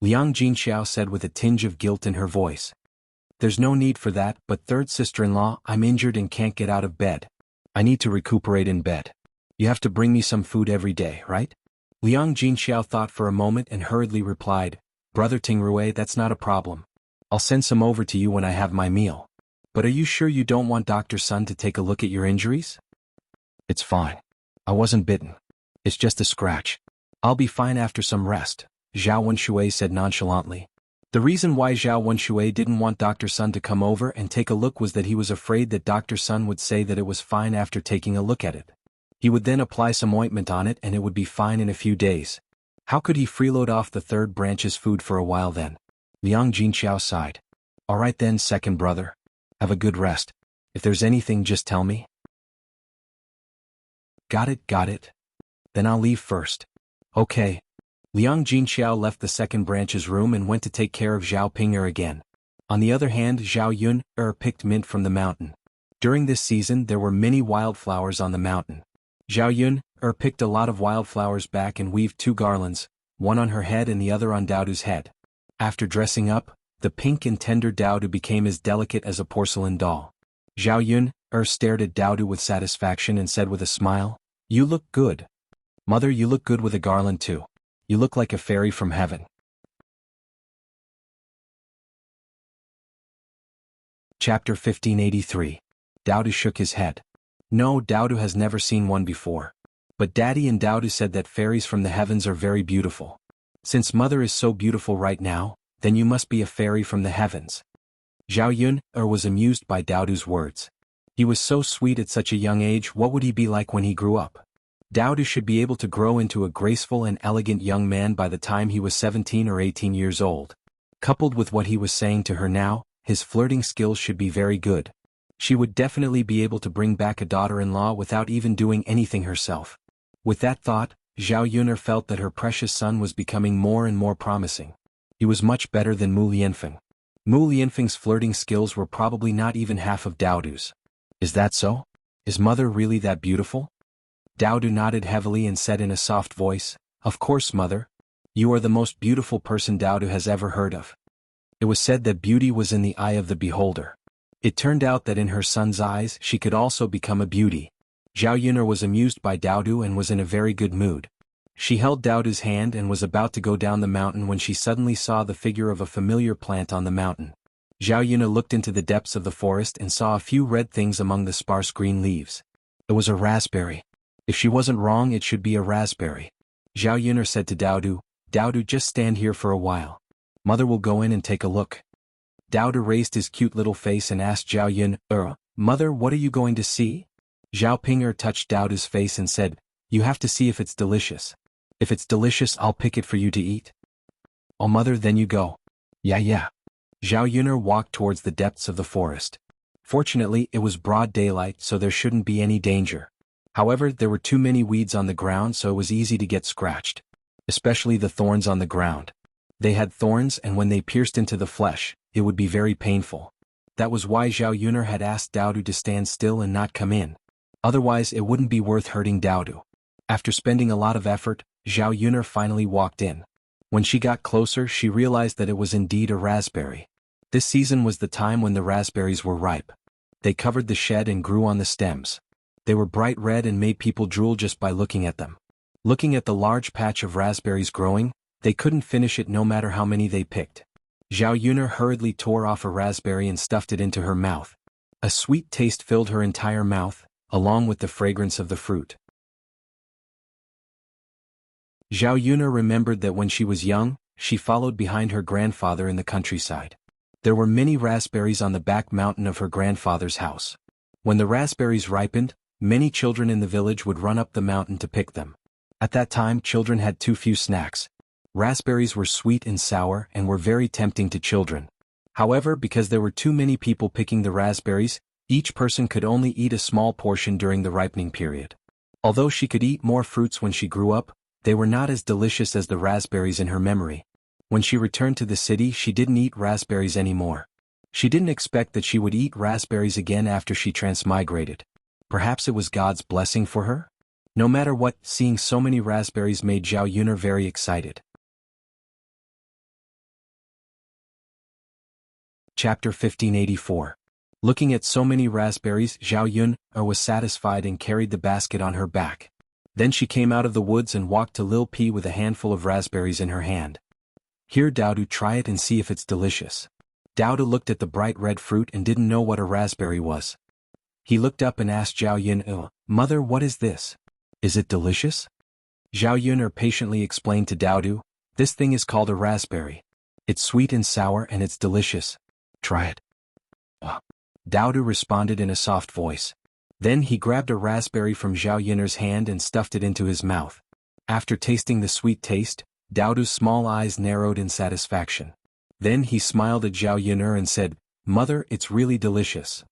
Liang Jinxiao said with a tinge of guilt in her voice. "There's no need for that, but third sister-in-law, I'm injured and can't get out of bed. I need to recuperate in bed. You have to bring me some food every day, right?" Liang Jinxiao thought for a moment and hurriedly replied, "Brother Tingrui, that's not a problem. I'll send some over to you when I have my meal. But are you sure you don't want Dr. Sun to take a look at your injuries?" "It's fine. I wasn't bitten. It's just a scratch. I'll be fine after some rest," Zhao Wenshui said nonchalantly. The reason why Zhao Wenshui didn't want Dr. Sun to come over and take a look was that he was afraid that Dr. Sun would say that it was fine after taking a look at it. He would then apply some ointment on it and it would be fine in a few days. How could he freeload off the third branch's food for a while then? Liang Jinxiao sighed. "Alright then, second brother. Have a good rest. If there's anything, just tell me." Got it. Then I'll leave first." "Okay." Liang Jinxiao left the second branch's room and went to take care of Zhao Ping'er again. On the other hand, Zhao Yun'er picked mint from the mountain. During this season there were many wildflowers on the mountain. Zhao Yun'er picked a lot of wildflowers back and weaved 2 garlands, one on her head and the other on Daodu's head. After dressing up, the pink and tender Daodu became as delicate as a porcelain doll. Zhao Yun'er stared at Daodu with satisfaction and said with a smile, "You look good. Mother, you look good with a garland too. You look like a fairy from heaven." Chapter 1583. Daodu shook his head. No, Daodu has never seen one before. But Daddy and Daodu said that fairies from the heavens are very beautiful. Since Mother is so beautiful right now, then you must be a fairy from the heavens. Zhao Yun'er was amused by Daodu's words. He was so sweet at such a young age, what would he be like when he grew up? Daodu should be able to grow into a graceful and elegant young man by the time he was 17 or 18 years old. Coupled with what he was saying to her now, his flirting skills should be very good. She would definitely be able to bring back a daughter-in-law without even doing anything herself. With that thought, Zhao Yun'er felt that her precious son was becoming more and more promising. He was much better than Mu Lianfeng. Mu Lianfeng's flirting skills were probably not even half of Daodu's. Is that so? Is Mother really that beautiful? Daodu nodded heavily and said in a soft voice, "Of course, Mother. You are the most beautiful person Daodu has ever heard of." It was said that beauty was in the eye of the beholder. It turned out that in her son's eyes she could also become a beauty. Zhao Yun'er was amused by Daodu and was in a very good mood. She held Daodu's hand and was about to go down the mountain when she suddenly saw the figure of a familiar plant on the mountain. Zhao Yuna looked into the depths of the forest and saw a few red things among the sparse green leaves. It was a raspberry. If she wasn't wrong, it should be a raspberry. Zhao Yuna said to Daodu, "Daodu, just stand here for a while. Mother will go in and take a look." Daodu raised his cute little face and asked Zhao Yun, Mother, what are you going to see?" Zhao Ping'er touched Daodu's face and said, "You have to see if it's delicious. If it's delicious, I'll pick it for you to eat." "Oh mother, then you go." Yeah. Zhao Yun'er walked towards the depths of the forest. Fortunately, it was broad daylight, so there shouldn't be any danger. However, there were too many weeds on the ground, so it was easy to get scratched. Especially the thorns on the ground. They had thorns, and when they pierced into the flesh, it would be very painful. That was why Zhao Yun'er had asked Daodu to stand still and not come in. Otherwise, it wouldn't be worth hurting Daodu. After spending a lot of effort, Zhao Yun'er finally walked in. When she got closer, she realized that it was indeed a raspberry. This season was the time when the raspberries were ripe. They covered the shed and grew on the stems. They were bright red and made people drool just by looking at them. Looking at the large patch of raspberries growing, they couldn't finish it no matter how many they picked. Zhao Yun'er hurriedly tore off a raspberry and stuffed it into her mouth. A sweet taste filled her entire mouth, along with the fragrance of the fruit. Zhao Yun'er remembered that when she was young, she followed behind her grandfather in the countryside. There were many raspberries on the back mountain of her grandfather's house. When the raspberries ripened, many children in the village would run up the mountain to pick them. At that time, children had too few snacks. Raspberries were sweet and sour and were very tempting to children. However, because there were too many people picking the raspberries, each person could only eat a small portion during the ripening period. Although she could eat more fruits when she grew up, they were not as delicious as the raspberries in her memory. When she returned to the city, she didn't eat raspberries anymore. She didn't expect that she would eat raspberries again after she transmigrated. Perhaps it was God's blessing for her? No matter what, seeing so many raspberries made Zhao Yun'er very excited. Chapter 1584. Looking at so many raspberries, Zhao Yun'er was satisfied and carried the basket on her back. Then she came out of the woods and walked to Lil P with a handful of raspberries in her hand. "Here, Daodu, try it and see if it's delicious." Daodu looked at the bright red fruit and didn't know what a raspberry was. He looked up and asked Zhao Yun'er, "Mother, what is this? Is it delicious?" Zhao Yun'er patiently explained to Daodu, "This thing is called a raspberry. It's sweet and sour and it's delicious. Try it." Daodu responded in a soft voice. Then he grabbed a raspberry from Zhao Yun'er's hand and stuffed it into his mouth. After tasting the sweet taste, Daodu's small eyes narrowed in satisfaction. Then he smiled at Zhao Yun'er and said, "Mother, it's really delicious."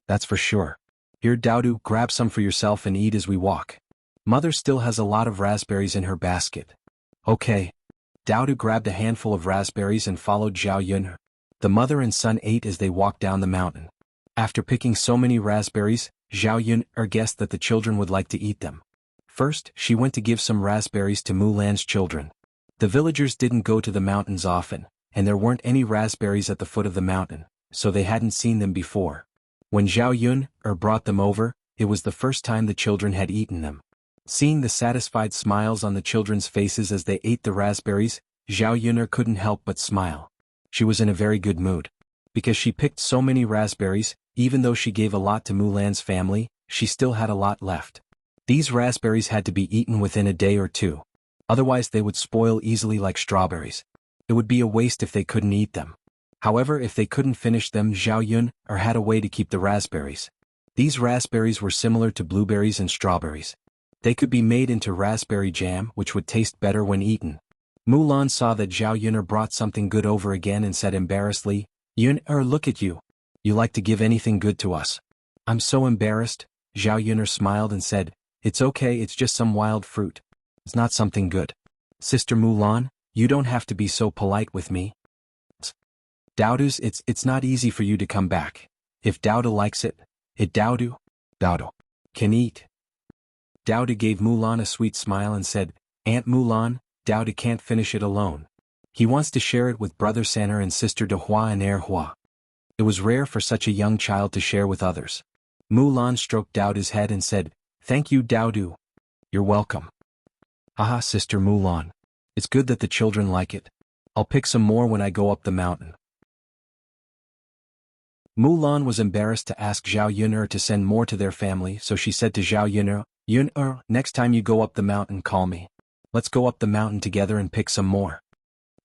"That's for sure. Here, Daodu, grab some for yourself and eat as we walk. Mother still has a lot of raspberries in her basket." "Okay." Daodu grabbed a handful of raspberries and followed Zhao Yun'er. The mother and son ate as they walked down the mountain. After picking so many raspberries, Zhao Yun'er guessed that the children would like to eat them. First, she went to give some raspberries to Mulan's children. The villagers didn't go to the mountains often, and there weren't any raspberries at the foot of the mountain, so they hadn't seen them before. When Zhao Yun'er brought them over, it was the first time the children had eaten them. Seeing the satisfied smiles on the children's faces as they ate the raspberries, Zhao Yun'er couldn't help but smile. She was in a very good mood. Because she picked so many raspberries, even though she gave a lot to Mulan's family, she still had a lot left. These raspberries had to be eaten within a day or two. Otherwise they would spoil easily like strawberries. It would be a waste if they couldn't eat them. However, if they couldn't finish them, Zhao Yun'er had a way to keep the raspberries. These raspberries were similar to blueberries and strawberries. They could be made into raspberry jam, which would taste better when eaten. Mulan saw that Zhao Yun'er brought something good over again and said embarrassedly, "Yun'er, look at you. You like to give anything good to us." "I'm so embarrassed." Zhao Yun'er smiled and said, "It's okay, it's just some wild fruit. It's not something good. Sister Mulan, you don't have to be so polite with me." "Daodu's, it's not easy for you to come back. If Daodu likes it, Daodu can eat." Daodu gave Mulan a sweet smile and said, "Aunt Mulan, Daodu can't finish it alone. He wants to share it with Brother Sanner and Sister De Hua and Er Hua." It was rare for such a young child to share with others. Mulan stroked Daodu's head and said, "Thank you, Daodu. You're welcome." "Haha, Sister Mulan. It's good that the children like it. I'll pick some more when I go up the mountain." Mulan was embarrassed to ask Zhao Yun'er to send more to their family, so she said to Zhao Yun'er, Yun'er, next time you go up the mountain, call me. Let's go up the mountain together and pick some more.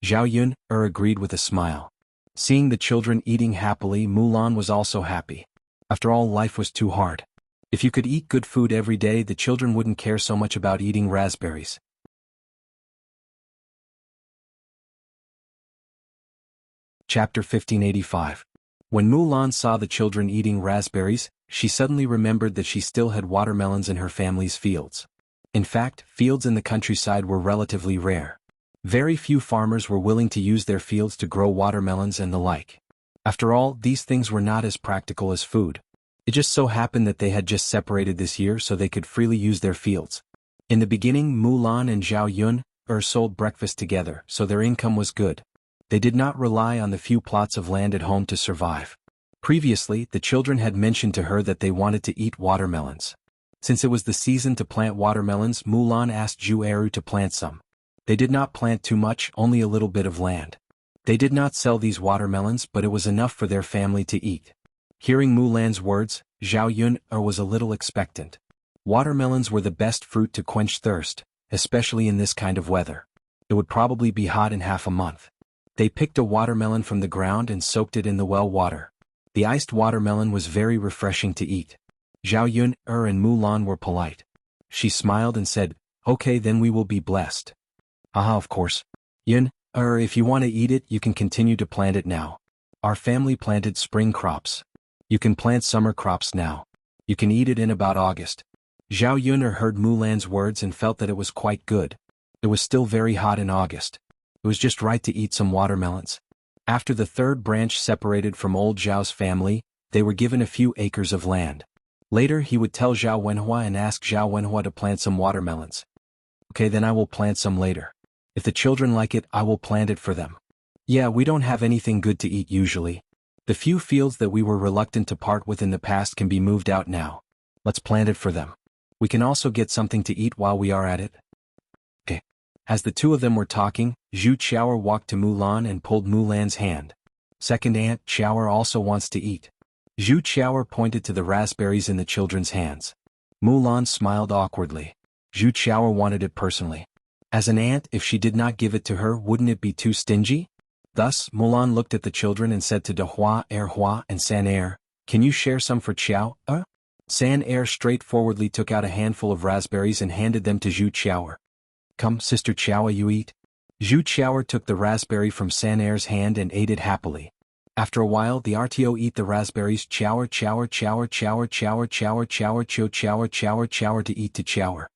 Zhao Yun'er agreed with a smile. Seeing the children eating happily, Mulan was also happy. After all, life was too hard. If you could eat good food every day, the children wouldn't care so much about eating raspberries. Chapter 1585. When Mulan saw the children eating raspberries, she suddenly remembered that she still had watermelons in her family's fields. In fact, fields in the countryside were relatively rare. Very few farmers were willing to use their fields to grow watermelons and the like. After all, these things were not as practical as food. It just so happened that they had just separated this year so they could freely use their fields. In the beginning, Mulan and Zhao Yun'er sold breakfast together, so their income was good. They did not rely on the few plots of land at home to survive. Previously, the children had mentioned to her that they wanted to eat watermelons. Since it was the season to plant watermelons, Mulan asked Zhu Eru to plant some. They did not plant too much, only a little bit of land. They did not sell these watermelons, but it was enough for their family to eat. Hearing Mulan's words, Zhao Yun'er was a little expectant. Watermelons were the best fruit to quench thirst, especially in this kind of weather. It would probably be hot in half a month. They picked a watermelon from the ground and soaked it in the well water. The iced watermelon was very refreshing to eat. Zhao Yun'er and Mulan were polite. She smiled and said, Okay, then we will be blessed. Aha, of course. Yun'er, if you want to eat it, you can continue to plant it now. Our family planted spring crops. You can plant summer crops now. You can eat it in about August. Zhao Yun'er heard Mulan's words and felt that it was quite good. It was still very hot in August. It was just right to eat some watermelons. After the third branch separated from old Zhao's family, they were given a few acres of land. Later he would tell Zhao Wenhua and ask Zhao Wenhua to plant some watermelons. Okay, then I will plant some later. If the children like it, I will plant it for them. Yeah, we don't have anything good to eat usually. The few fields that we were reluctant to part with in the past can be moved out now. Let's plant it for them. We can also get something to eat while we are at it. Okay. As the two of them were talking, Zhu Qiaoer walked to Mulan and pulled Mulan's hand. Second Aunt Qiaoer also wants to eat. Zhu Qiaoer pointed to the raspberries in the children's hands. Mulan smiled awkwardly. Zhu Qiaoer wanted it personally. As an aunt, if she did not give it to her, wouldn't it be too stingy? Thus, Mulan looked at the children and said to De Hua, Hua, and San Er, Can you share some for Qiao? San Er straightforwardly took out a handful of raspberries and handed them to Zhu Qiaoer. Come, Sister Qiaoer, you eat. Zhu Qiaoer took the raspberry from San Er's hand and ate it happily. After a while, the RTO eat the raspberries. Qiaoer, Qiaoer, Qiaoer, Qiaoer, Qiaoer, Qiaoer, Qiaoer, Qiaoer, Qiaoer, Qiaoer to eat to Qiaoer.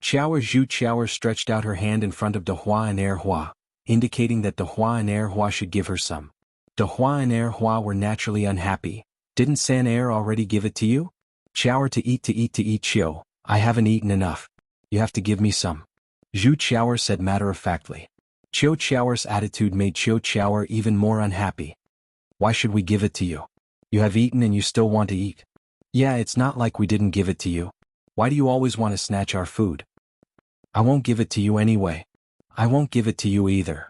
Zhu Qiaoer stretched out her hand in front of De Hua and Hua, indicating that De Hua and Hua should give her some. De Hua and Hua were naturally unhappy. Didn't San Er already give it to you? Qiaoer to eat, Qiao. I haven't eaten enough. You have to give me some. Zhu Qiaoer said matter-of-factly. Qiao Qiaoer's attitude made Qiao Qiaoer even more unhappy. Why should we give it to you? You have eaten and you still want to eat. Yeah, it's not like we didn't give it to you. Why do you always want to snatch our food? I won't give it to you anyway. I won't give it to you either.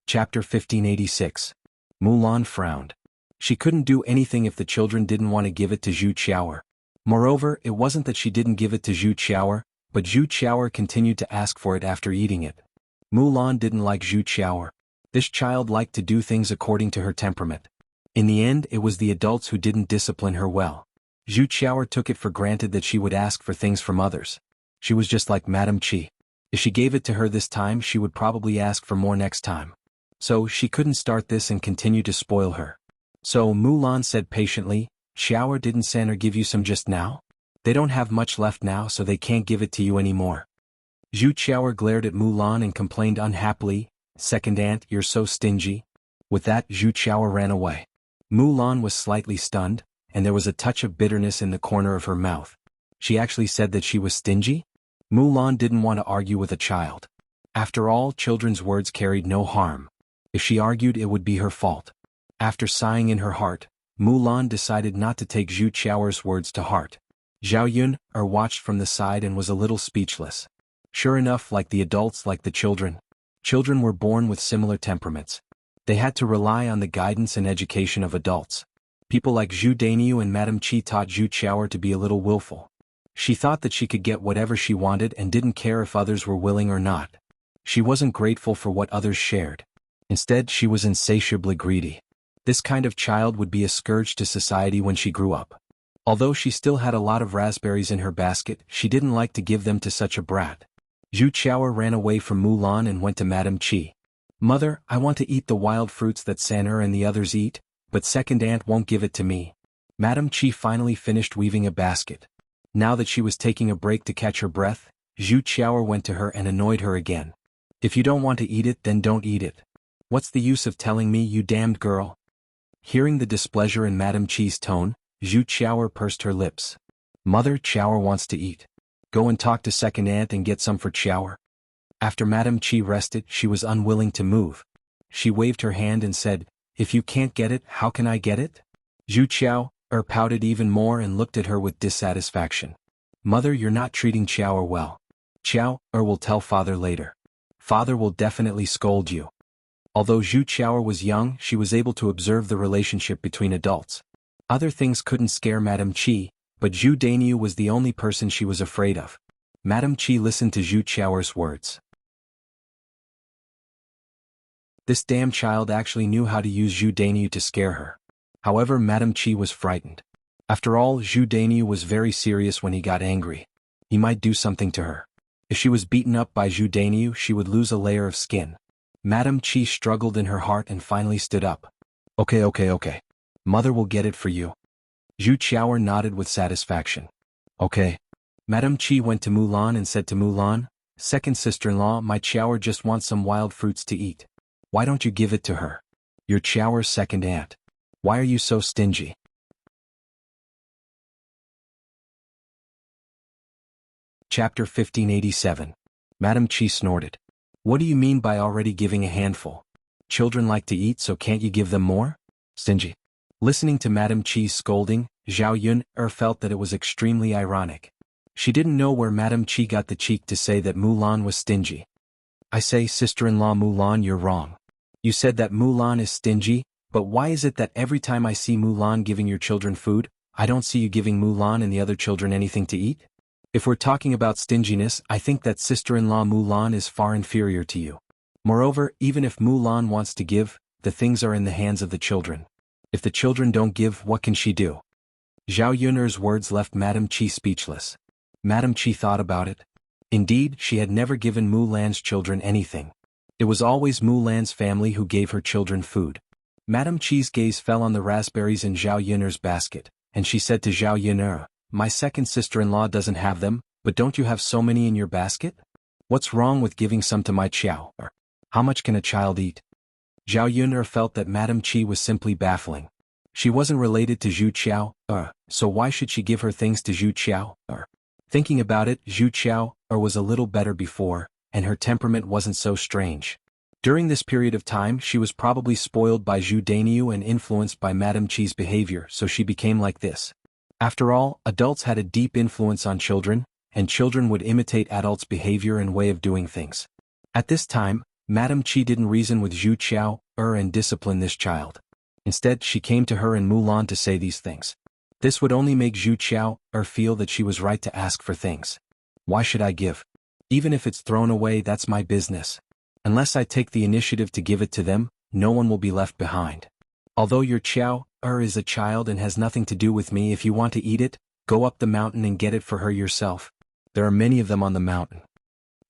Chapter 1586. Mulan frowned. She couldn't do anything if the children didn't want to give it to Zhu Qiaoer. Moreover, it wasn't that she didn't give it to Zhu Qiaoer, but Zhu Qiaoer continued to ask for it after eating it. Mulan didn't like Zhu Qiaoer. This child liked to do things according to her temperament. In the end, it was the adults who didn't discipline her well. Zhu Qiaoer took it for granted that she would ask for things from others. She was just like Madame Qi. If she gave it to her this time, she would probably ask for more next time. So, she couldn't start this and continue to spoil her. So, Mulan said patiently, Qiaoer, didn't San Er give you some just now? They don't have much left now, so they can't give it to you anymore. Zhu Qiaoer glared at Mulan and complained unhappily, Second Aunt, you're so stingy. With that, Zhu Qiaoer ran away. Mulan was slightly stunned, and there was a touch of bitterness in the corner of her mouth. She actually said that she was stingy? Mulan didn't want to argue with a child. After all, children's words carried no harm. If she argued, it would be her fault. After sighing in her heart, Mulan decided not to take Zhu Qiaoer's words to heart. Zhao Yun'er watched from the side and was a little speechless. Sure enough, like the adults like the children, Children were born with similar temperaments. They had to rely on the guidance and education of adults. People like Zhu Dainiu and Madame Qi taught Zhu Qiaoer to be a little willful. She thought that she could get whatever she wanted and didn't care if others were willing or not. She wasn't grateful for what others shared. Instead, she was insatiably greedy. This kind of child would be a scourge to society when she grew up. Although she still had a lot of raspberries in her basket, she didn't like to give them to such a brat. Zhu Qiaoer ran away from Mulan and went to Madame Qi. "Mother, I want to eat the wild fruits that San'er and the others eat, but second aunt won't give it to me." Madame Qi finally finished weaving a basket. Now that she was taking a break to catch her breath, Zhu Qiaoer went to her and annoyed her again. "If you don't want to eat it, then don't eat it. What's the use of telling me, you damned girl?" Hearing the displeasure in Madame Qi's tone, Zhu Qiaoer pursed her lips. "Mother, Qiaoer wants to eat. Go and talk to second aunt and get some for Qiaoer." After Madame Qi rested, she was unwilling to move. She waved her hand and said, "If you can't get it, how can I get it?" Zhu Qiaoer pouted even more and looked at her with dissatisfaction. "Mother, you're not treating Qiaoer well. Qiaoer will tell father later. Father will definitely scold you." Although Zhu Qiaoer was young, she was able to observe the relationship between adults. Other things couldn't scare Madame Qi, but Zhu Dainiu was the only person she was afraid of. Madame Qi listened to Zhu Qiaoer's words. This damn child actually knew how to use Zhu Dainiu to scare her. However, Madame Qi was frightened. After all, Zhu Dainiu was very serious when he got angry. He might do something to her. If she was beaten up by Zhu Dainiu, she would lose a layer of skin. Madame Qi struggled in her heart and finally stood up. Okay. Mother will get it for you." Zhu Qiaoer nodded with satisfaction. "Okay." Madame Qi went to Mulan and said to Mulan, "Second sister-in-law, my Qiaoer just wants some wild fruits to eat. Why don't you give it to her? You're Qiaoer's second aunt. Why are you so stingy?" Chapter 1587. Madame Qi snorted. "What do you mean by already giving a handful? Children like to eat, so can't you give them more? Stingy." Listening to Madame Qi's scolding, Zhao Yun felt that it was extremely ironic. She didn't know where Madame Qi got the cheek to say that Mulan was stingy. "I say, sister-in-law Mulan, you're wrong. You said that Mulan is stingy, but why is it that every time I see Mulan giving your children food, I don't see you giving Mulan and the other children anything to eat? If we're talking about stinginess, I think that sister-in-law Mulan is far inferior to you. Moreover, even if Mulan wants to give, the things are in the hands of the children. If the children don't give, what can she do?" Zhao Yun'er's words left Madame Qi speechless. Madame Qi thought about it. Indeed, she had never given Mulan's children anything. It was always Mulan's family who gave her children food. Madame Qi's gaze fell on the raspberries in Zhao Yun'er's basket, and she said to Zhao Yun'er, "My second sister-in-law doesn't have them, but don't you have so many in your basket? What's wrong with giving some to my Qiaoer? How much can a child eat?" Zhao Yun'er felt that Madame Qi was simply baffling. She wasn't related to Zhu Qiaoer, so why should she give her things to Zhu Qiaoer? Thinking about it, Zhu Qiaoer was a little better before, and her temperament wasn't so strange. During this period of time, she was probably spoiled by Zhu Dainiu and influenced by Madame Qi's behavior, so she became like this. After all, adults had a deep influence on children, and children would imitate adults' behavior and way of doing things. At this time, Madame Qi didn't reason with Zhu Qiaoer and discipline this child. Instead, she came to her and Mulan to say these things. This would only make Zhu Qiaoer feel that she was right to ask for things. "Why should I give? Even if it's thrown away, that's my business. Unless I take the initiative to give it to them, no one will be left behind. Although your Qiaoer is a child and has nothing to do with me, if you want to eat it, go up the mountain and get it for her yourself. There are many of them on the mountain."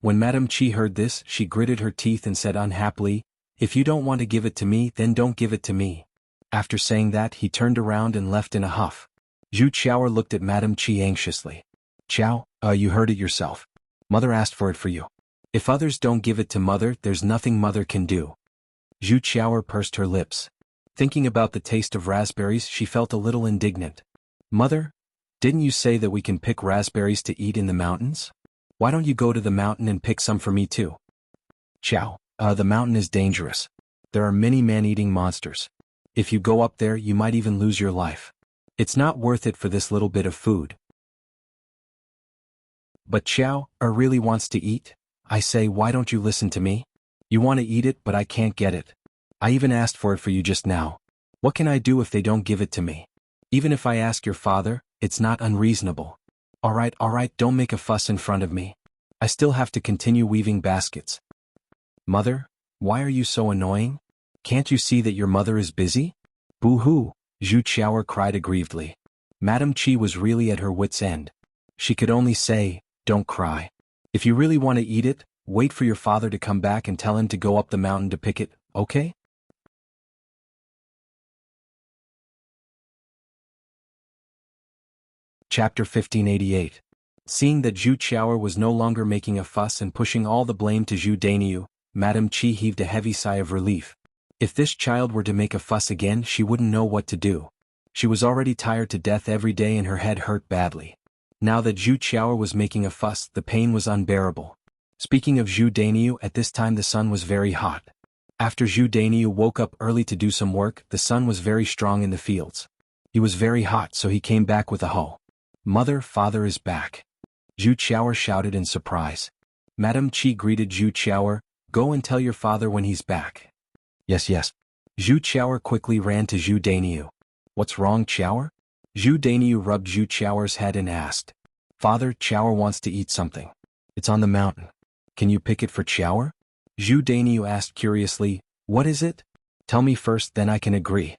When Madame Qi heard this, she gritted her teeth and said unhappily, "If you don't want to give it to me, then don't give it to me." After saying that, he turned around and left in a huff. Zhu Qiaoer looked at Madame Qi anxiously. You heard it yourself. Mother asked for it for you. If others don't give it to Mother, there's nothing Mother can do." Zhu Qiaoer pursed her lips. Thinking about the taste of raspberries, she felt a little indignant. "Mother, didn't you say that we can pick raspberries to eat in the mountains? Why don't you go to the mountain and pick some for me too?" The mountain is dangerous. There are many man-eating monsters. If you go up there, you might even lose your life. It's not worth it for this little bit of food." "But Qiaoer really wants to eat. I say, why don't you listen to me? You want to eat it but I can't get it. I even asked for it for you just now. What can I do if they don't give it to me? Even if I ask your father, it's not unreasonable. Alright, don't make a fuss in front of me. I still have to continue weaving baskets. Mother, why are you so annoying? Can't you see that your mother is busy? Boo-hoo, Zhu Qiao cried aggrievedly. Madame Qi was really at her wit's end. She could only say, don't cry. If you really want to eat it, wait for your father to come back and tell him to go up the mountain to pick it, okay? Chapter 1588. Seeing that Zhu Qiao was no longer making a fuss and pushing all the blame to Zhu Dainiu, Madame Qi heaved a heavy sigh of relief. If this child were to make a fuss again, she wouldn't know what to do. She was already tired to death every day and her head hurt badly. Now that Zhu Qiao was making a fuss, the pain was unbearable. Speaking of Zhu Dainiu, at this time the sun was very hot. After Zhu Dainiu woke up early to do some work, the sun was very strong in the fields. He was very hot, so he came back with a hoe. Mother, father is back. Zhu Qiao shouted in surprise. Madame Qi greeted Zhu Qiao, go and tell your father when he's back. Yes. Zhu Qiao quickly ran to Zhu Dainiu. What's wrong, Qiao? Zhu Dainiu rubbed Zhu Qiao's head and asked. Father, Qiao wants to eat something. It's on the mountain. Can you pick it for Qiao? Zhu Dainiu asked curiously, what is it? Tell me first, then I can agree.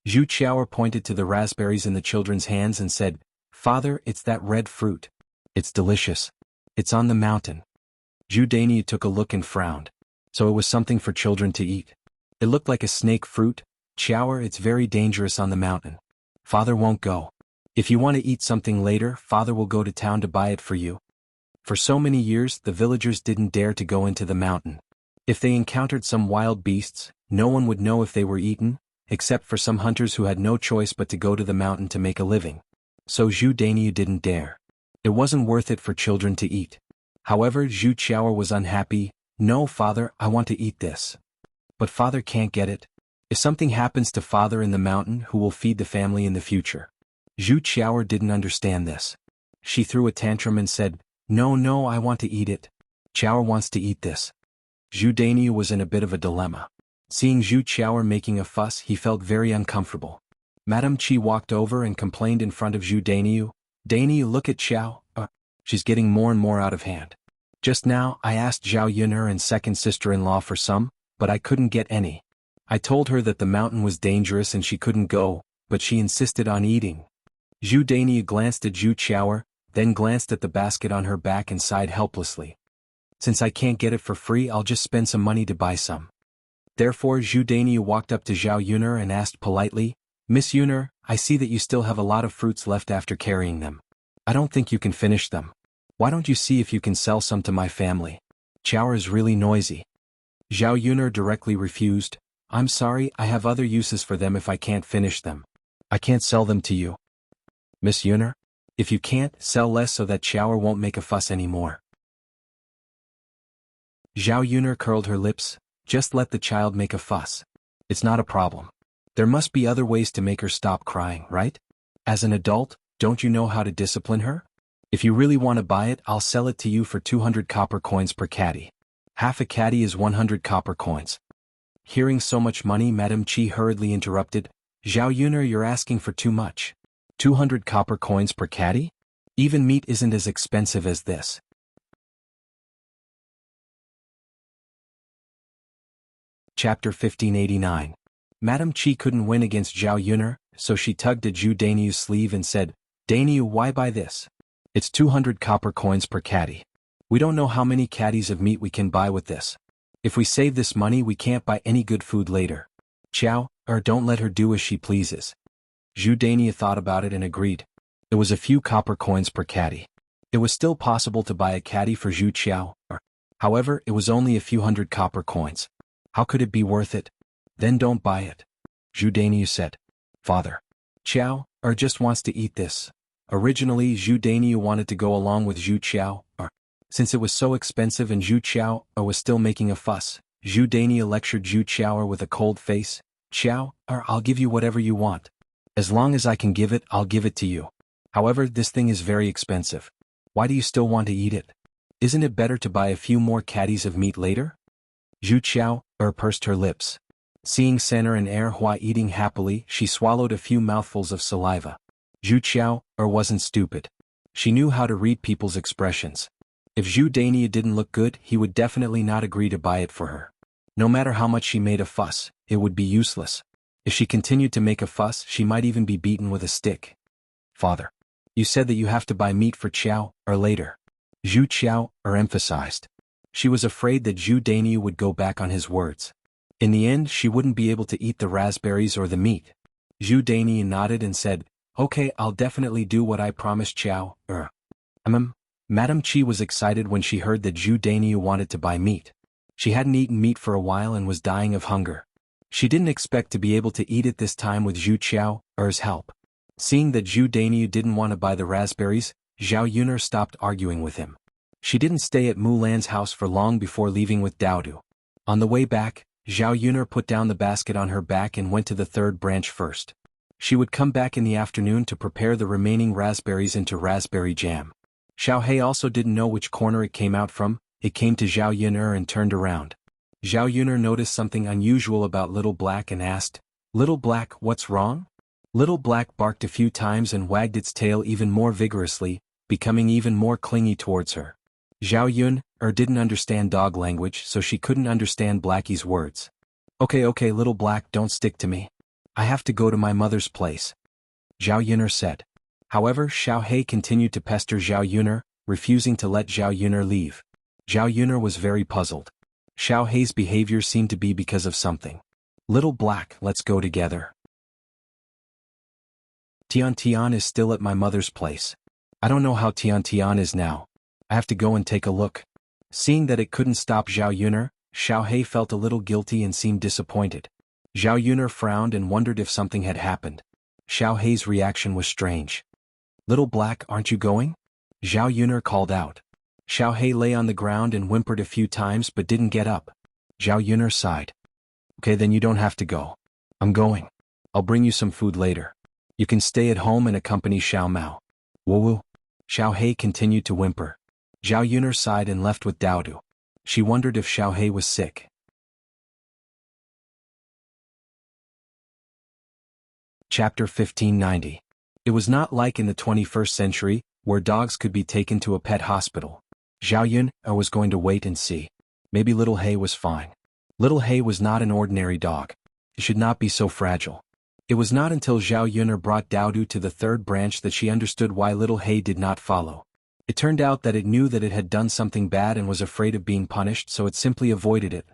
Zhu Qiao pointed to the raspberries in the children's hands and said, Father, it's that red fruit. It's delicious. It's on the mountain. Zhu Dainiu took a look and frowned. So it was something for children to eat. It looked like a snake fruit. Qiao, it's very dangerous on the mountain. Father won't go. If you want to eat something later, Father will go to town to buy it for you. For so many years, the villagers didn't dare to go into the mountain. If they encountered some wild beasts, no one would know if they were eaten, except for some hunters who had no choice but to go to the mountain to make a living. So Zhu Dainiu didn't dare. It wasn't worth it for children to eat. However, Zhu Qiao was unhappy. No, Father, I want to eat this. But Father can't get it. If something happens to Father in the mountain, who will feed the family in the future? Zhu Qiao didn't understand this. She threw a tantrum and said, No, I want to eat it. Qiao wants to eat this. Zhu Dainiu was in a bit of a dilemma. Seeing Zhu Qiao making a fuss, he felt very uncomfortable. Madame Qi walked over and complained in front of Zhu Dainiu. Dainiu, look at Qiao. She's getting more and more out of hand. Just now, I asked Zhao Yun'er and second sister-in-law for some, but I couldn't get any. I told her that the mountain was dangerous and she couldn't go, but she insisted on eating. Zhu Dainiu glanced at Zhu Qiao, then glanced at the basket on her back and sighed helplessly. Since I can't get it for free, I'll just spend some money to buy some. Therefore Zhu Dainiu walked up to Zhao Yun'er and asked politely, Miss Yun'er, I see that you still have a lot of fruits left after carrying them. I don't think you can finish them. Why don't you see if you can sell some to my family? Qiao is really noisy. Zhao Yun'er directly refused. I'm sorry, I have other uses for them if I can't finish them. I can't sell them to you. Miss Yun'er? If you can't, sell less so that Qiao won't make a fuss anymore. Zhao Yun'er curled her lips. Just let the child make a fuss. It's not a problem. There must be other ways to make her stop crying, right? As an adult, don't you know how to discipline her? If you really want to buy it, I'll sell it to you for 200 copper coins per caddy. Half a caddy is 100 copper coins. Hearing so much money, Madame Qi hurriedly interrupted. Zhao Yun'er, you're asking for too much. 200 copper coins per caddy? Even meat isn't as expensive as this. Chapter 1589. Madame Qi couldn't win against Zhao Yun'er, so she tugged at Zhu Dainiu's sleeve and said, Dainiu, why buy this? It's 200 copper coins per caddy. We don't know how many caddies of meat we can buy with this. If we save this money, we can't buy any good food later. Qiao, don't let her do as she pleases. Zhu Dainiu thought about it and agreed. It was a few copper coins per caddy. It was still possible to buy a caddy for Zhu Qiao. However, it was only a few hundred copper coins. How could it be worth it? Then don't buy it. Zhu Dainiu said. Father. Qiao, just wants to eat this. Originally, Zhu Dainiu wanted to go along with Zhu Qiao, since it was so expensive and Zhu Qiao was still making a fuss. Zhu Dainiu lectured Zhu Qiao with a cold face. Qiao, I'll give you whatever you want. As long as I can give it, I'll give it to you. However, this thing is very expensive. Why do you still want to eat it? Isn't it better to buy a few more caddies of meat later? Zhu Qiao pursed her lips. Seeing Senner and Hua eating happily, she swallowed a few mouthfuls of saliva. Zhu Qiao wasn't stupid. She knew how to read people's expressions. If Zhu Dania didn't look good, he would definitely not agree to buy it for her. No matter how much she made a fuss, it would be useless. If she continued to make a fuss, she might even be beaten with a stick. Father, you said that you have to buy meat for Qiao, later. Zhu Qiao emphasized. She was afraid that Zhu Dania would go back on his words. In the end, she wouldn't be able to eat the raspberries or the meat. Zhu Dania nodded and said, "Okay, I'll definitely do what I promised Qiao. Madame Qi was excited when she heard that Zhu Dania wanted to buy meat. She hadn't eaten meat for a while and was dying of hunger. She didn't expect to be able to eat it this time with Zhu Qiao's help. Seeing that Zhu Dania didn't want to buy the raspberries, Zhao Yuner stopped arguing with him. She didn't stay at Mulan's house for long before leaving with Daodu. On the way back, Zhao Yuner put down the basket on her back and went to the third branch first. She would come back in the afternoon to prepare the remaining raspberries into raspberry jam. Xiao He also didn't know which corner it came out from. It came to Zhao Yuner and turned around. Zhao Yuner noticed something unusual about Little Black and asked, "Little Black, what's wrong?" Little Black barked a few times and wagged its tail even more vigorously, becoming even more clingy towards her. Zhao Yuner didn't understand dog language, so she couldn't understand Blackie's words. Okay, Little Black, don't stick to me. I have to go to my mother's place," Zhao Yuner said. However, Xiao He continued to pester Zhao Yuner, refusing to let Zhao Yuner leave. Zhao Yuner was very puzzled. Xiao He's behavior seemed to be because of something. "Little Black, let's go together. Tian is still at my mother's place. I don't know how Tian is now. I have to go and take a look." Seeing that it couldn't stop Zhao Yuner, Xiao He felt a little guilty and seemed disappointed. Zhao Yuner frowned and wondered if something had happened. Xiao He's reaction was strange. "Little Black, aren't you going?" Zhao Yuner called out. Xiao He lay on the ground and whimpered a few times but didn't get up. Zhao Yuner sighed. "Okay, then you don't have to go. I'm going. I'll bring you some food later. You can stay at home and accompany Xiao Mao." "Woo." Xiao He continued to whimper. Zhao Yuner sighed and left with Daodu. She wondered if Xiao He was sick. Chapter 1590. It was not like in the 21st century, where dogs could be taken to a pet hospital. Zhao Yuner was going to wait and see. Maybe Little He was fine. Little He was not an ordinary dog. It should not be so fragile. It was not until Zhao Yuner brought Daodu to the third branch that she understood why Little He did not follow. It turned out that it knew that it had done something bad and was afraid of being punished, so it simply avoided it.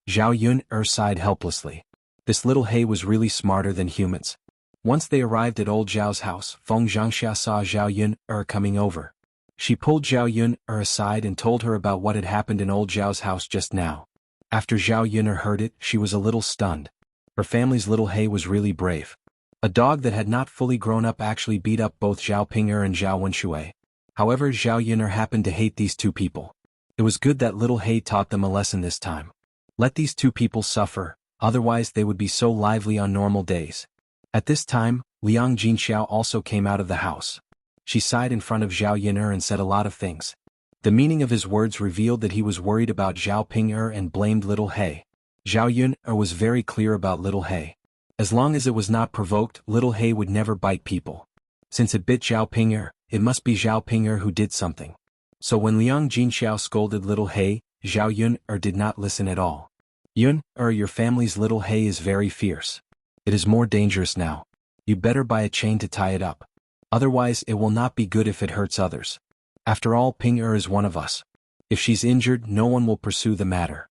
Zhao Yuner sighed helplessly. This Little He was really smarter than humans. Once they arrived at old Zhao's house, Feng Zhangxia saw Zhao Yuner coming over. She pulled Zhao Yuner aside and told her about what had happened in old Zhao's house just now. After Zhao Yuner heard it, she was a little stunned. Her family's Little He was really brave. A dog that had not fully grown up actually beat up both Zhao Ping'er and Zhao Wenshui. However, Zhao Yuner happened to hate these two people. It was good that Little He taught them a lesson this time. Let these two people suffer, otherwise they would be so lively on normal days. At this time, Liang Jinxiao also came out of the house. She sighed in front of Zhao Yuner and said a lot of things. The meaning of his words revealed that he was worried about Zhao Ping'er and blamed Little He. Zhao Yuner was very clear about Little He. As long as it was not provoked, Little He would never bite people. Since it bit Zhao Ping'er, it must be Zhao Ping'er who did something. So when Liang Jinxiao scolded Little He, Zhao Yuner did not listen at all. "Yuner, your family's Little He is very fierce. It is more dangerous now. You better buy a chain to tie it up. Otherwise it will not be good if it hurts others. After all, Ping'er is one of us. If she's injured, no one will pursue the matter,"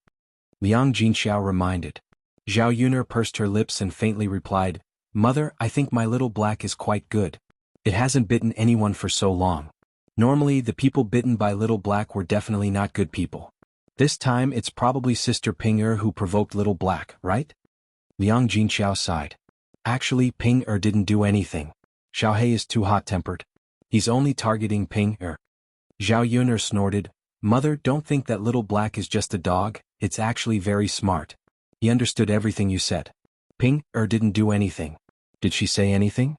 Liang Jinxiao reminded. Zhao Yuner pursed her lips and faintly replied, "Mother, I think my Little Black is quite good. It hasn't bitten anyone for so long. Normally the people bitten by Little Black were definitely not good people. This time it's probably Sister Ping'er who provoked Little Black, right?" Liang Jinxiao sighed. "Actually, Ping'er didn't do anything. Xiao He is too hot-tempered. He's only targeting Ping'er." Zhao Yuner snorted, "Mother, don't think that Little Black is just a dog, it's actually very smart. He understood everything you said. Ping'er didn't do anything. Did she say anything?"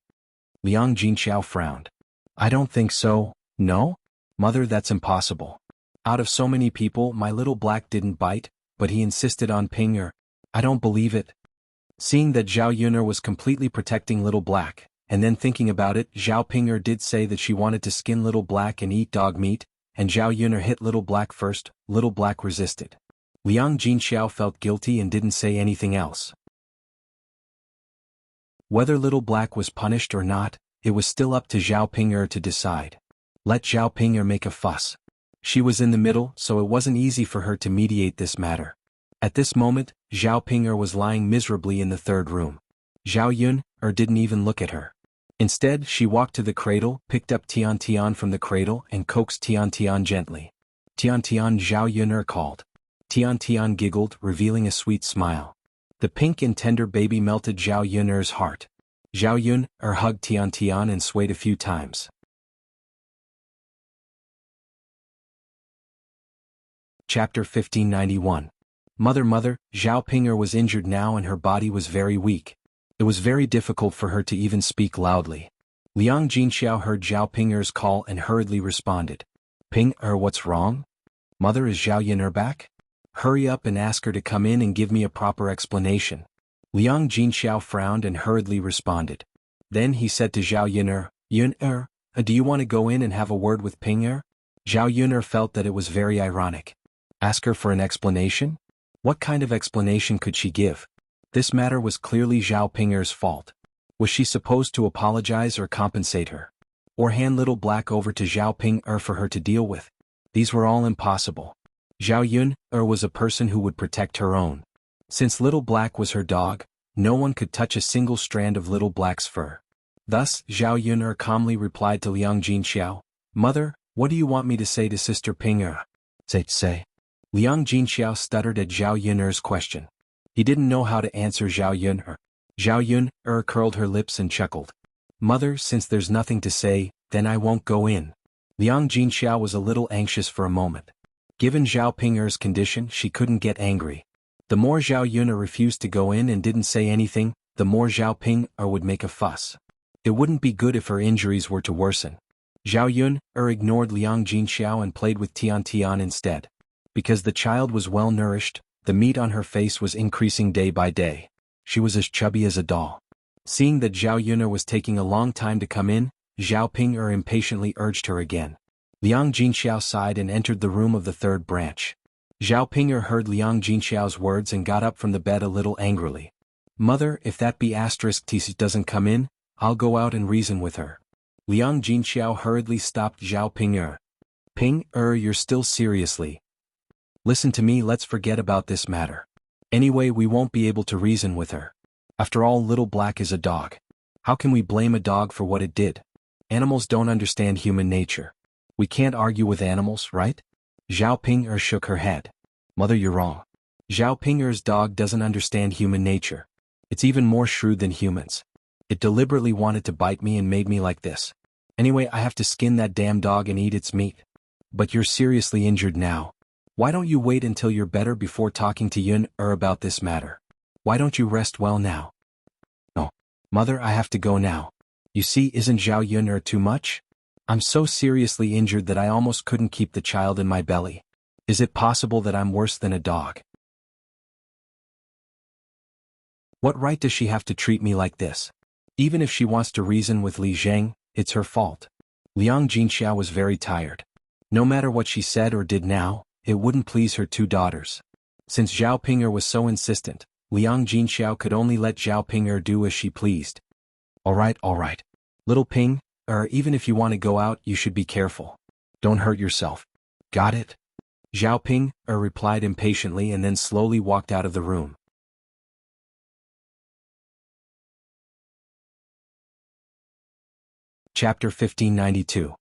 Liang Jinxiao frowned. "I don't think so, no? Mother, that's impossible. Out of so many people, my Little Black didn't bite, but he insisted on Ping. I don't believe it. Seeing that Zhao Yun'er was completely protecting Little Black, and then thinking about it, Zhao Ping'er did say that she wanted to skin Little Black and eat dog meat, and Zhao Yun'er hit Little Black first. Little Black resisted. Liang Jinxiao felt guilty and didn't say anything else. Whether Little Black was punished or not, it was still up to Zhao Ping'er to decide. Let Zhao Ping'er make a fuss. She was in the middle, so it wasn't easy for her to mediate this matter. At this moment, Zhao Ping'er was lying miserably in the third room. Zhao Yun'er didn't even look at her. Instead, she walked to the cradle, picked up Tian Tian from the cradle and coaxed Tian Tian gently. Tian Tian, Zhao Yun'er called. Tian Tian giggled, revealing a sweet smile. The pink and tender baby melted Zhao Yun'er's heart. Zhao Yun'er hugged Tian Tian and swayed a few times. Chapter 1591. Mother, Zhao Ping'er was injured now and her body was very weak. It was very difficult for her to even speak loudly. Liang Jinxiao heard Zhao Ping'er's call and hurriedly responded. Ping'er, what's wrong? Mother, is Zhao Yun'er back? Hurry up and ask her to come in and give me a proper explanation. Liang Jinxiao frowned and hurriedly responded. Then he said to Zhao Yun'er, Yun'er, do you want to go in and have a word with Ping'er? Zhao Yun'er felt that it was very ironic. Ask her for an explanation? What kind of explanation could she give? This matter was clearly Zhao Ping'er's fault. Was she supposed to apologize or compensate her? Or hand Little Black over to Zhao Ping'er for her to deal with? These were all impossible. Zhao Yun'er was a person who would protect her own. Since Little Black was her dog, no one could touch a single strand of Little Black's fur. Thus, Zhao Yun'er calmly replied to Liang Jinxiao, Mother, what do you want me to say to Sister Ping'er? Say. Liang Jinxiao stuttered at Zhao Yun'er's question. He didn't know how to answer Zhao Yun'er. Zhao Yun'er curled her lips and chuckled. Mother, since there's nothing to say, then I won't go in. Liang Jinxiao was a little anxious for a moment. Given Zhao Ping'er's condition, she couldn't get angry. The more Zhao Yun'er refused to go in and didn't say anything, the more Zhao Ping'er would make a fuss. It wouldn't be good if her injuries were to worsen. Zhao Yun'er ignored Liang Jinxiao and played with Tian Tian instead. Because the child was well nourished, the meat on her face was increasing day by day. She was as chubby as a doll. Seeing that Zhao Yun'er was taking a long time to come in, Zhao Ping'er impatiently urged her again. Liang Jinxiao sighed and entered the room of the third branch. Zhao Ping'er heard Liang Jinxiao's words and got up from the bed a little angrily. Mother, if that B*TC doesn't come in, I'll go out and reason with her. Liang Jinxiao hurriedly stopped Zhao Ping'er. Ping'er, you're still seriously. Listen to me, let's forget about this matter. Anyway, we won't be able to reason with her. After all, Little Black is a dog. How can we blame a dog for what it did? Animals don't understand human nature. We can't argue with animals, right? Zhao Ping'er shook her head. Mother, you're wrong. Zhao Ping'er's dog doesn't understand human nature. It's even more shrewd than humans. It deliberately wanted to bite me and made me like this. Anyway, I have to skin that damn dog and eat its meat. But you're seriously injured now. Why don't you wait until you're better before talking to Yun'er about this matter? Why don't you rest well now? No. Mother, I have to go now. You see, isn't Zhao Yun'er too much? I'm so seriously injured that I almost couldn't keep the child in my belly. Is it possible that I'm worse than a dog? What right does she have to treat me like this? Even if she wants to reason with Li Zheng, it's her fault. Liang Jinxiao was very tired. No matter what she said or did now, it wouldn't please her two daughters. Since Zhao Ping'er was so insistent, Liang Jinxiao could only let Zhao Ping'er do as she pleased. All right. Little Ping'er, even if you want to go out, you should be careful. Don't hurt yourself. Got it? Zhao Ping'er replied impatiently and then slowly walked out of the room. Chapter 1592.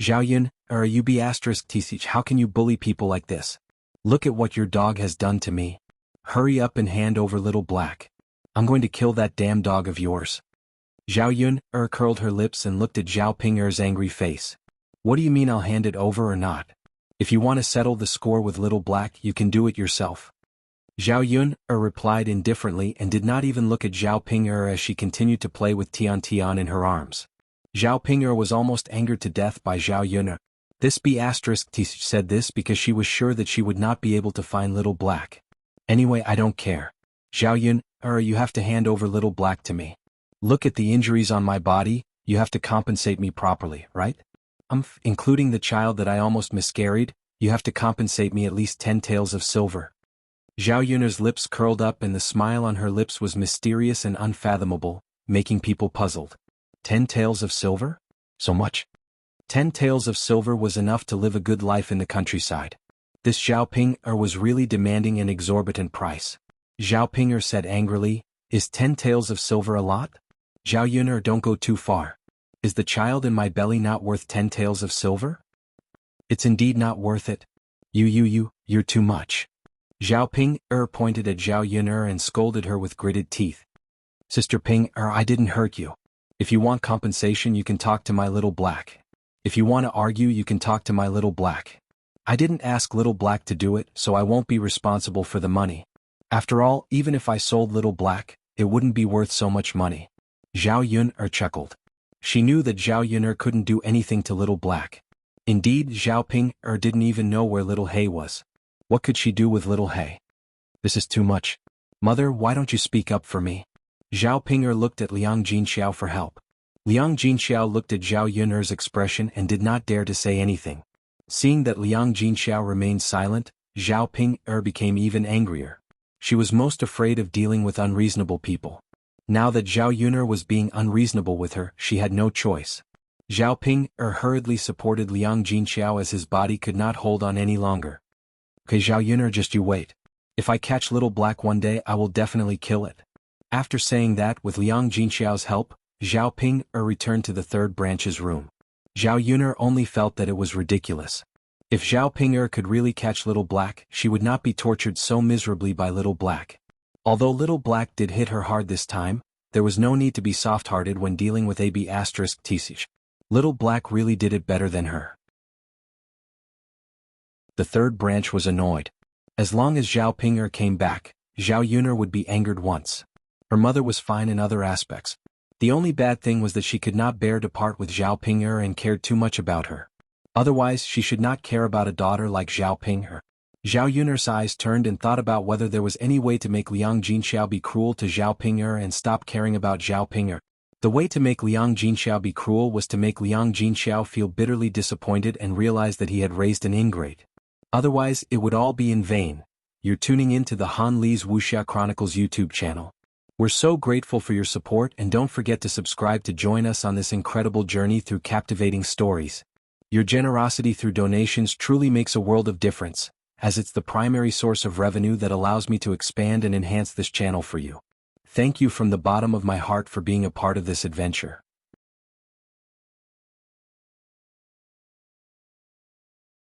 Zhao Yun'er, you B*TC, how can you bully people like this? Look at what your dog has done to me. Hurry up and hand over Little Black. I'm going to kill that damn dog of yours. Zhao Yun'er curled her lips and looked at Zhao Ping'er's angry face. What do you mean I'll hand it over or not? If you want to settle the score with Little Black, you can do it yourself. Zhao Yun'er replied indifferently and did not even look at Zhao Ping'er as she continued to play with Tian Tian in her arms. Zhao Ping'er was almost angered to death by Zhao Yun'er. This B*TC said this because she was sure that she would not be able to find Little Black. Anyway, I don't care. Zhao Yun, you have to hand over little black to me. Look at the injuries on my body, you have to compensate me properly, right? Including the child that I almost miscarried, you have to compensate me at least 10 taels of silver. Zhao Yun's lips curled up and the smile on her lips was mysterious and unfathomable, making people puzzled. 10 taels of silver? So much? 10 taels of silver was enough to live a good life in the countryside. This Zhao Ping was really demanding an exorbitant price. Zhao Ping said angrily, "Is 10 taels of silver a lot? Zhao Yun, don't go too far. Is the child in my belly not worth 10 taels of silver? It's indeed not worth it. You're too much." Zhao Ping pointed at Zhao Yun and scolded her with gritted teeth. "Sister Ping, I didn't hurt you. If you want compensation, you can talk to my little black. If you want to argue, you can talk to my little black. I didn't ask little black to do it, so I won't be responsible for the money. After all, even if I sold little black, it wouldn't be worth so much money." Zhao Yun chuckled. She knew that Zhao Yun couldn't do anything to little black. Indeed, Zhao Ping didn't even know where little Hay was. What could she do with little Hay? "This is too much. Mother, why don't you speak up for me?" Zhao Ping looked at Liang Jinxiao for help. Liang Jinxiao looked at Zhao Yun's expression and did not dare to say anything. Seeing that Liang Jinxiao remained silent, Zhao Ping became even angrier. She was most afraid of dealing with unreasonable people. Now that Zhao Yun was being unreasonable with her, she had no choice. Zhao Ping hurriedly supported Liang Jinxiao as his body could not hold on any longer. "Okay, Zhao Yun, just you wait. If I catch little black one day, I will definitely kill it." After saying that, with Liang Jinxiao's help, Zhao Ping returned to the third branch's room. Zhao Yun only felt that it was ridiculous. If Zhao Ping could really catch little black, she would not be tortured so miserably by little black. Although little black did hit her hard this time, there was no need to be soft-hearted when dealing with AB*TC. Little black really did it better than her. The third branch was annoyed. As long as Zhao Ping came back, Zhao Yun would be angered once. Her mother was fine in other aspects. The only bad thing was that she could not bear to part with Zhao Ping and cared too much about her. Otherwise, she should not care about a daughter like Zhao Ping. Zhao Yun's eyes turned and thought about whether there was any way to make Liang Jinxiao be cruel to Zhao Ping and stop caring about Zhao Ping. The way to make Liang Jinxiao be cruel was to make Liang Jinxiao feel bitterly disappointed and realize that he had raised an ingrate. Otherwise, it would all be in vain. You're tuning in to the Han Li's Wuxia Chronicles YouTube channel. We're so grateful for your support, and don't forget to subscribe to join us on this incredible journey through captivating stories. Your generosity through donations truly makes a world of difference, as it's the primary source of revenue that allows me to expand and enhance this channel for you. Thank you from the bottom of my heart for being a part of this adventure.